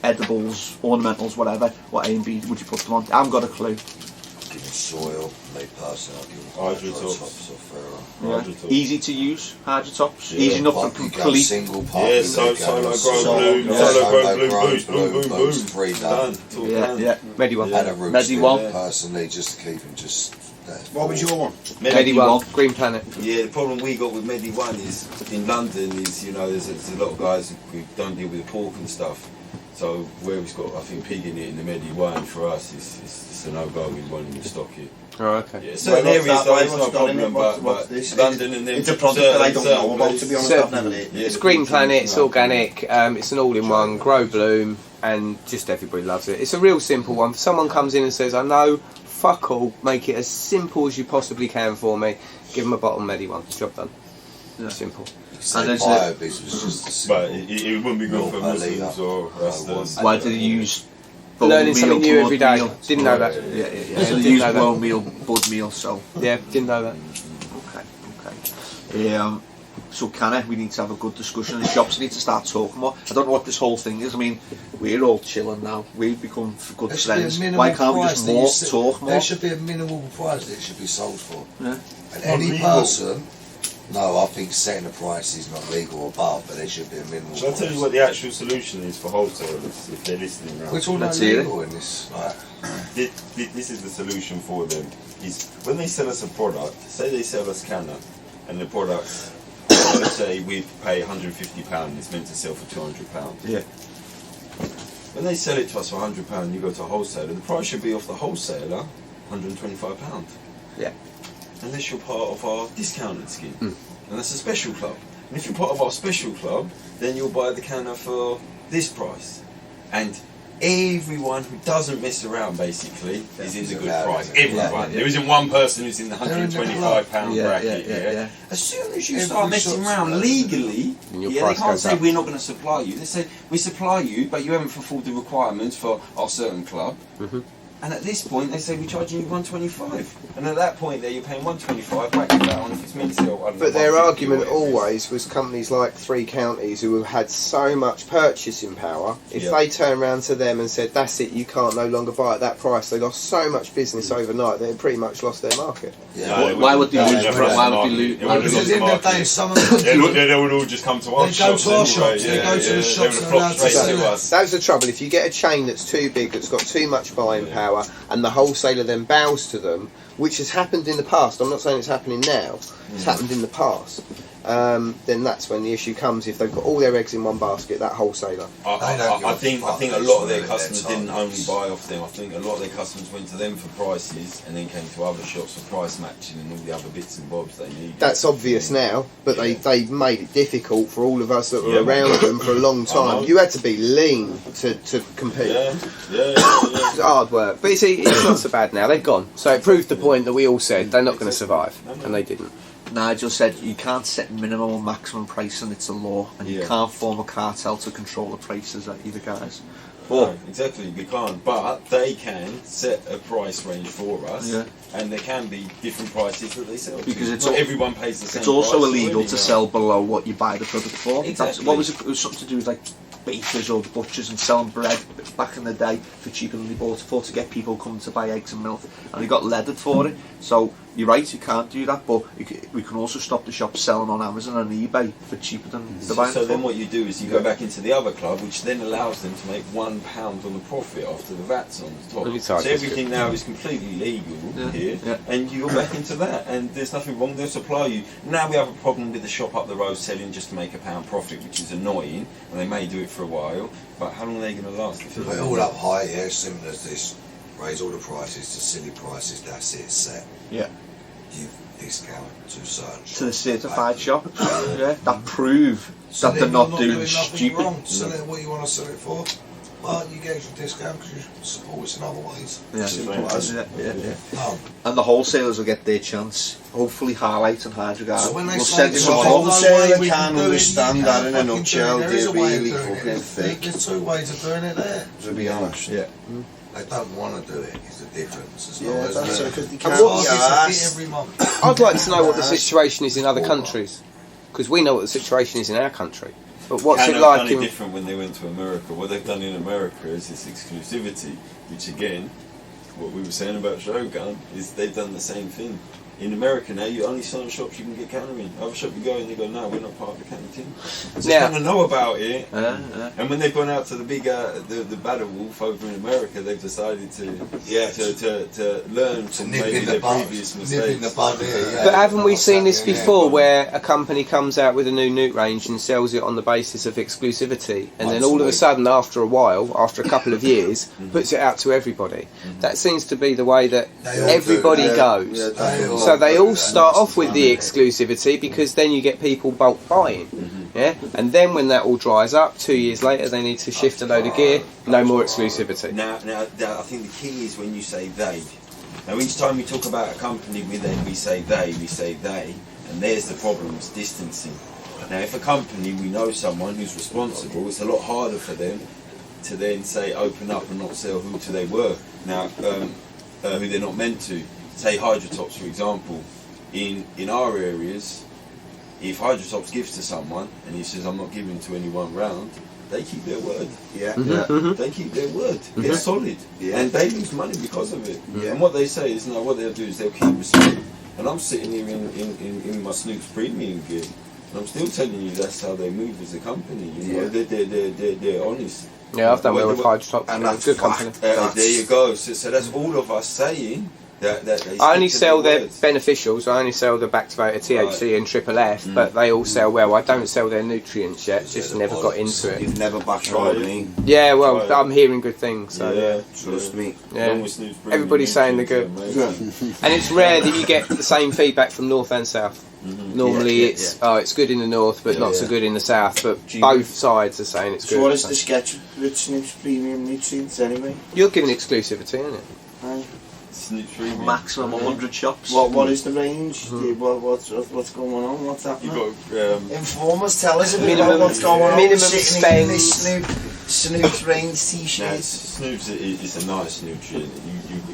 edibles, ornamentals, whatever, what A and B would you put them on? I haven't got a clue. Give them soil, me personally, I'll give them Hydrotops. or Ferro. Hydrotops. Easy to use, Hydrotops. Yeah. Easy enough to You go complete. single part. Yeah, Solo Grow Blue, yeah. Solo Grow Solo Blue, Grow boost, boom, boom, Blue, boom. boost, 3 Done. done. It's all Yeah, done. yeah. Medione. And a root Mediwell. stick, personally, just to keep them just there. What was your one? Mediwell. Green Planet. Yeah, the problem we got with Medi One is in London is, you know, there's a lot of guys who don't deal with the pork and stuff. So where it's got, I think, pig in it in the Medi One for us it's a no-go. We won't even stock it. Oh, okay. Yeah, certain What's areas that? though Why? it's What's not a got in it? problem, What's but this? London and then It's a product that I don't know about, to be honest. So- I've never had it. Yeah, It's Green Planet, it's organic, it's an all-in-one, grow bloom, and just everybody loves it. It's a real simple one. If someone comes in and says, I know, fuck all, make it as simple as you possibly can for me, give them a bottle of Medi one, job done. Simple. And there's BioBiz was just a But simple. it wouldn't be good for Milk per Muslims litre. or Rastas. Why do they use bone Learning meal, something new blood every day. meal? Didn't know that. Yeah. Didn't So they use know that. bone meal, bud meal, so. Yeah, didn't know that. Okay. So CANNA, we need to have a good discussion. The shops need to start talking more. I don't know what this whole thing is. I mean, we're all chilling now. We've become good There should be a friends. minimal Why can't we price just that you more set- talk more? There should be a minimal price that it should be sold for. Yeah. And any person, no, I think setting a price is not legal or above, but there should be a minimal Shall I price. tell you what the actual solution is for wholesalers if they're listening now? We're talking Let's about hear it. legal in this. Like, This is the solution for them. Is when they sell us a product, say they sell us CANNA, and the product, let's say we pay £150, it's meant to sell for £200. Yeah. When they sell it to us for £100, you go to a wholesaler, the price should be off the wholesaler £125. Yeah. Unless you're part of our discounted scheme. And that's a special club. And if you're part of our special club, then you'll buy the CANNA for this price. And everyone who doesn't mess around basically is in the good price. Everyone. There isn't one person who's in the £125 bracket. As soon as you start messing around legally, they can't say we're not going to supply you. They say we supply you, but you haven't fulfilled the requirements for our certain club. And at this point, they say we're charging you £125, and at that point, there you're paying £125. Whack that on if it's meant to. But their argument always was companies like Three Counties who have had so much purchasing power. If they turn around to them and said, "That's it, you can't no longer buy at that price," they lost so much business overnight. They pretty much lost their market. Why would they lose? Why would they lose? Because at the end of the day, some of them they would all just come to our shops. They go to our shops. They go to the shops and allowed to sell us. That's the trouble. If you get a chain that's too big, that's got too much buying power, and the wholesaler then bows to them, which has happened in the past. I'm not saying it's happening now. It's happened in the past. Then that's when the issue comes. If they've got all their eggs in one basket, that wholesaler. I think a lot of their customers didn't only buy off them. I think a lot of their customers went to them for prices and then came to other shops for price matching and all the other bits and bobs they need. That's obvious now, but they made it difficult for all of us that were around them for a long time. You had to be lean to compete. It's hard work, but you see, it's not so bad now. They've gone, so it proved the point that we all said they're not going to survive, and they didn't. Nigel said you can't set minimum or maximum pricing, it's a law, and you can't form a cartel to control the prices at either guys. No, exactly, we can't, but they can set a price range for us, and there can be different prices that they sell because to. it's not everyone pays the same. It's also price illegal to sell below what you buy the product for. Exactly. What was it? It was something to do with like bakers or butchers and selling bread back in the day for cheaper than they bought it for, to get people coming to buy eggs and milk, and they got leaded for it. So you're right, you can't do that, but we can also stop the shops selling on Amazon and eBay for cheaper than the buying. So then what you do is you go back into the other club, which then allows them to make £1 on the profit after the VAT's on the top. So everything now is completely legal here, and you go back into that, and there's nothing wrong. They'll supply you. Now we have a problem with the shop up the road selling just to make £1 profit, which is annoying, and they may do it for a while, but how long are they going to last? Put it all up high, similar to this. Raise all the prices to silly prices, that's it, set. Give discount to certain to the certified shop, that prove that they're not doing stupid. Wrong. Sell it what you want to sell it for, but you get your discount because you support us in other ways. And the wholesalers will get their chance. Hopefully, Highlight and Hygrow. So when they will say send the them on. wholesaler can understand that in a nutshell. They're really fucking thick. There's two ways of doing it there, to be honest. They don't want to do it, is the difference. As Yeah, long as that's they- it, 'cause they And can't what- get yes. every month. I'd like to know what the situation is in other countries, because we know what the situation is in our country. But what's it CANNA like done it in... different when they went to America. What they've done in America is this exclusivity, which again, what we were saying about Shogun, is they've done the same thing. In America now, you only certain shops you can get CANNA in. Other shop you go and they go, no, we're not part of the CANNA team. So Yeah. CANNA know about it. And when they've gone out to the big, the battle wolf over in America, they've decided to learn from maybe their previous mistakes. But haven't we seen this before, where a company comes out with a new newt range and sells it on the basis of exclusivity, and then all of a sudden, after a while, after a couple of years, puts it out to everybody? That seems to be the way that everybody goes. So they all start off with the exclusivity, because then you get people bulk buying, and then when that all dries up, 2 years later, they need to shift a load of gear. No more exclusivity. Now, I think the key is when you say they. Now, each time we talk about a company, we say they, and there's the problem, it's distancing. Now, if a company, we know someone who's responsible, it's a lot harder for them to then say open up and not sell who they were. Now, who they're not meant to. Say Hydrotops, for example. In our areas, if Hydrotops gives to someone and he says, I'm not giving to anyone round, they keep their word. They keep their word. They're solid. And they lose money because of it. And what they say is, no, what they'll do is they'll keep respect. And I'm sitting here in my Snoop's premium gear, and I'm still telling you that's how they move as a company. You know? They're honest. Yeah, I've done well with Hygrow, and that's good company. There you go. So that's all of us saying, I only sell their beneficials. I only sell the Bactivator THC and Triple F, but they all sell well. I don't sell their nutrients yet. Just never got into it. You've never backtried me. Yeah, well, I'm hearing good things. So yeah, trust me. Yeah. Everybody's saying they're good. And it's rare that you get the same feedback from north and south. Normally it's good in the north, but not so good in the south. But both sides are saying it's good. So what is the sketch with Snoop's premium nutrients anyway? You're giving exclusivity, aren't it? Maximum 100 shops. What is the range? What's going on? What's happening? You got inform us. Tell us a bit about what's going on. Minimum Sitting in spend. this Snoop's range t-shirt. Snoop's is a nice nutrient.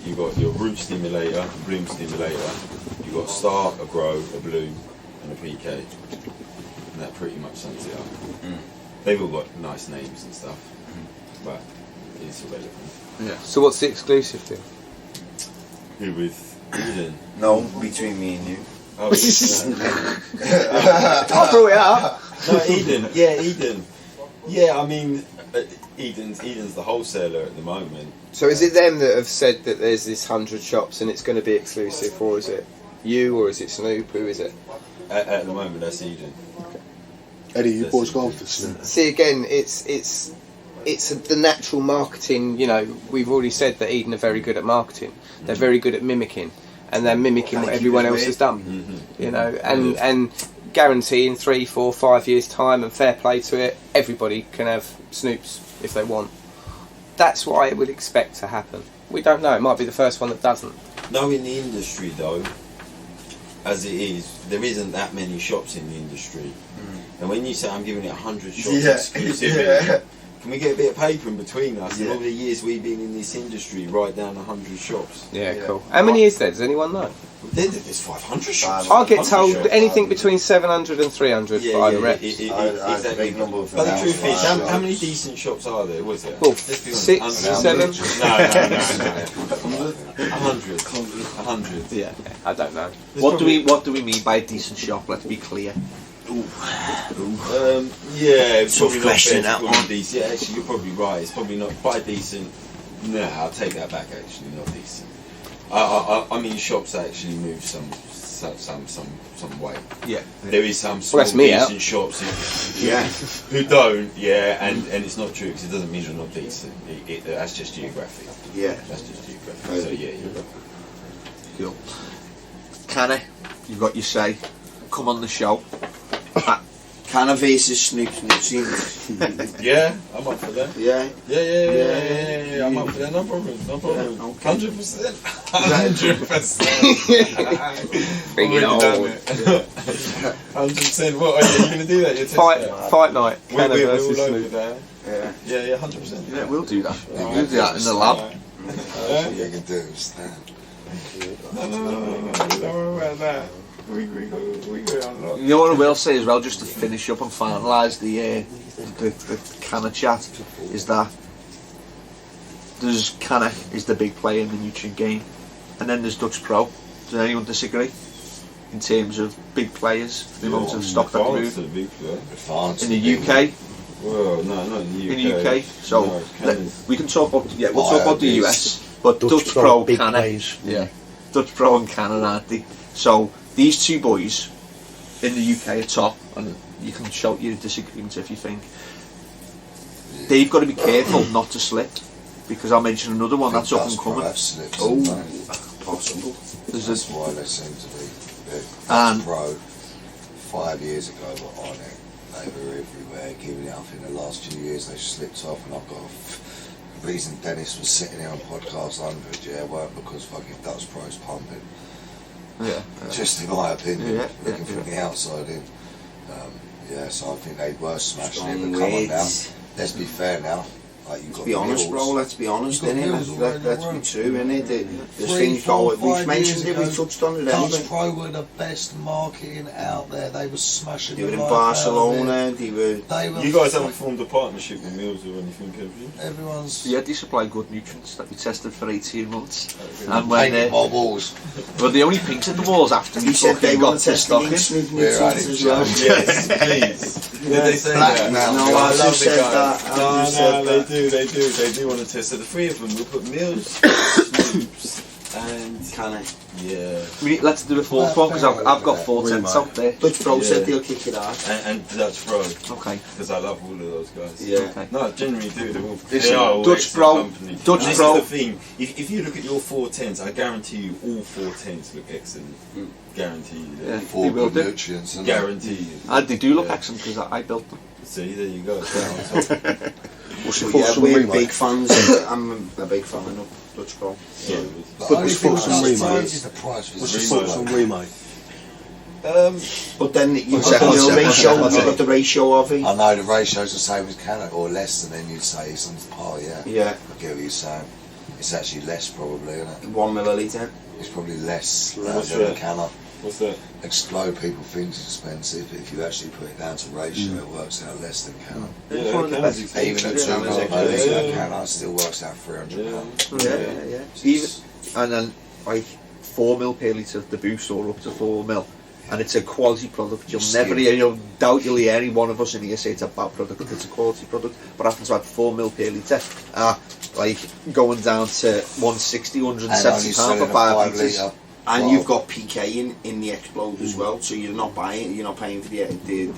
You got your root stimulator, bloom stimulator. You got Start, a Grow, a Bloom, and a PK, and that pretty much sums it up. They've all got nice names and stuff, but it's irrelevant. Yeah. So what's the exclusive to? Who with Eden? No, between me and you. Oh, I brought it up. no, Eden. Yeah, Eden. Yeah, I mean, Eden's the wholesaler at the moment. So is it them that have said that there's this 100 shops and it's going to be exclusive, or is it you, or is it Snoop? Who is it? At the moment, that's Eden. Okay. Eddie, you boys gone for Snoop? See, again, it's the natural marketing. You know, we've already said that Eden are very good at marketing. They're very good at mimicking, and they're mimicking what everyone else has done. You know, and guaranteeing 3, 4, 5 years time, and fair play to it, everybody can have Snoops if they want. That's what I would expect to happen. We don't know. It might be the first one that doesn't. No, in the industry though, as it is, there isn't that many shops in the industry. And when you say I'm giving it 100 shops exclusively, can we get a bit of paper in between us? And over the years we've been in this industry, write down 100 shops. Yeah, cool. How many is there? Does anyone know? There's 500 shops. I get told anything between 700 and 300 by the reps. Exactly. But the truth is, how many decent shops are there? Was there? Well, 6, 7? No. 100. Yeah, I don't know. What do we mean by a decent shop? Let's be clear. It's probably question, not that one. decent. Yeah, actually, you're probably right. It's probably not quite decent. No, I'll take that back. Actually, not decent. I mean, shops actually move some way. Yeah. There is some small decent shops who don't. Yeah, and it's not true because it doesn't mean they're not decent. That's just geographic. Yeah. That's just geographic. So yeah, you're right. Cool. CANNA, you've got your say. Come on the show. CANNA versus Snoop's nutrients. Yeah, I'm up for that. Yeah. Yeah. I'm up for that. No problem. 100%. 100%. Bring it on. 100%. What are you going to do that? You're Fight night. We're CANNA versus all over Snoop. that. Yeah, 100%. Yeah, we'll do that. We'll do that in the lab. All you can do is stand. No. Don't worry about that. We go on. You know what I will say as well, just to finish up and finalise the CANNA chat, is that there's CANNA is the big player in the nutrient game, and then there's Dutch Pro. Does anyone disagree in terms of big players, the amount of stock that they move in the UK? Well, no, not in the UK. In the UK, so No, we can talk about we'll talk about the US, but Dutch Pro, big CANNA, plays. yeah, Dutch Pro and CANNA, aren't they? So these two boys in the UK are top, and you can shout your disagreements if you think. They've got to be careful not to slip, because I'll mention another one that's up and coming. Possible. That's why they seem to be. And Pro 5 years ago were on it. They were everywhere, giving it. I think the last few years they slipped off, and I've got the reason Dennis was sitting here on podcast 100, weren't because fucking Dutch Pro's pumping. yeah, Just in my opinion, looking from yeah. the outside in. So I think they were smashing it, but come on now. Let's be fair now. Like you've got Be honest, bro. Let's be honest, innit? Let's be true, innit? The 3, things 4, go. We've 5 mentioned years it. We ago, touched on it. Dutch Anyway. Pro were the best marketing out there. They were smashing. They were the in life out of Barcelona. it. They were. You guys haven't formed a partnership with Mills or anything, have you? Everyone's. yeah, they supply good nutrients that we tested for 18 months, Okay. and when Painted my walls. but they only painted the walls after we He said they fucking want got to the test stock in. against Snoop We're nutrients as well. Yes, please. Did they say Black that? now. No, I I love just the said guy. that. I just said No, that. they do want to test. So the three of them will put Mills, Snoops, And CANNA. yeah, Let's do a fourth one because I've got 4 tents out there. Dutch Pro said Yeah. they'll kick it out. and Dutch Pro, Okay. because I love all of those guys. Yeah. Okay. No, I genuinely do. They're all, Listen, they are all Dutch excellent Pro- companies. Dutch And this Pro- is the thing. If you look at your 4 tents, I guarantee you all 4 tents look excellent. Guarantee you. Yeah. Four They will good do. nutrients. And Guarantee you. And they do look Yeah. excellent because I built them. See, there you go. What's your But yeah, thoughts on we're remake? big fans. I'm a big fan of Dutch Pro. Yeah. The But only what's thing thoughts that on does remake? change is the price for What's your the thoughts on remake. remake? But then you've Second, got the second, ratio. second. You've got the ratio of it. I know the ratio's the same as CANNA, or less, and then you'd say it's on par, yeah. Yeah, I get what you're saying. It's actually less probably, isn't it? 1 milliliter. It's probably less What's than that? CANNA. What's that? Explode, people think it's expensive, but if you actually put it down to ratio, it works out less than CANNA. It's one of the best. Even at 2 milliliter CANNA, it still works out £300. Yeah. Even and then like 4 mil per litre the boost or up to 4 mil, and it's a quality product. You'll never hear, you'll doubt you'll hear any one of us in here say it's a bad product. It's a quality product. But happens to have 4 mil per litre, like going down to 160, And only 170 pound selling for a 5 5 litres. litre. And Wow. you've got PK in the Explode as well, so you're not paying for the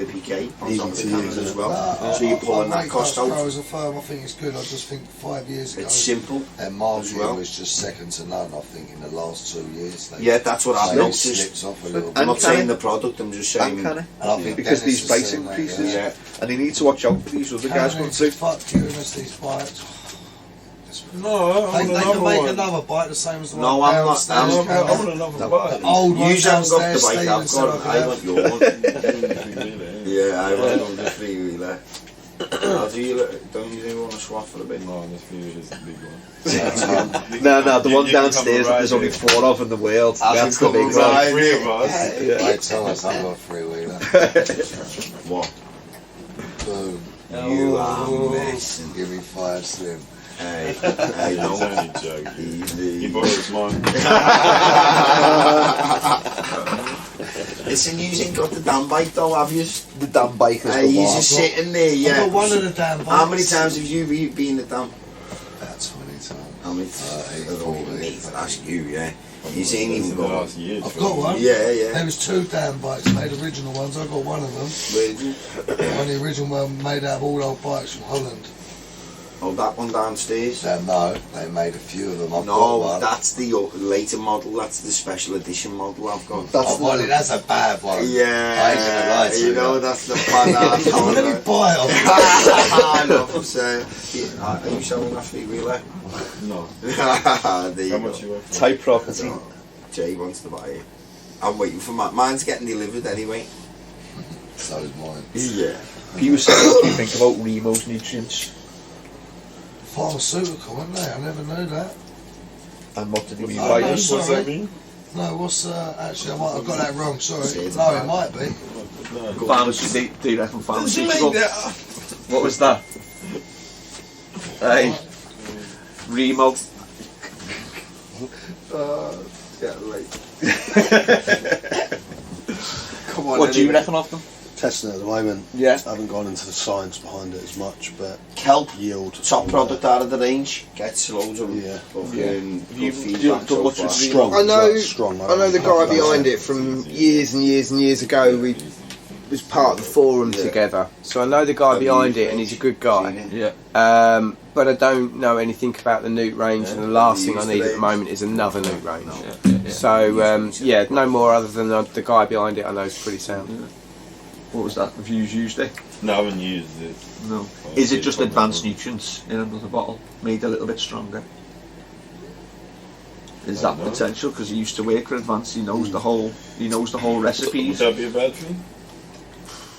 PK on top of the cannons as well. So you're pulling that cost out. As a firm, I think it's good. I just think 5 years ago, It's simple. their margin as well. was just second to none. I think in the last 2 years, they Yeah, that's what I've they noticed. slipped off a little I'm bit. not And saying CANNA. the product, I'm just saying. And CANNA. And I think Because Dennis these has price seen that, increases. Yeah. And they need to watch out for these other guys CANNA going is through. fuck giving us these bites. No, I They want can another make one. another bite the same as the No, one I'm not- downstairs. I'm- I want another bite. Old one You haven't got the downstairs, bike, I've Stephen got said I I want could your one. Yeah. Yeah, I want the 3-wheeler. Don't you even want to swap for a bit? No, this view is the big one. No, the You- one you can come downstairs that and there's ride only it. 4 of in the world. I That's can the come big and one. ride. 3 of us. I tell us I've got a 3-wheeler. What? Boom. You are missing. Give me 5 slim. Hey, He's don't. only joking. He Easy. borrows mine. Listen, you ain't got the damn bike though, have you? The damn bike is Hey, the you one. just sitting there, I've yeah. got one of the damn bikes. How many times have you been at damn? About 20 times. How many? 30, I don't 40. even need to ask you, yeah. You ain't even In the got one. last year. I've got one. Yeah, There yeah. was 2 damn bikes made, original ones. I got one of them. Where did you? One of the original one made out of all old bikes from Holland. Oh, that one downstairs. No, they made a few of them. I've got No, one. that's the later model. That's the special edition model I've got. That's Oh, well, that's a bad one. I ain't gonna lie Yeah, to you know that's the fun out. How many buy it? I know. I'm saying. Are you selling a 3-wheeler? No. There How you go. much you want for it? Type property. Jay wants to buy it. I'm waiting for mine. Mine's getting delivered anyway. So is mine. Yeah. He was saying, what do you think about Remo's nutrients? Pharmaceutical, aren't they? I never knew that. And what did he mean Oh, by no, this? What's that mean? No, what's actually I might have got that wrong. Sorry. It's No, bad. it might be. Pharmacy, do you reckon pharmaceutical? What was that? Hey, Remo. Yeah, late. Come on. What do you anyway. reckon of them? Testing it at the moment. Yeah. I haven't gone into the science behind it as much, but Kelp, yield. top product out of the range. Gets loads of Yeah. fucking Have you good feedback done so much far. with Strong. I know, as well, strong. I know the guy behind it from years and years and years ago. We was part of the forum Yeah. together, so I know the guy behind it, and he's a good guy. Yeah. But I don't know anything about the newt range, and the last thing I need at the moment is another newt range. So yeah, no more other than the guy behind it. I know is pretty sound. What was that? Have you used it? No, I haven't used it. No. Is it just advanced nutrients in another bottle, made a little bit stronger? Is that potential? Because he used to work for Advanced. He knows the whole. He knows the whole Would recipes. that be a bad thing?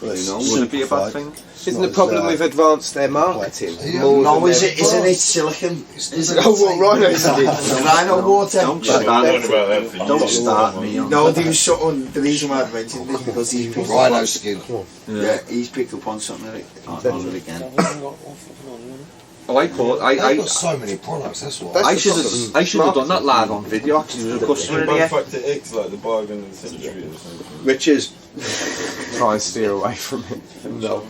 Well, it's Would it be a bad simplified. thing? Isn't the problem with Advanced their marketing? Yeah. more No, than is their- it? Isn't it silicon? Is Oh, what Rhino said? Rhino water. Don't Yeah, start. we're talking about that for Don't years. start me on. No, there was something. The reason why I mentioned this because he's picked up Rhino on, skin. yeah, he's picked up on something on it again. Oh, I thought They've got so many products. That's what. I should have done that live on video. Actually, there was a customer in One here, factor X, like the bargain of the century or something. which is Try and steer away from it. no.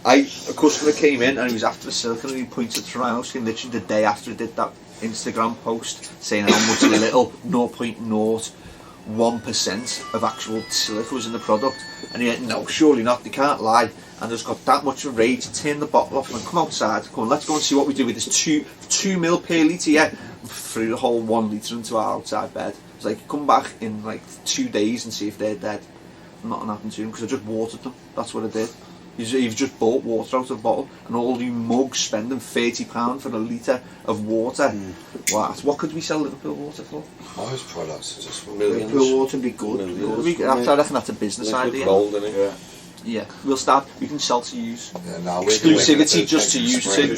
A customer came in and he was after the silicone and he pointed to Rhino skin literally the day after he did that Instagram post saying how much little 0.01% of actual silica was in the product, and he went, no, surely not, they can't lie. And there's got that much of rage, he turned the bottle off and went, come outside, come on, let's go and see what we do with this 2 ml per litre, yeah. Threw the whole 1 litre into our outside bed. It's like, come back in like 2 days and see if they're dead. Nothing happened to them because I just watered them. That's what I did. You've just bought water out of a bottle, and all you mugs spending £30 for a litre of water. What could we sell Liverpool water for? Most products are just for Liverpool water would be good. I reckon that's a business idea. Gold in it. Yeah, we can sell to use. Yeah, no, exclusivity just to use too.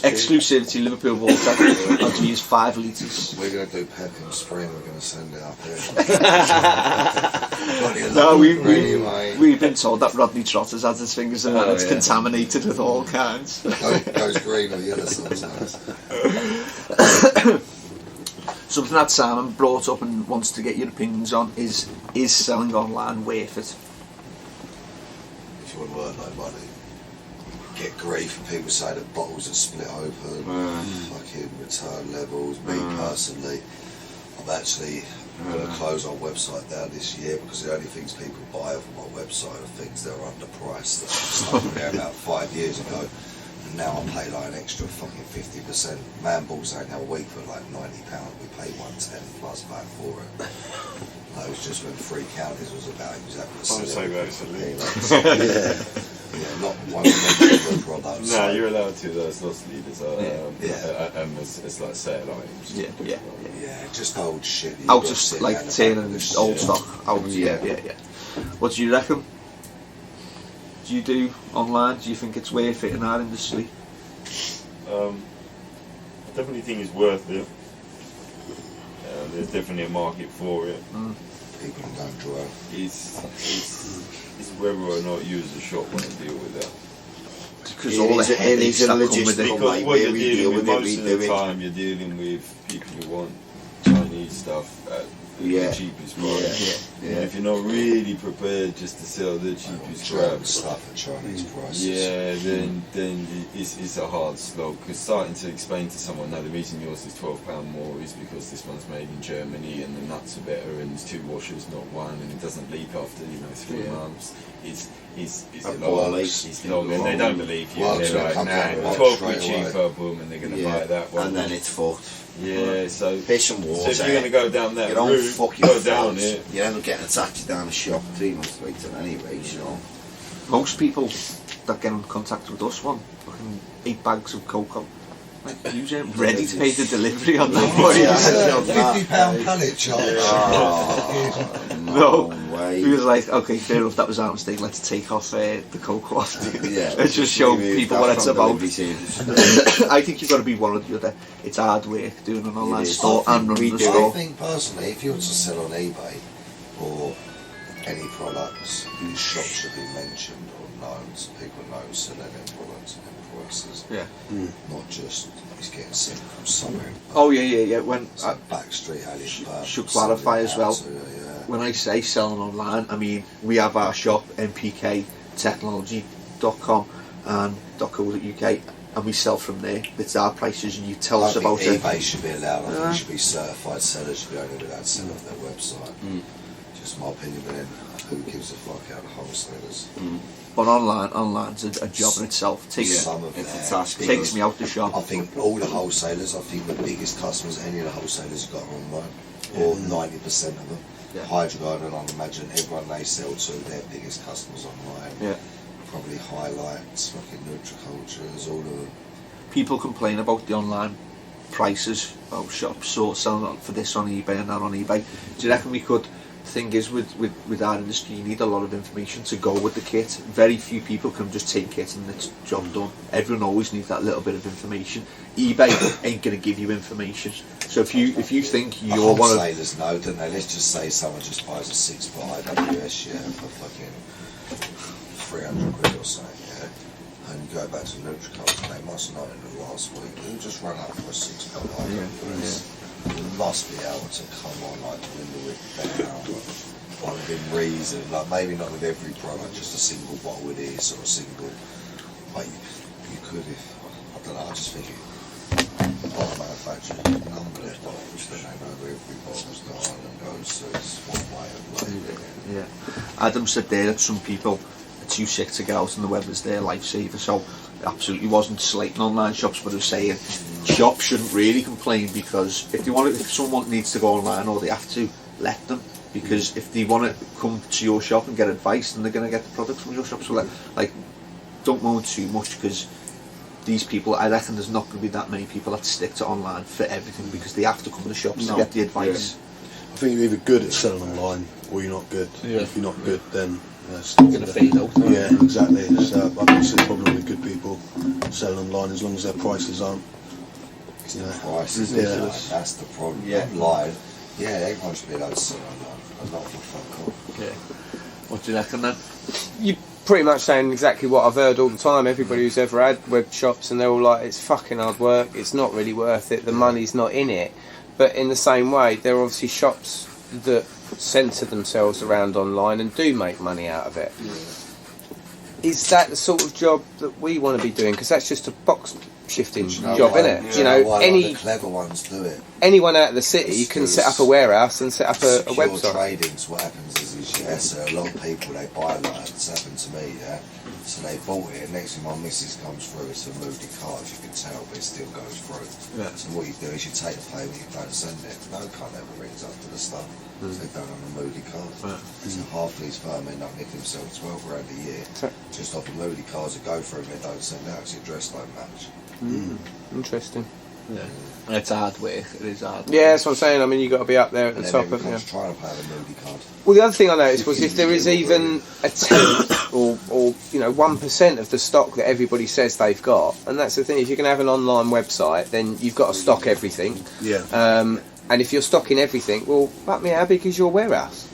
Exclusivity Liverpool water. I'll to use 5 litres. We're going to do Pep in spring, we're going to send it up here. No, we've been told that Rodney Trotter's had his fingers in it, it's contaminated with all kinds. Goes green with the other sometimes. Something that Simon brought up and wants to get your opinions on is selling online worth it? If you want to earn no money, get grief and people say the bottles are split open, fucking return levels. Me personally, I'm actually going to close our website down this year because the only things people buy from our website are things that are underpriced that started there about 5 years ago, and now I pay like an extra fucking 50%. Man bought something the other week for like £90, we paid £110 plus back for it. That was just when Three Counties was about exactly the same. Yeah, not one of the products. No, you're allowed to. That's not leaders. It's like sale items. Yeah, just old shit. Out of like tin and old stock. Yeah. What do you reckon? Do you do online? Do you think it's worth it in our industry? I definitely think it's worth it. There's definitely a market for it. People don't draw. It's whether or not you as a shop want to deal with that. Because all the headaches that come with it. Because what you're dealing with most of the time, you're dealing with people who want Chinese stuff at the cheapest price. And if you're not really prepared just to sell the cheapest crap stuff at Chinese prices, then it's a hard slog. Because starting to explain to someone, no, the reason yours is £12 more is because this one's made in Germany and the nuts are better and there's 2 washers, not 1, and it doesn't leak after 3 months. It's long, and they don't believe you. They're like, nah, 12 quid cheaper, boom, and they're going to buy that one. And then it's fucked. Yeah, so fish and water. So if you're going to go down that route, go down it. You end up getting a taxi down the shop 3 months later anyway, you know. Most people that get in contact with us want fucking 8 bags of cocoa. Like, you're ready to pay the delivery on that point. £50 pallet charge. No way. He was like, okay, fair enough, that was our mistake, let's take off the cocoa off. Let's just show people what it's about. I think you've got to be one or the other. It's hard work doing an online store and running the store. I think personally, if you were to sell on eBay or any products, the shop should be mentioned or known so people know selling their products and their prices. Not just he's getting sent from somewhere. Oh yeah. When Backstreet Alley should clarify as well. When I say selling online, I mean we have our shop npktechnology.com and .co.uk, and we sell from there. It's our prices, and you tell us about it. eBay should be allowed. I think it should be certified sellers should be only allowed to sell off their website. Just my opinion, but then who gives a fuck out of wholesalers? But online's a job in itself. Takes me out the shop. I think all the wholesalers, I think the biggest customers any of the wholesalers have got are online, or 90% of them. Hygrow, and I imagine everyone they sell to, their biggest customers online. Probably Highlights, fucking Nutricultures, all of them. People complain about the online prices of shops, so selling for this on eBay and that on eBay. Do you reckon we could? The thing is with our industry, you need a lot of information to go with the kit. Very few people can just take it and it's job done. Everyone always needs that little bit of information. eBay ain't going to give you information. So if you think you're one of wholesalers know, don't they? Let's just say someone just buys a 6-pot IWS for fucking 300 quid or something, and you go back to Nutriculture, they must know in the last week they'll just run up for a 6-pot IWS. You must be able to come on, like dwindle it down within reason, like maybe not with every product, just a single bottle with this or a single, like you could if, I don't know, I just think it, manufacturers number their bottles, then they know where every bottle's gone and goes, so it's one way of labelling it. Yeah. Adam said there that some people are too sick to get out and the weather's their lifesaver, so it absolutely wasn't slating online shops, but it was saying shops shouldn't really complain, because if someone needs to go online, or they have to, let them, because if they want to come to your shop and get advice, then they're going to get the products from your shop. So like don't moan too much, because these people, I reckon there's not going to be that many people that stick to online for everything, because they have to come to the shops to get the advice. Yeah. I think you're either good at selling online or you're not good. Yeah. If you're not good, then it's going to fade out. Yeah, exactly. So I don't see a problem with good people selling online, as long as their prices aren't. It's the prices, that's the problem. Online, everyone should be allowed to sell online. A lot of fuck off. Yeah. What do you reckon then? You pretty much saying exactly what I've heard all the time. Everybody who's ever had web shops, and they're all like, it's fucking hard work, it's not really worth it, the money's not in it. But in the same way, there are obviously shops that centre themselves around online and do make money out of it. Is that the sort of job that we want to be doing? Because that's just a box shifting job, isn't it? You know, any the clever ones do it. Anyone out of the city can set up a warehouse and set up a website. Trading, so what happens is so a lot of people, they buy like, it's happened to me, so they bought it, and next thing my missus comes through, it's a moody card, you can tell, but it still goes through. So what you do is you take the payment, you don't send it. No cunt ever rings up to the stuff, because they don't have a moody card. So half these firms end up nicking themselves 12 grand a year, just off the moody cards that go through and they don't send out, because the address don't match. Interesting. Yeah. It's hard work. It is hard work. Yeah, that's what I'm saying. I mean, you've got to be up there at the top of it. Trying to pay the moody card. Well, the other thing I noticed was if there is even a tenth or 1% of the stock that everybody says they've got, and that's the thing, if you're going to have an online website, then you've got to stock everything. Yeah. And if you're stocking everything, well, fuck me, how big is your warehouse?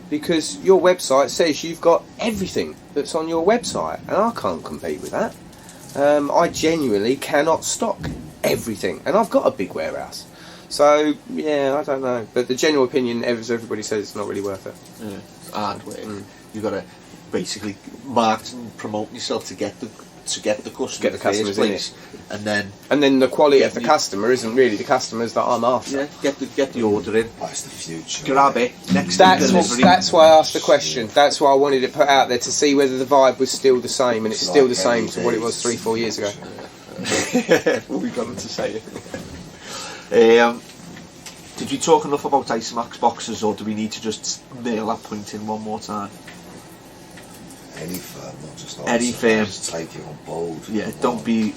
Because your website says you've got everything that's on your website, and I can't compete with that. I genuinely cannot stock everything, and I've got a big warehouse. So yeah, I don't know, but the general opinion, as everybody says, it's not really worth it. Yeah, it's hard work. You've got to basically market and promote yourself to get the customer, get the customers in it, and then the quality of the customer isn't really the customers that I'm after. Yeah, get the order in. That's the future. Grab it. That's why I asked the question. That's why I wanted it put out there, to see whether the vibe was still the same, and it's still the same to what it was 3-4 years ago. Well, we got him to say it. Did you talk enough about Isamax boxes, or do we need to just nail that point in one more time? Any firm, not just any firm. Just take it on board. Yeah, don't be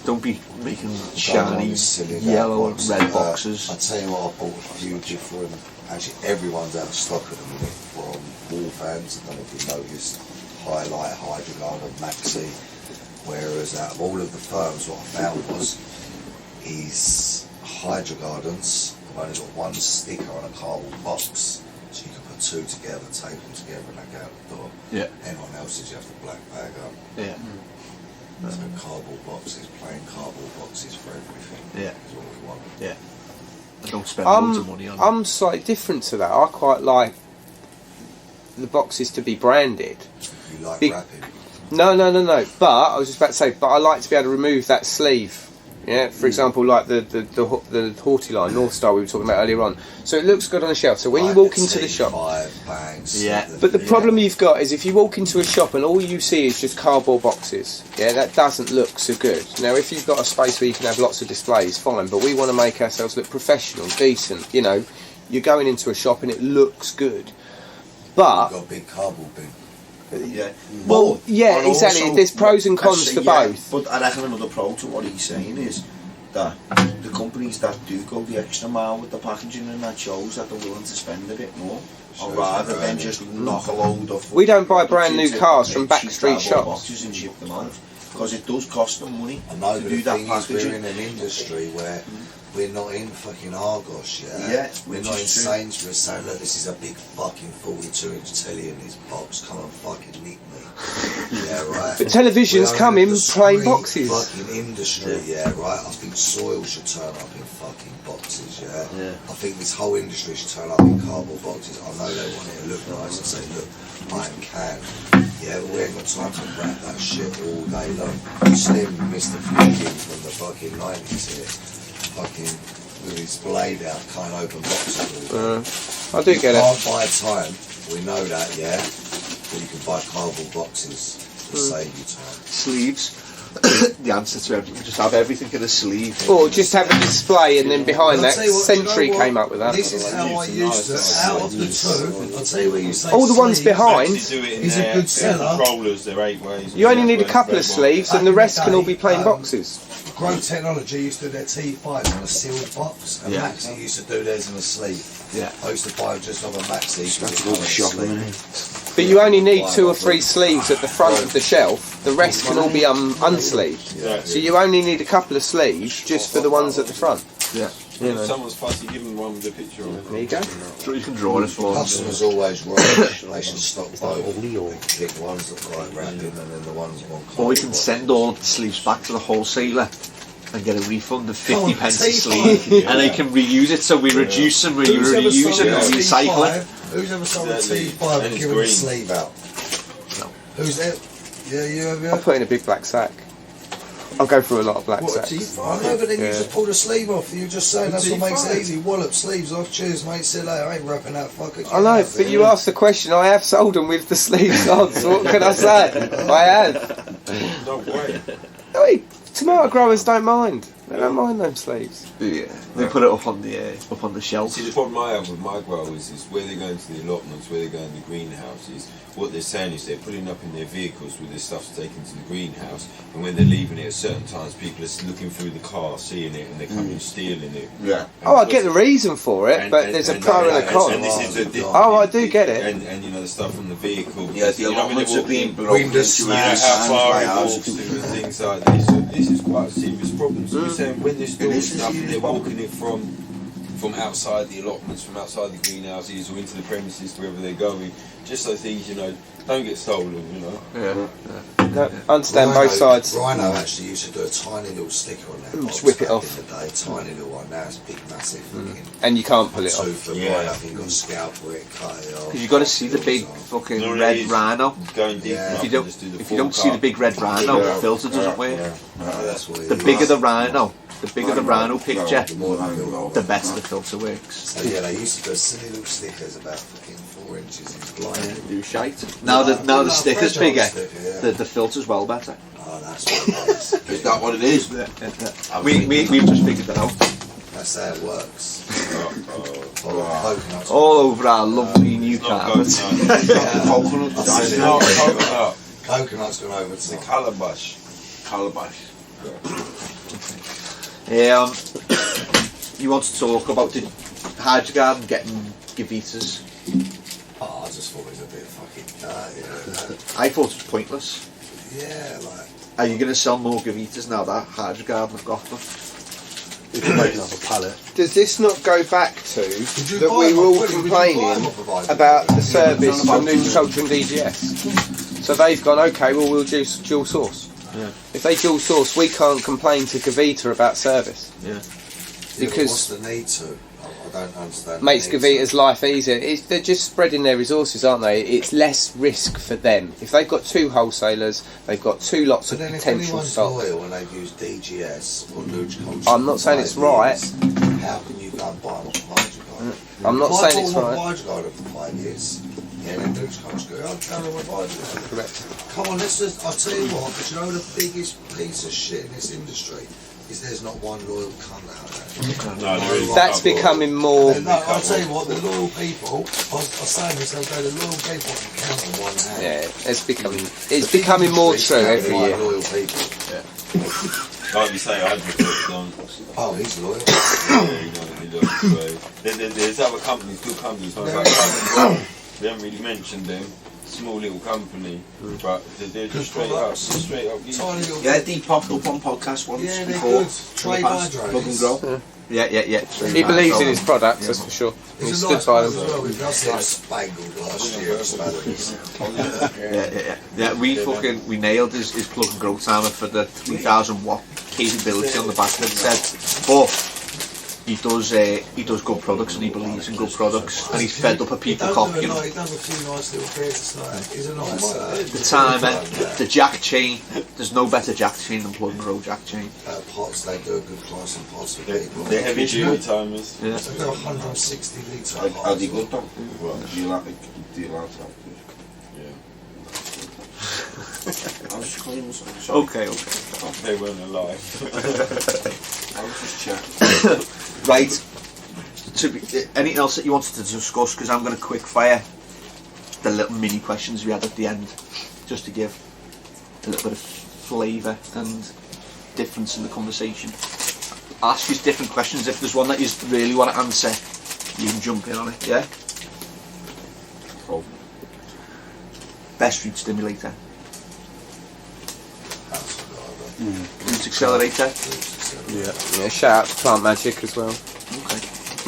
making shiny yellow and red boxes. I tell you what, I bought a few different. Actually, everyone's out of stock at the minute from wall fans. I don't know if you noticed. Highlight, Hygrow, Maxi. Whereas out of all of the firms, what I found was Hygrow. I've only got one sticker on a cardboard box, so you can put two together, tape them together, and they go out the door. Yeah. Anyone else's, you have to black bag up. Yeah. So cardboard boxes, plain cardboard boxes for everything. Yeah. Is what we want. Yeah. I don't spend loads of money on it. I'm slightly different to that. I quite like the boxes to be branded. You like wrapping? No. But I was just about to say, but I like to be able to remove that sleeve. Yeah, for example, like the Haughty line, North Star we were talking about earlier on. So it looks good on the shelf. So when you walk into the shop, but the problem you've got is if you walk into a shop and all you see is just cardboard boxes, yeah, that doesn't look so good. Now, if you've got a space where you can have lots of displays, fine. But we want to make ourselves look professional, decent. You know, you're going into a shop and it looks good, but you've got a big cardboard bin. Yeah. Well, yeah, exactly. There's pros and cons for both. But I reckon another pro to what he's saying is that the companies that do go the extra mile with the packaging, and that shows that they're willing to spend a bit more, or rather than just knock a load of. We don't buy brand new cars from backstreet shops boxes and ship them out, because it does cost them money to do that packaging. We're in an industry where we're not in fucking Argos, we're not in Sainsbury's saying, look, this is a big fucking 42-inch telly in this box, come and fucking nick me. Yeah, right. But televisions come in plain boxes. Fucking industry, right. I think soil should turn up in fucking boxes, I think this whole industry should turn up in cardboard boxes. I know they want it to look nice and say, look, I can. Yeah, but we ain't got time to wrap that shit all day long. Slim missed a few things from the fucking 90s here. Fucking with his blade out, cutting open boxes. I do get it. You can't buy time. We know that, yeah. But you can buy cardboard boxes to save you time. Sleeves. The answer to everything. Just have everything in a sleeve. Or just have a display, and then behind I'll that, tell you what, Century you know what? came up with that. This is how I used to. Out of the two, I'll tell you what you say. All the ones sleeve, behind, He's a good seller. Controllers, they're 8 ways. you only need a couple of sleeves, and the rest can all be plain boxes. Grow Technology used to do their T5s on a sealed box, and Yeah. Maxi used to do theirs in a sleeve. Yeah. I used to buy just off a Maxi. But you only need 2 or 3 sleeves at the front of the shelf. The rest can all be unsleeved. So you only need a couple of sleeves just for the ones at the front. Yeah. You know. If someone's fussy, give them one with a picture on it. There you go. So you can draw it for. Customers always right. They should stock both. They can pick ones that like wrapping and then the ones on. Or we can send all the sleeves back to the wholesaler and get a refund of 50 pence a T5. sleeve, and they can reuse it. So we reduce them, we reuse it, and recycle it. Who's ever sold a T5 and given a sleeve out? No. Who's there? Yeah, you have. I'll put in a big black sack. I'll go through a lot of black What, sacks. T5? No, but then you just pull the sleeve off. You're just saying that's what makes it easy. Wallop sleeves off. Cheers, mate. See you later. I ain't wrapping that fucker. I know, but you asked the question. I have sold them with the sleeves on, so what can I say? I have. No way. Hey, tomato growers don't mind. They don't mind them sleeves. Yeah, they put it up on the shelf. See, the problem I have with my growers is where they're going to the allotments, where they're going to the greenhouses. What they're saying is they're putting up in their vehicles with their stuff taken to the greenhouse, and when they're leaving it at certain times, people are looking through the car, seeing it, and they're coming stealing it. Yeah. Oh, I get the reason for it, but there's a pro and a con. Oh, I do get it. And you know the stuff from the vehicle. Yeah, the you know, when allotments they're are being walking- blocked Windows into You know smashed. how far it houses. walks to and things like this. So this is quite a serious problem. So we're saying when they're storing is a stuff, serious they're problem. walking it from outside the allotments, from outside the greenhouses, or into the premises, wherever they're going, just so things, you know, don't get stolen, you know. Yeah. No, I understand both sides. Rhino actually used to do a tiny little sticker on that box Just whip it back off. in the day. Tiny little one. Now it's big, massive. fucking And you can't pull it off. tooth and right up. You've got to scalpel it, cut it off. Because you got to see the big fucking No, it red is. rhino. Going deep Yeah. enough If you and just do the if you don't full see the cut. big red rhino, Yeah. the filter doesn't work. That's what The it bigger is. the rhino, picture, The more they feel the better the filter works. So yeah, they used to do silly little stickers about fucking 4 inches in blind. Do shite. Now the sticker's bigger, the filter's well better. Oh, that's what it is. Is that what it is? We've just figured that out. That's how it works. Coconuts. All over our lovely new It's not carpet. coconut. It's not coconut. Coconut's gone over It's to a calabash. Calabash. You want to talk about the Hygrow Garden getting Gavitas? Oh, I just thought it was a bit fucking I thought it was pointless. yeah, like. Are you going to sell more Gavitas now that Hygrow Garden have got them? You can make another pallet. Does this not go back to you that buy we them were off all Woody? Would you buy complaining them off of Hygrow? about the service from Nutriculture and DGS? So they've gone, okay, well we'll dual source. Yeah. If they dual source, we can't complain to Gavita about service. Yeah. Because what's the need to? I don't understand. makes the need to. Gavita's life easier. They're just spreading their resources, aren't they? It's less risk for them. If they've got 2 wholesalers, they've got 2 lots But of then if potential anyone's stock. loyal and they've used DGS or Nutriculture, I'm not saying it's right. How can you go and buy them off Hygrow? I'm not saying it's right. I've bought Hygrow for 5 years. Yeah, then Nutriculture go, I'll carry on with Hygrow. Correct. Come on, let's just, I'll tell you what, but you know the biggest piece of shit in this industry is there's not one loyal cunt out there. No, there is. That's becoming more. No, I'll tell you what, the loyal people, I was saying this, the other day, the loyal people can count on one hand. Yeah, it's becoming more true every year. Loyal people. Like you say, I've reflected on. Oh, he's loyal. Yeah, you know, he looks, there's other companies, good companies. We haven't really mentioned them. Small little company, but they're just straight up. Tiny little. Yeah, Deep popped up on podcast once Yeah, they're before. good. Trade Hygrow. Plug and grow. Yeah. He believes in his products, that's for sure. He It's a stood nice by one as them. well. We've just seen Spangled last year. Yeah. We nailed his plug and grow timer for the 3,000 watt capability on the back of the set. But he does good products and he believes in good products and he's fed up of people copying him. He done a few nice little bits. He's a nice. The timer, the jack chain. There's no better jack chain than plug and roll jack chain. Pots, they do a good class of pots for people. They're heavy duty timers. Yeah. They do 160 litre. Are they good though? Do you like that? I was just calling myself. Okay. They weren't alive. I was just checking. Right. Anything else that you wanted to discuss? Because I'm going to quick fire the little mini questions we had at the end, just to give a little bit of flavour and difference in the conversation. I'll ask you different questions. If there's one that you really want to answer, you can jump in on it. Yeah. Oh. Best root stimulator. Root accelerator. Yeah. Yeah, shout out to Plant Magic as well. Okay.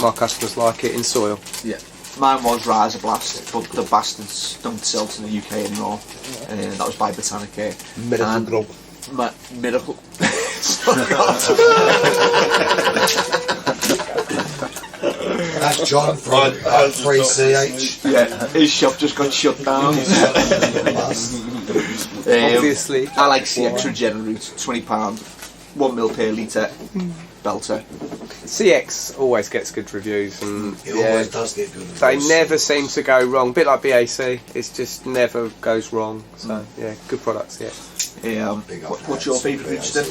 My customers like it in soil. Yeah. Mine was Riser Blast, but the bastards don't sell to the UK anymore. That was by Botanica. Miracle Grow. Miracle. That's John from 3CH. Yeah, his shop just got shut down. Obviously. I like CX Regenerate, £20, 1 mil per litre, belter. CX always gets good reviews, and It always does get good. they never seem to go wrong. Bit like BAC, it's just never goes wrong. So yeah, good products. Yeah. What's your favourite root stim?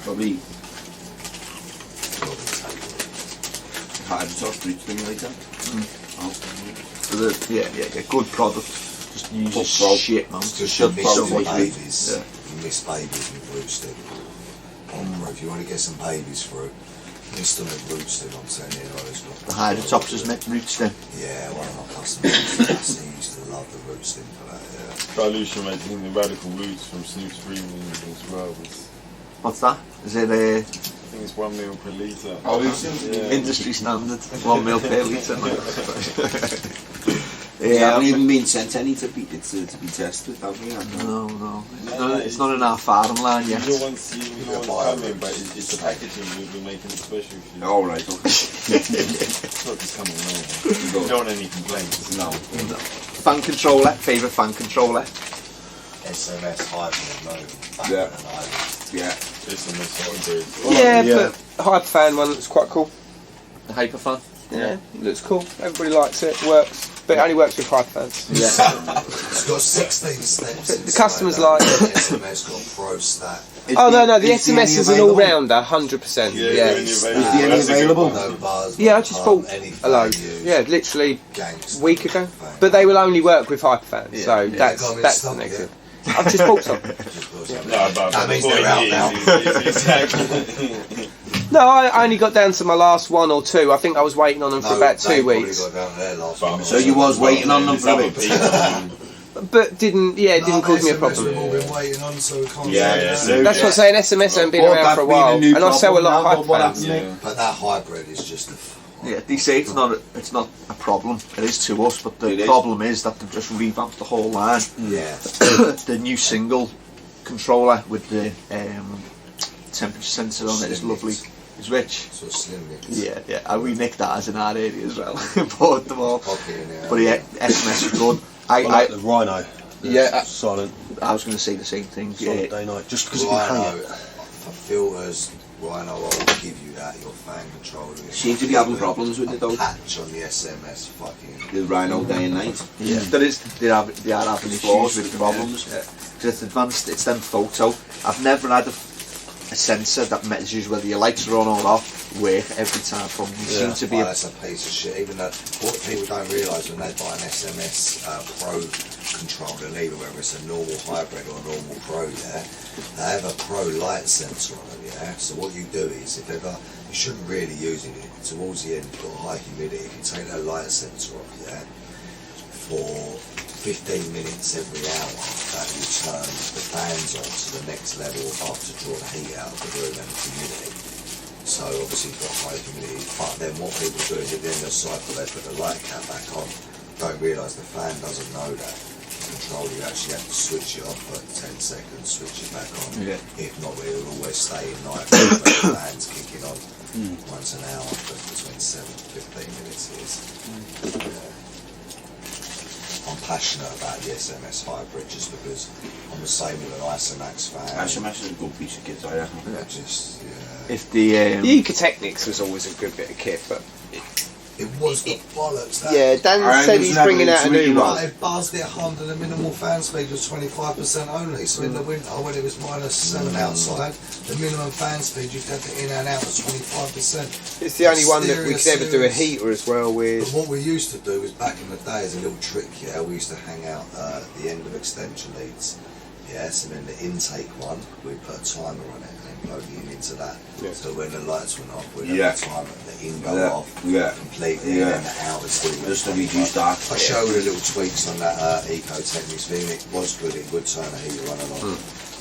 Probably Hygrow root stimulator. Yeah, good product. Just use shit, man. Just Shut miss so much babies. Yeah. You miss babies with root stim. If you want to get some babies through, miss them with root stim. I'm saying here, The Hydrotops is root stim. Yeah, one of my customers used to love the root stim for that. Yeah. Dilution making the radical roots from Snoop's Premium as well. What's that? Is it I think it's 1 mil per litre. Oh, industry standard? 1 mil per litre. We haven't even been sent any to be tested, have we? No. It's not in our farmland yet. You don't want to come in, but it's the packaging we're making it special for you. Oh, right, okay. It's not just coming over. You don't want any complaints. No. Fan controller, favourite fan controller? SMS Hygrow. Yeah. Yeah, but Hyperfan one looks quite cool. The Hyperfan? Yeah, it looks cool. Everybody likes it. Works, but it only works with Hyperfans. Yeah. It's got 16 steps. The customers like it. SMS got Pro Stat. Oh no, the SMS is an all-rounder, 100%. Yeah. Is the only available? No bars. Yeah, I just bought a load. Yeah, literally a week ago. But they will only work with Hyperfans, so that's the negative. I've just bought some. That means they're out now. Exactly. No, I only got down to my last 1 or 2. I think I was waiting on them for about 2 weeks. So you was waiting on them for a bit? But didn't cause me a problem. That's what I'm saying, SMS ain't been around for a while. And I sell a lot of Hyperfans. But that hybrid is just Yeah, they say it's not a problem. It is to us, but the problem is that they've just revamped the whole line. Yeah. The new single controller with the temperature sensor on it is lovely. It's rich. So slim. Yeah. We nicked that as in our area as well. Bought them all. But yeah, SMS is good. I like the Rhino. Silent. I was going to say the same thing. Silent day night. Just because you can hang it. For filters, Rhino will give you that. Your fan controller. Seem to be having problems with it though. Patch on the SMS, fucking. The Rhino day and night. Yeah, they are having issues with problems. Because it's advanced. It's then photo. I've never had a sensor that measures whether your lights are on or off work every time from you. Seem to be that's a piece of shit. Even though what people don't realise when they buy an SMS Pro controller, either whether it's a normal hybrid or a normal Pro, they have a Pro light sensor on them, So what you do is, if ever you shouldn't really use it towards the end, you've got high humidity. If you take that light sensor off, for 15 minutes every hour, that will turn the fans on to the next level above to draw the heat out of the room and the humidity. So obviously you've got high humidity, but then what people do is at the end of the cycle they put the light cap back on, don't realise the fan doesn't know that. You can control, you actually have to switch it off for 10 seconds, switch it back on. Yeah. If not, it'll always stay in night mode, the fan's kicking on once an hour for between 7 to 15 minutes it is. I'm passionate about the SMS hybrid just because I'm the same with an Isomax fan. SMS is a good piece of kit, I reckon. If the The Ecotechnics was always a good bit of kit, but It was the bollocks. Yeah, Dan said he's bringing out a new one. They buzzed it 100, the minimum fan speed was 25% only. So in the winter, when it was -7 outside, the minimum fan speed you had to in and out was 25%. It's the only one that we could ever do a heater as well But with. what we used to do was back in the day as a little trick, yeah, we used to hang out at the end of extension leads. Yes, and then the intake one, we put a timer on it and then plug it into that. Yeah. So when the lights went off, we'd Yeah. have the timer, the in go Yeah. off Yeah. completely, Yeah. and then the out was still Just to reduce that. I showed the little tweaks on that Ecotechnics thing. It was good, it would turn a heater on and on.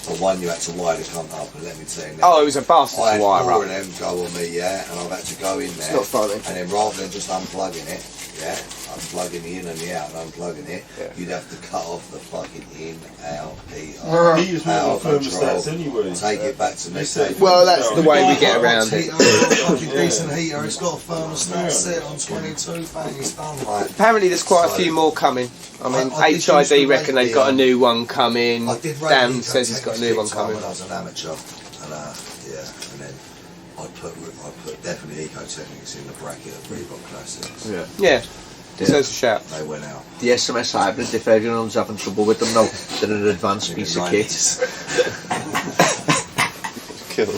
But one you had to wire the cunt up, and let me tell you now. oh, it was a bastard I to had wire 4 up. of them go on me, yeah, and I've had to go in there. It's not funny. And then rather than just unplugging it, yeah, unplugging the in and the out and unplugging it, Yeah. you'd have to cut off the fucking in, out, heater, Heaters with out, the thermostats anyway. take it back to me. Take Well, that's the way we get around it. Heater, it's got a fucking decent heater, it's got a thermostat set on 22, bang, it's done right. Apparently there's quite a few more coming. I mean, I did used to HID reckon rate they've got a the, new one coming. I did rate Dan the says he's got a new one Ecotechnics coming. when I was an amateur, and yeah, and then I put definitely Ecotechnics in the bracket of Reebok Classics. Yeah, deserves a shout. They went out. the SMS hybrid, if everyone's having trouble with them now, they're an advanced piece of kit. Cool.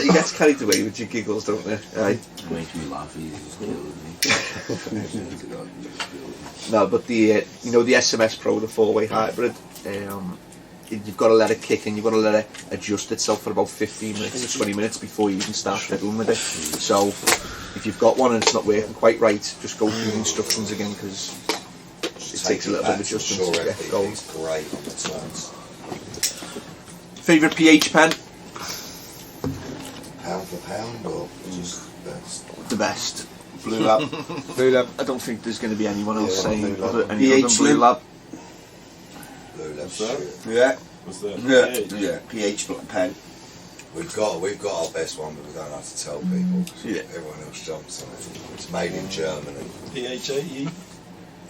You get carried away with your giggles, don't you? Right. It makes me laugh, he just kills me. No, but the the SMS Pro, the 4-way hybrid, you've got to let it kick and you've got to let it adjust itself for about 15 minutes to 20 minutes before you even start fiddling with it. So if you've got one and it's not working quite right, just go through the instructions again, because it takes a little bit of adjustment to get going. It's great on the turns. Favourite pH pen? Pound for pound, or just best? The best. Blue Lab. Blue Lab. I don't think there's going to be anyone else Yeah, saying Blue Lab. other any other than Blue Lab. Blue Lab that? shit. Yeah. What's that? Yeah. pH pen. We've got our best one, but we don't have to tell people. 'Cause Yeah. Everyone else jumps on it. It's made in Germany. PHAE?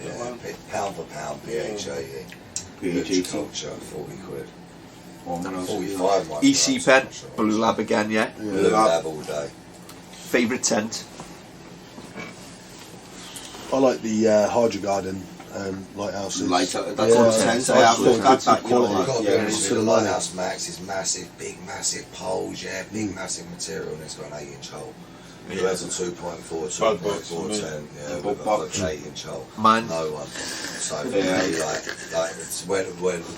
Yeah, pound for pound, PHAE. pH Culture, 40 quid. 45. 45 might EC be pen. right, so I'm Blue Lab again, yeah. sure. Blue Lab all day. Favourite tent? I like the Hydro Garden lighthouses. That's Yeah. on the tent. I have looked at that, you know, Quality. You've got to be yeah, honest it's with for the the money. Lighthouse Max is massive, big massive poles, yeah, big massive material, and it's got an 8-inch hole. Who has a 2.4, BudBox, 2.410, yeah, with a BudBox. 8-inch hole? Mine. No one. So for me, like it's when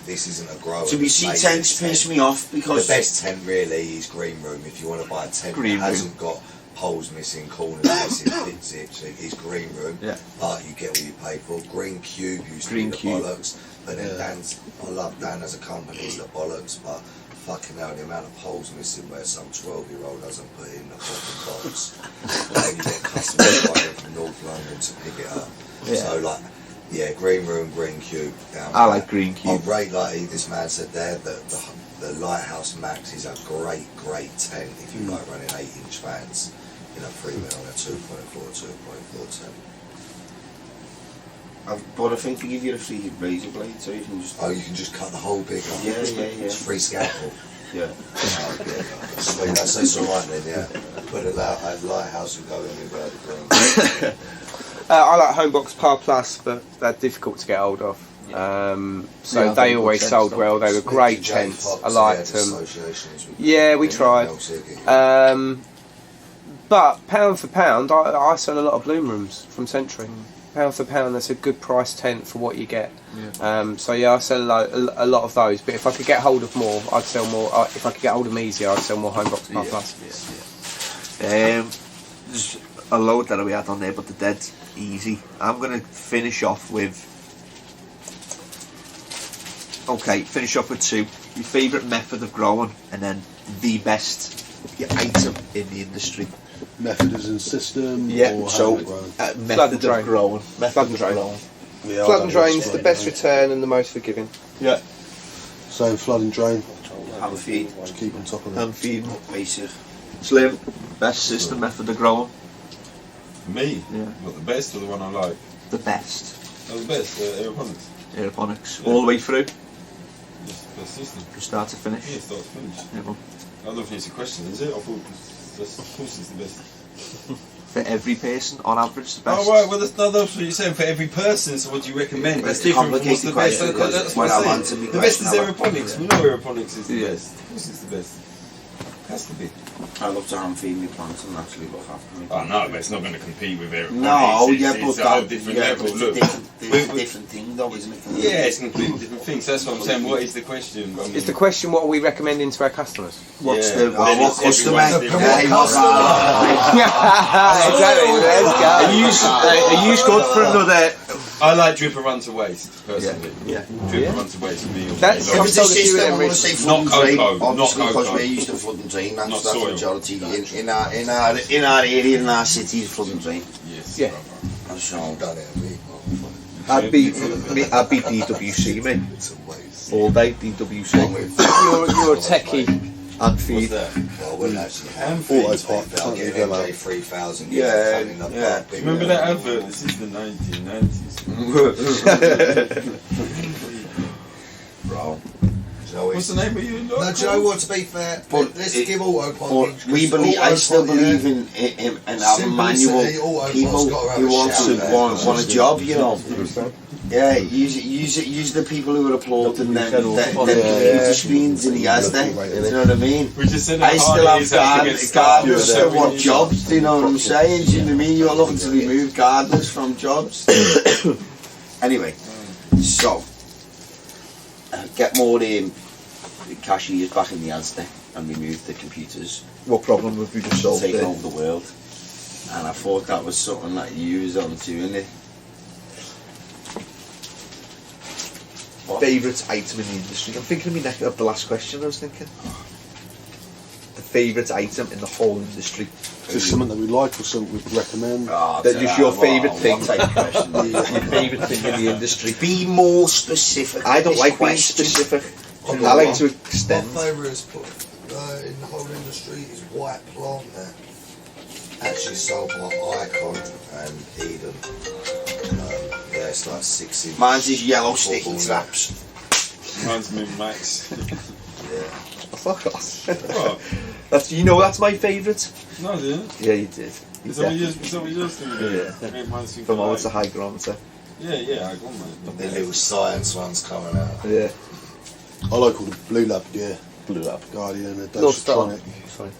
this isn't a grower. To be it's see made tents this piss tent. me off The because best tent really is Green Room. If you want to buy a tent Green that Room. hasn't got holes missing, corners missing, big zips, it's Green Room. Yeah. But you get what you pay for. Green Cube used Green to be Cube. the bollocks. But then I love Dan as a company, it's the bollocks, but fucking hell, the amount of holes missing where some 12-year-old hasn't put in the fucking box. But then you get customers driving from North London to pick it up. Yeah. So like, yeah, Green Room, Green Cube. Down I like Green Cube. I rate, like this man said there, that the Lighthouse Max is a great tent if you like running 8-inch fans in a 3-mil on a 2.4, 2.410. but I think they give you a free razor blade, so you can just. Oh, you can just cut the whole big off. Yeah. It's free scalpel. Yeah. Oh, yeah, sweet. That's alright then, yeah. Put it out at Lighthouse and go in with the green. I like Homebox Par Plus, but they're difficult to get hold of. So Yeah, they Homebox always tents, sold don't well. They were great J tents. Fox, I liked yeah, them. associations with Yeah, we tried. Helsinki. But pound for pound, I sell a lot of bloom rooms from Century. Pound for pound, that's a good price tent for what you get. So yeah, I sell a lot of those. But if I could get hold of more, I'd sell more. If I could get hold of them easier, I'd sell more Homebox Par Plus. There's a load that we had on there, but they're dead easy. I'm going to finish off with 2. Your favourite method of growing, and then the best item in the industry. Method as in system. Yeah, Or so how it grows? method drain. of growing. Method Flood and of drain. growing. Yeah, Flood and drain's the best return and the most forgiving. Yeah. Same flood and drain. Hand feed. Just keep on top of it. Hand feed. Basic. Slim. Best system method of growing. Me? Yeah. What, the best or the one I like? The best. Oh, the best, aeroponics. Aeroponics. Yeah. All the way through. Yes, best system. From start to finish. Yeah, start to finish. Yeah, well, I don't think it's a question, is it? I thought of course it's the best. for every person, on average, the best. Oh right, well that's what you're saying, for every person, so what do you recommend? That's different from what's the best. That's what I'm saying. The best is aeroponics. We know aeroponics is the best. Of course it's the best. Has to be. I love to hand feed my plants and actually look after me. Oh no, but it's not going to compete with aeroponics. No, it's, yeah, it's but a whole different level. Look, different thing though, isn't it? yeah, it's completely different things. That's what I'm saying. What is the question? I mean, Is the question what are we recommending to our customers? What's yeah, the then what it's customer? everyone's different. Exactly, let's go. Are you good for another? I like drip and run to waste, personally. Yeah. Drip and run to waste for me. That's- If it's a I've told a few of system, them I want to recently. say flood and drain, Not cocoa, obviously, not because cocoa. we're used to flood and drain. Not That's soil. majority in our area, in our cities, flood and drain. Yes. Yeah. And so, Done it, mate. I'd be DWC, mate. It's a waste. All day DWC. You're a techie. And feed. Well, we're actually AutoPot. I'll give MJ 3,000. Yeah, yeah. Remember that advert? This is the 1990s. Bro. What's the name of you? No, do you know what? To be fair, But let's it- give AutoPot. but we believe, I still believe in having manual AutoPot's people gotta have who a want shout, want a job, you know. Yeah, use the people who are applauding them computer screens in the Asda. You know what I mean? We just said I still have gardeners that want jobs, do you know what I'm saying? Do you know what I mean? You're looking to remove gardeners from jobs. Anyway, so get more cashiers back in the Asda and remove the computers What problem have we just solved taking there? over the world. And I thought that was something that you was on to, innit? Favourite item in the industry? I'm thinking of me neck of the last question I was thinking. The favourite item in the whole industry. Just something that we like or something we'd recommend. That is your favourite thing. What type of question? Your favourite thing in the industry. Be more specific. I don't This like being question. specific. I like to extend. My favourite is in the whole industry is white plant there. Actually sold by Icon and Eden. Yeah, it's like 6 inch. Mine's is yellow sticky football traps. Mine's me Max. Fuck off. What? That's, you know that's my favourite. No, I didn't. Yeah, you did. You Is that what definitely- you're thinking? Yeah. Yeah. Mine's super From all light. to hygrometer. Yeah, I got mine. The little science ones coming out. Yeah. I like all the Blue Lab gear. Blue Lab. Guardian, the North Star. Dacitronic. Sorry.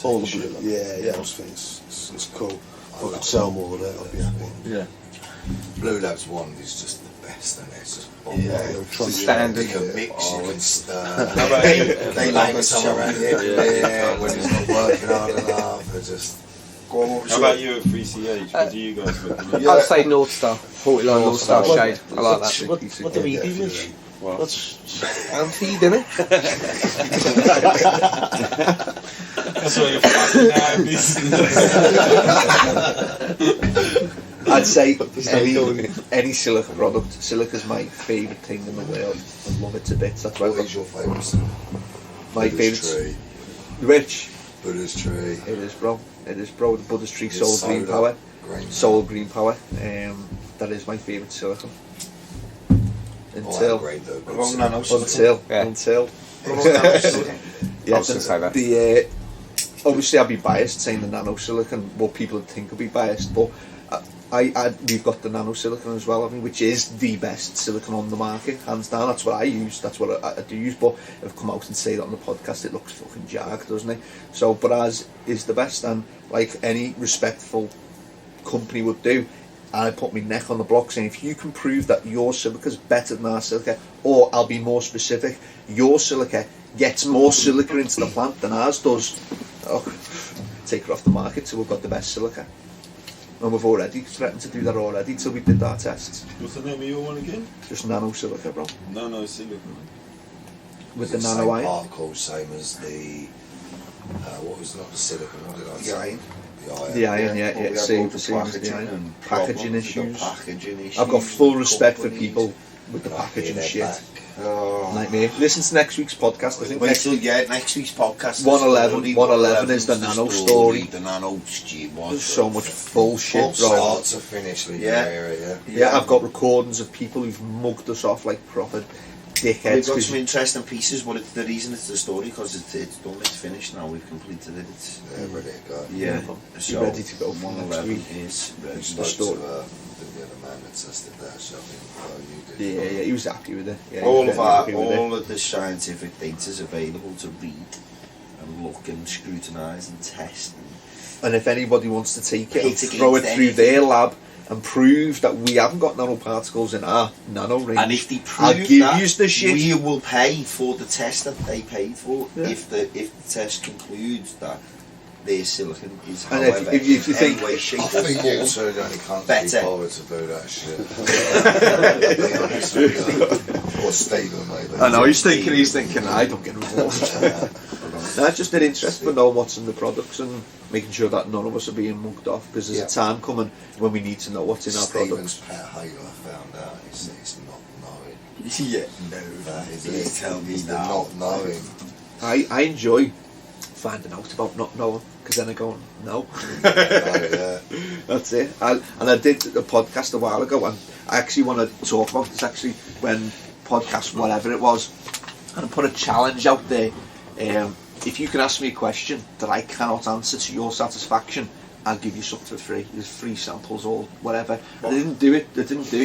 All the Blue Lab. Yeah, I just think it's cool. If I could sell more of that, I'd be happy. Yeah. Blue Labs one is just the best, and it's just Standard. You can mix, you can stir. How about you? They like some around everywhere when it's not working hard enough. They're just. How about you at 3CH? What do you guys recommend? I'd say North Star. 40 North Star shade. I like that. What do we do? I'm feeding it. That's what you're fucking out I'd say any silica product. Silica's my favourite thing in the world. I love it to bits. That's why What is your favourite? my Buddha's favourite. tree. Rich. Buddha's tree. It is, bro. It is, bro. The Buddha's tree, It's Soul Green soda, Power. green. Soul Green Power. That is my favourite silicon. Until. Great though. What about nano Until. Yeah. Until. What about nano silicon? Yeah, I was gonna say that. The obviously I'd be biased saying the nano silicon. What people would think would be biased, but we've got the nano silicon as well, haven't we, which is the best silicon on the market, hands down. That's what I use. That's what I do use. But I've come out and say that on the podcast. It looks fucking jagged, doesn't it? So, but ours is the best, and like any respectful company would do. And I put my neck on the block saying, if you can prove that your silica's better than our silica, or I'll be more specific, your silica gets more silica into the plant than ours does, take her off the market till we've got the best silica. And we've already threatened to do that already till we did our tests. What's the name of your one again? Just nano silica, bro. Nano silicon. With the Same nano iron. particle, same as the what was not the silicon? What did I say? the iron. Yeah. But Same we for have the packaging iron. and Packaging problems, we've issues. got packaging issues. I've got full respect for companies. people with the packaging shit. Oh. Like me. Listen to next week's podcast. I think Wait next till next week's podcast. 111 is the nano story. The nano story. There's so much bullshit, From bro. start to finish with Yeah, I've got recordings of people who've mugged us off like proper dickheads. We've got 'cause some interesting pieces, but the reason it's the story because it's done, it's finished now. We've completed it. It's ready to go. yeah. You're ready to go for next 111 week. is ready. The story. The man that tested that shopping. Yeah, he was happy with it. Yeah, he all was of very our happy with it. all of the scientific data is available to read and look and scrutinise and test. And if anybody wants to take it and Hit throw it against through anything. their lab and prove that we haven't got nanoparticles in our nano range, And if they I'll prove give that, you the shit. we will pay for the test that they paid for. Yeah. If the test concludes that their silicon is, And however, if you think- in any way, shape, I or think form, you two only can't better. be bothered to do that shit. Be honest with you. Or Stephen, maybe. I know he's thinking, I don't get involved. No, it's just an interest for knowing what's in the products and making sure that none of us are being mugged off, because there's a time coming when we need to know what's in our Stephen's products. pet hate I found out is not knowing. Yeah. No, that is You it. tell me It's the now. not knowing. I enjoy finding out about not knowing, because then I go, no. Yeah. That's it. And I did a podcast a while ago, and I actually want to talk about this actually when podcast, whatever it was, and I put a challenge out there. If you can ask me a question that I cannot answer to your satisfaction, I'll give you something for free. There's free samples or whatever. They didn't do it.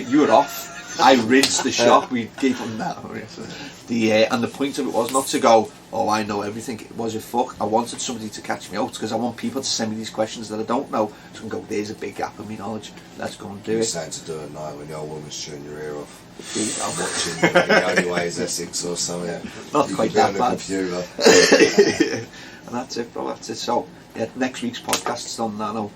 You were off. I rinsed the shop. We gave them that. And the point of it was not to go, oh, I know everything. It was a fuck. I wanted somebody to catch me out, because I want people to send me these questions that I don't know, so I can go, there's a big gap in my knowledge. Let's go and do You're it. saying to do it at night when the old woman's chewing your ear off. I'm watching The Only Way is Essex or something. Not You quite could be on that the bad. computer. And that's it, bro. That's it. So, yeah, next week's podcast is on nano.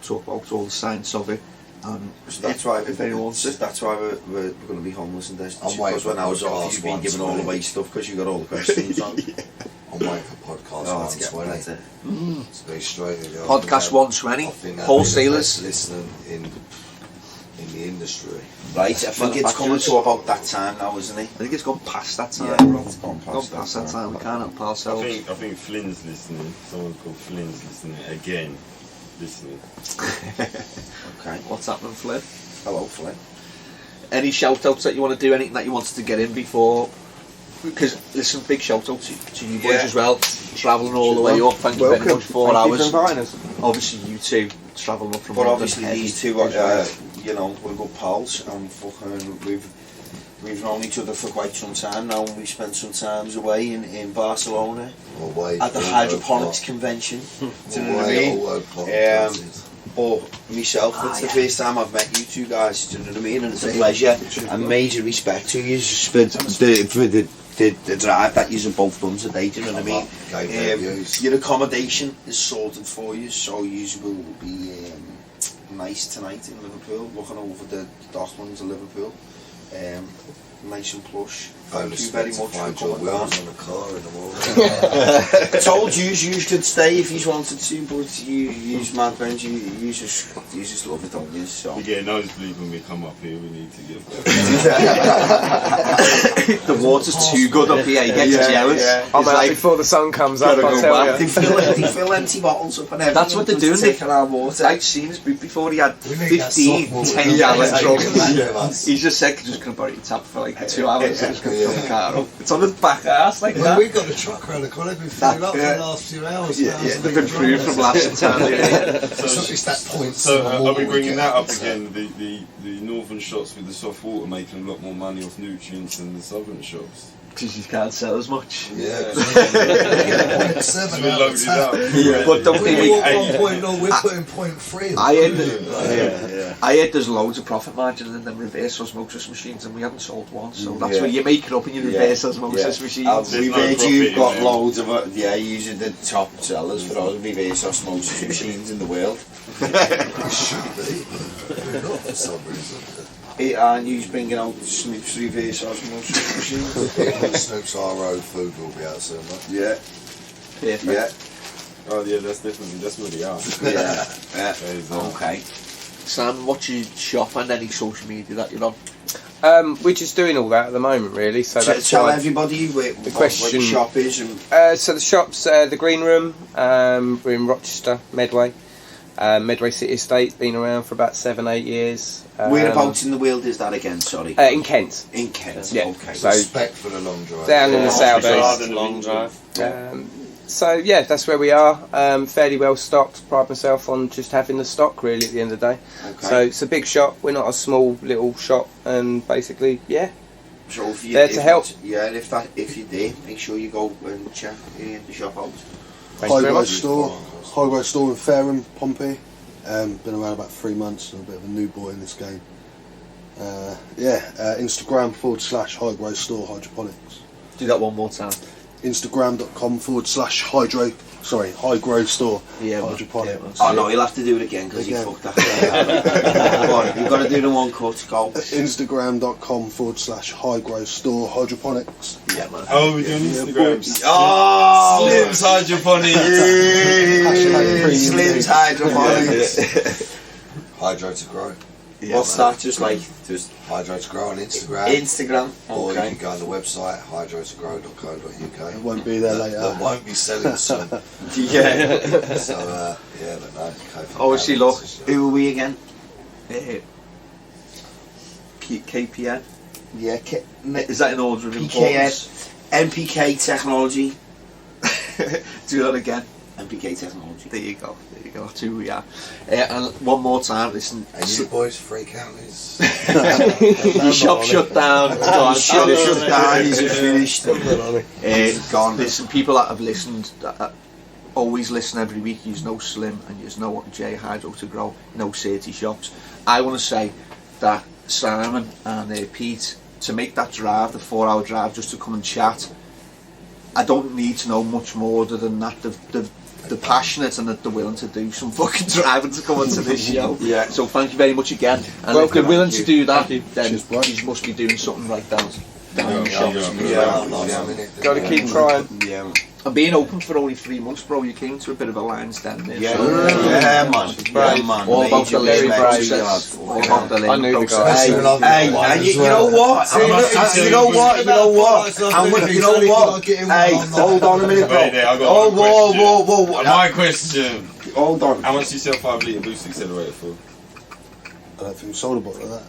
Talk about all the science of it. So that's why if anyone wants it. That's why we're going to be homeless and destitute. I'm waiting Because when for I was podcast off, you've been once, giving all mate. away stuff because you got all the questions on. I'm waiting for podcast Oh, to get 120. better. To be straight with you. I Podcast think 120, I think that'd be the wholesalers. best listening in the industry. Right, I think it's coming to about that time now, isn't it? I think it's gone past that time, Yeah, bro. it's gone Gone past past that time. We can't help ourselves. I think Flynn's listening. Someone called Flynn's listening again. Listening. Okay. What's happening, Flynn? Hello, Flynn. Any shout outs that you want to do? Anything that you wanted to get in before? Because listen, big shout out to you boys Yeah. as well. Travelling all the way up. Thank you very much. 4 Thank you hours. for inviting us. Obviously, you two travelling up from But London. obviously heavy these two, as well. you know, we're good pals, and fucking we've known each other for quite some time now, and we spent some times away in Barcelona Away at the all Hydroponics word convention. plot. Do you know what I Away mean? all word plot Um, places. But myself, it's the first time I've met you two guys, do you know what I mean? And it's a pleasure and major respect to you for the drive that you've both done today, do you know what I mean? Gave their views. Your accommodation is sorted for you, so you will be nice tonight in Liverpool, looking over the docklands of Liverpool. Nice and plush. Thank you very much for Find your coming down. wheels on the car in the morning. I told you could stay if you wanted to, but you mad friends, you just love it, don't you? So. We get a nosebleed when we come up here. We need to get. The water's too good up here. He gets jealous. I'm He's out like, before the sun comes up, gotta I'll go tell back. you. They fill empty bottles up and everything. That's what they're doing. Taking our water. I've seen his before. He had We need that 15 soft water. 10-gallon Yeah, drums. yeah. He's just said, just going to borrow your tap for like 2 hours. Just going to fill the car up. It's on his back ass like Well, that. we got a truck around the corner. They've been filling up for the last few hours. Yeah, they've improved from last time. It's that point. So are we bringing that up again? The northern shops with the soft water making a lot more money off nutrients than the southern shops. Because you can't sell as much. Yeah. 0.7 We out loaded of 10. up. But don't think We we. want 1.0, we're putting 0.3. I heard there's loads of profit margin in them reverse osmosis machines, and we haven't sold one. So that's where you make it up in your reverse osmosis machines. We've no heard profit you've in got it. loads of using the top sellers for all the reverse osmosis machines in the world. It should be. We're not for some reason. And you're bringing out Snoop's reverse osmosis machines. Snoop's RO food will be out soon, right? Yeah, Perfect. yeah. Oh yeah, that's what they are. Yeah. Okay. Sam, what's your shop and any social media that you're on? We're just doing all that at the moment, really. So that's tell why everybody what the question. shop is. And so the shop's the Green Room. We're in Rochester, Medway. Medway City Estate, been around for about 7-8 years. Whereabouts in the world is that again? Sorry. In Kent. In Kent. Yeah. Okay. So Respect for the long drive. down in the southeast. Long drive. So yeah, that's where we are. Fairly well stocked. Pride myself on just having the stock really at the end of the day. Okay. So it's a big shop. We're not a small little shop, and basically, yeah. So if you, There to help. If you did, make sure you go and check the shop out. Thank you very Hygrow much. Store. Hygrow Store in Fareham, Pompey. Been around about 3 months, and a bit of a new boy in this game. Instagram /Hygrow Store Hydroponics. Do that one more time. Instagram.com/Hygrow Store Hydroponics. Oh no, you'll have to do it again because you fucked that. Come on, you've got to do the one cut. Go. Instagram.com/Hygrow Store Hydroponics. Yeah, man. Oh, we're doing Instagrams. Oh, Slim's Hydroponics. Slim's Hydroponics. Hydro to grow. What's that? Just Hydro to grow on Instagram. Instagram. Or you Okay. can go on the website hydrotogrow.co.uk. It won't be there later. That won't be selling soon. Yeah. So but no. Obviously, look, Who are we again? KPN. Yeah. Is that in order of importance? NPK Technology. Do that again. NPK Technology. There you go. There you go. That's who we are. And one more time, listen. And you boys freak out is Your shop shut down. Shut down. He's finished. Gone. Listen, people that have listened, that always listen every week. You know Slim and you know J Hydro to Grow. No City shops. I want to say that Simon and Pete, to make that drive, the 4-hour drive, just to come and chat. I don't need to know much more other than that. They're passionate and that they're willing to do some fucking driving to come onto this show. Yeah. So thank you very much again. And if they're willing to do that, then you must be doing something right down in the shops. Got to keep trying. Yeah. And being open for only 3 months, bro, you came to a bit of a lion's den there. Yeah. So, Yeah, man. Brave. man. all about Major the learning respect. process. All about the I learning knew the process. guy. Hey, and you know what? You know what? You know what? Hey, hold on a minute, bro. Wait there, I got Whoa. My question. Hold on. How much do you sell 5-litre boost accelerator for? I don't think we sold a bottle of that.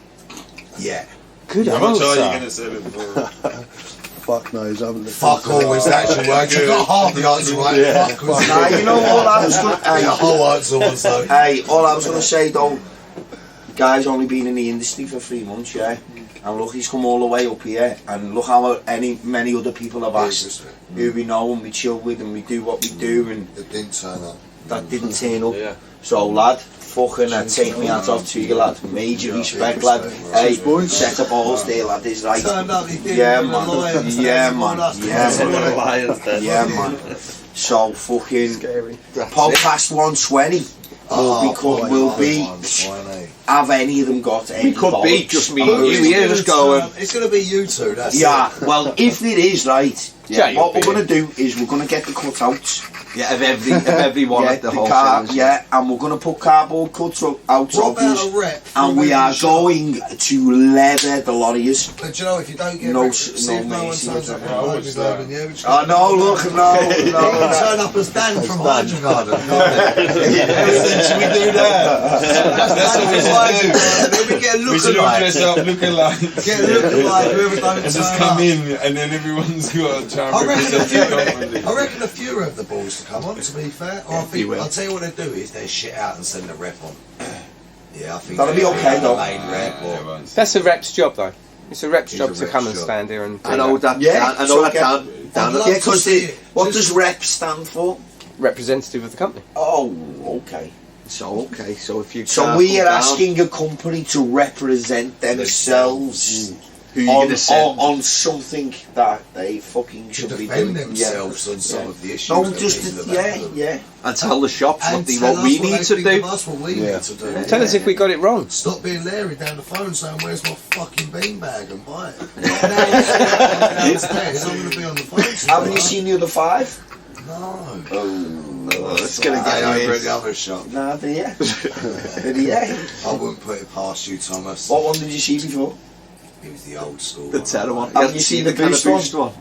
Yeah. Good How much are you answer. going to sell it for? Fuck knows, I haven't looked fuck into it. always actually works. You got half the answer right. Fuck was Nah, you know what I was gonna. the whole answer was though. Hey, all I was gonna say though, guy's only been in the industry for 3 months, yeah. And look, he's come all the way up here, and look how many other people have asked who we know and we chill with and we do what we do, and It didn't turn up. that didn't turn up. So lad, fucking take me hands off to you, lad. Major respect, lad. Hey, set the balls there, lad. Is right. Turned up, he did Yeah, with the man. lions. Yeah, man. Yeah, man. Yeah, man. So fucking podcast 120 will be. Have any of them got any? We could be bollocks? just me and you here just going. It's going to be you two, that's Yeah, it. well, if it is right, Yeah, what we're you'll going to do is we're going to get the cutouts. Yeah, of everyone Yeah, at the whole and we're going to put cardboard cuts out, What about obvious, a rep? and we are going to leather the lorries. But you know, if you don't get No no, s- see no if no one mercy turns up whatsoever. from Hydro Garden, yeah, which Oh no, look, you no. can turn up as Dan from Hydro Garden. Should we do that? That's what we might do. Then we get a We should all dress look-alike. up, look alike. Get a look-alike, whoever don't And just turn come up. in, and then everyone's got to try I and represent you properly. reckon a few have the balls to come on, to be fair. Or I think, I'll tell you what they do is they shit out and send a rep on. Yeah, I think That'll be they'll okay, though. Main rep or That's a rep's job, though. It's a rep's It's job a to rep's come and job. stand here and do I know that. that. Yeah, I know so that. get- Dan. I'd love Yeah, to because see it. what Just- does rep stand for? Representative of the company. Oh, okay. So if you So can't we come are down, asking a company to represent themselves who you gonna send? on something that they fucking to should be defend doing. themselves on some of the issues. No, that just people have yeah, had. yeah. and tell the shops And what tell we us need they to think do. of us, what we need to do. Tell us if we got it wrong. Stop being Larry down the phone saying, "Where's my fucking beanbag?" and buy it. Downstairs, I'm going to be on the phone. Haven't you seen the other 5? No. Oh, it's gonna get over me. at the other shop. Nah, did you? Did you? I wouldn't put it past you, Thomas. What one did you see before? It was the old school. The one. Terra one. Have Have you seen the Boost one?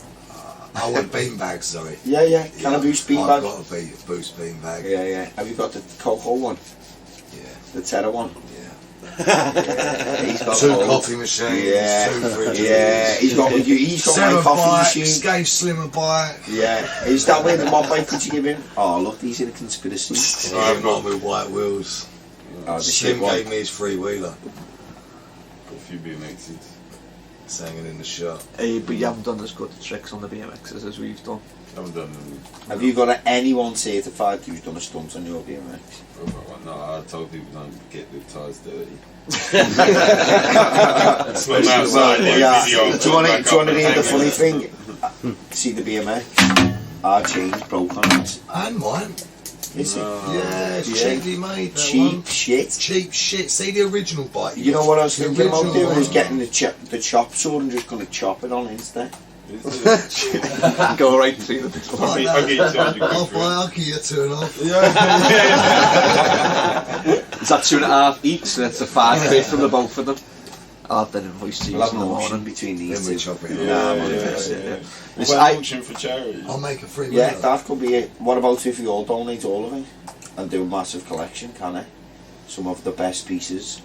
I want beanbags, sorry. Yeah. Can I Boost I've beanbag? got a Boost beanbag. Yeah. Have you got the Cocoa one? Yeah. The Terra one? Yeah. He's got 2 both. coffee machines, Yeah. 2 fridges. Yeah, he's got my 7 coffee bikes, machine. gave Slim a bike. Yeah. Is that where the one bike that you give him? Oh, look, these are the conspiracies. I've got with white wheels. Oh, the Slim shit one. gave me his free-wheeler. Got a few BMXs. It's hanging in the shop. Hey, but you haven't done as good tricks on the BMXs as we've done. I haven't done them. Have you got anyone certified who's done a stunt on your BMX? No, I told people don't get the tyres dirty. Swim outside, video, do you want to come back hear up the and funny hang thing? See the BMX? Our chain's broke on it. And mine. Is it? Yeah, it's Yeah. cheaply made. That Cheap one. shit. Cheap shit. See the original bike. You know what I was thinking about original doing is one. getting the chop saw and just going to chop it on instead. Is it? Go right through the bit. I'll get you 200 I'll quid for it. I'll give you 2.5. Is that 2.5 each? So that's a 5 quid from the both of them. I'll have that invoice to you We'll in have the an auction morning. between Then these we two. chop it. Yeah, up. yeah. Listen, Well, auction for charity. I'll make a free Yeah, wheeler. that could be it. What about if you all donate all of it and do a massive collection, can it? Some of the best pieces.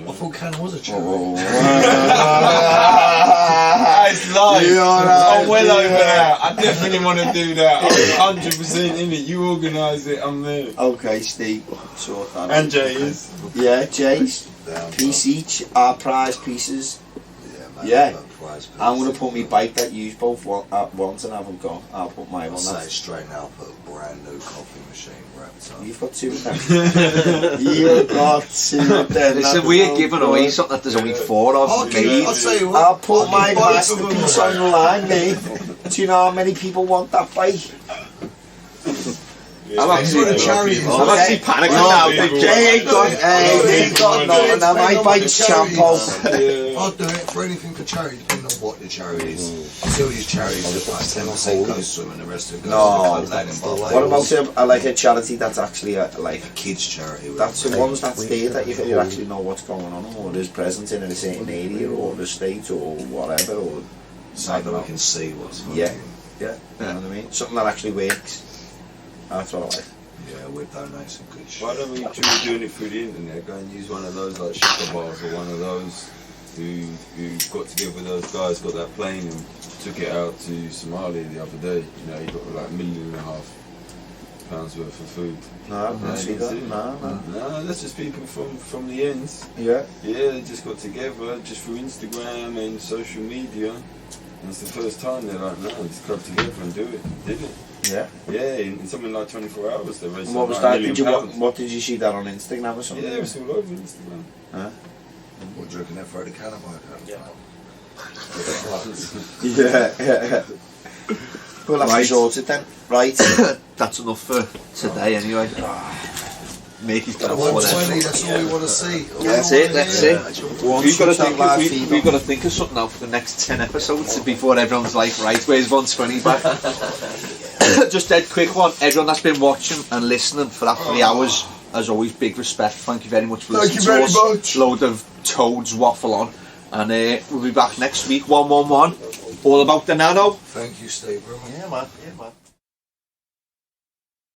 I thought CANNA was a charity. It's live. I'm well over that. I definitely want to do that. I'm 100% in it. You organise it, I'm there. Okay, Steve. Sort that out. And Jay is. Yeah, Jay's. Down Piece each, our prize pieces. man, Yeah. that prize I'm piece. going to put my bike that you both want at once and haven't got. I'll put mine I'll on say that. straight now, put a brand new coffee machine wrapped up. You've got 2 of them. You've got 2 of them. Listen, we're giving away something that there's only 4 of. I'll tell you what. I'll put my I'll give both of them masterpiece away. on the line, mate. Do you know how many people want that bike? I'm actually- charity. I'm actually panicking now. Big Jay. They ain't got nothing. Now my bike's Champo. I'll do it for anything for charity, depending on what the charity is. Some of these charities are like 10% goes to them and the rest of it goes No. to the club lane. What about like a charity that's actually like a kids charity? that's the ones that's there that you actually know what's going on or is present in a certain area or the state or whatever or so that we can see what's Yeah. fucking- you know what I mean? Something that actually works. That's what I like. Yeah, we'll donate some good shit. Why don't we try doing it through the internet? Go and use one of those like Shopper bars or one of those who got together with those guys, got that plane and took it out to Somalia the other day. You know, he got like £1.5 million worth of food. No, I didn't see that. No. No, that's just people from the ends. Yeah. Yeah, they just got together just through Instagram and social media. And it's the first time they're like, no, just come together and do it. Did it? Yeah. Yeah, in something like 24 hours they raised And what was like that? £1 Did you million. what did you see that on Instagram or something? Yeah, it was all over Instagram. Huh? What do you reckon they'll throw the CANNA bike out? Yeah. Well, that's Right. sorted then. Right. That's enough for today anyway. Make it I want 20, that's all we want to see. That's it, that's it. We've got to that think. live We've feed got to think of something now for the next 10 episodes before everyone's like, right, where's 120 back? Just dead quick one. Everyone that's been watching and listening for that 3 hours, as always, big respect. Thank you very much for listening to us. much. Load of toads waffle on, and we'll be back next week. 111, all about the nano. Thank you, Steve. Yeah, man.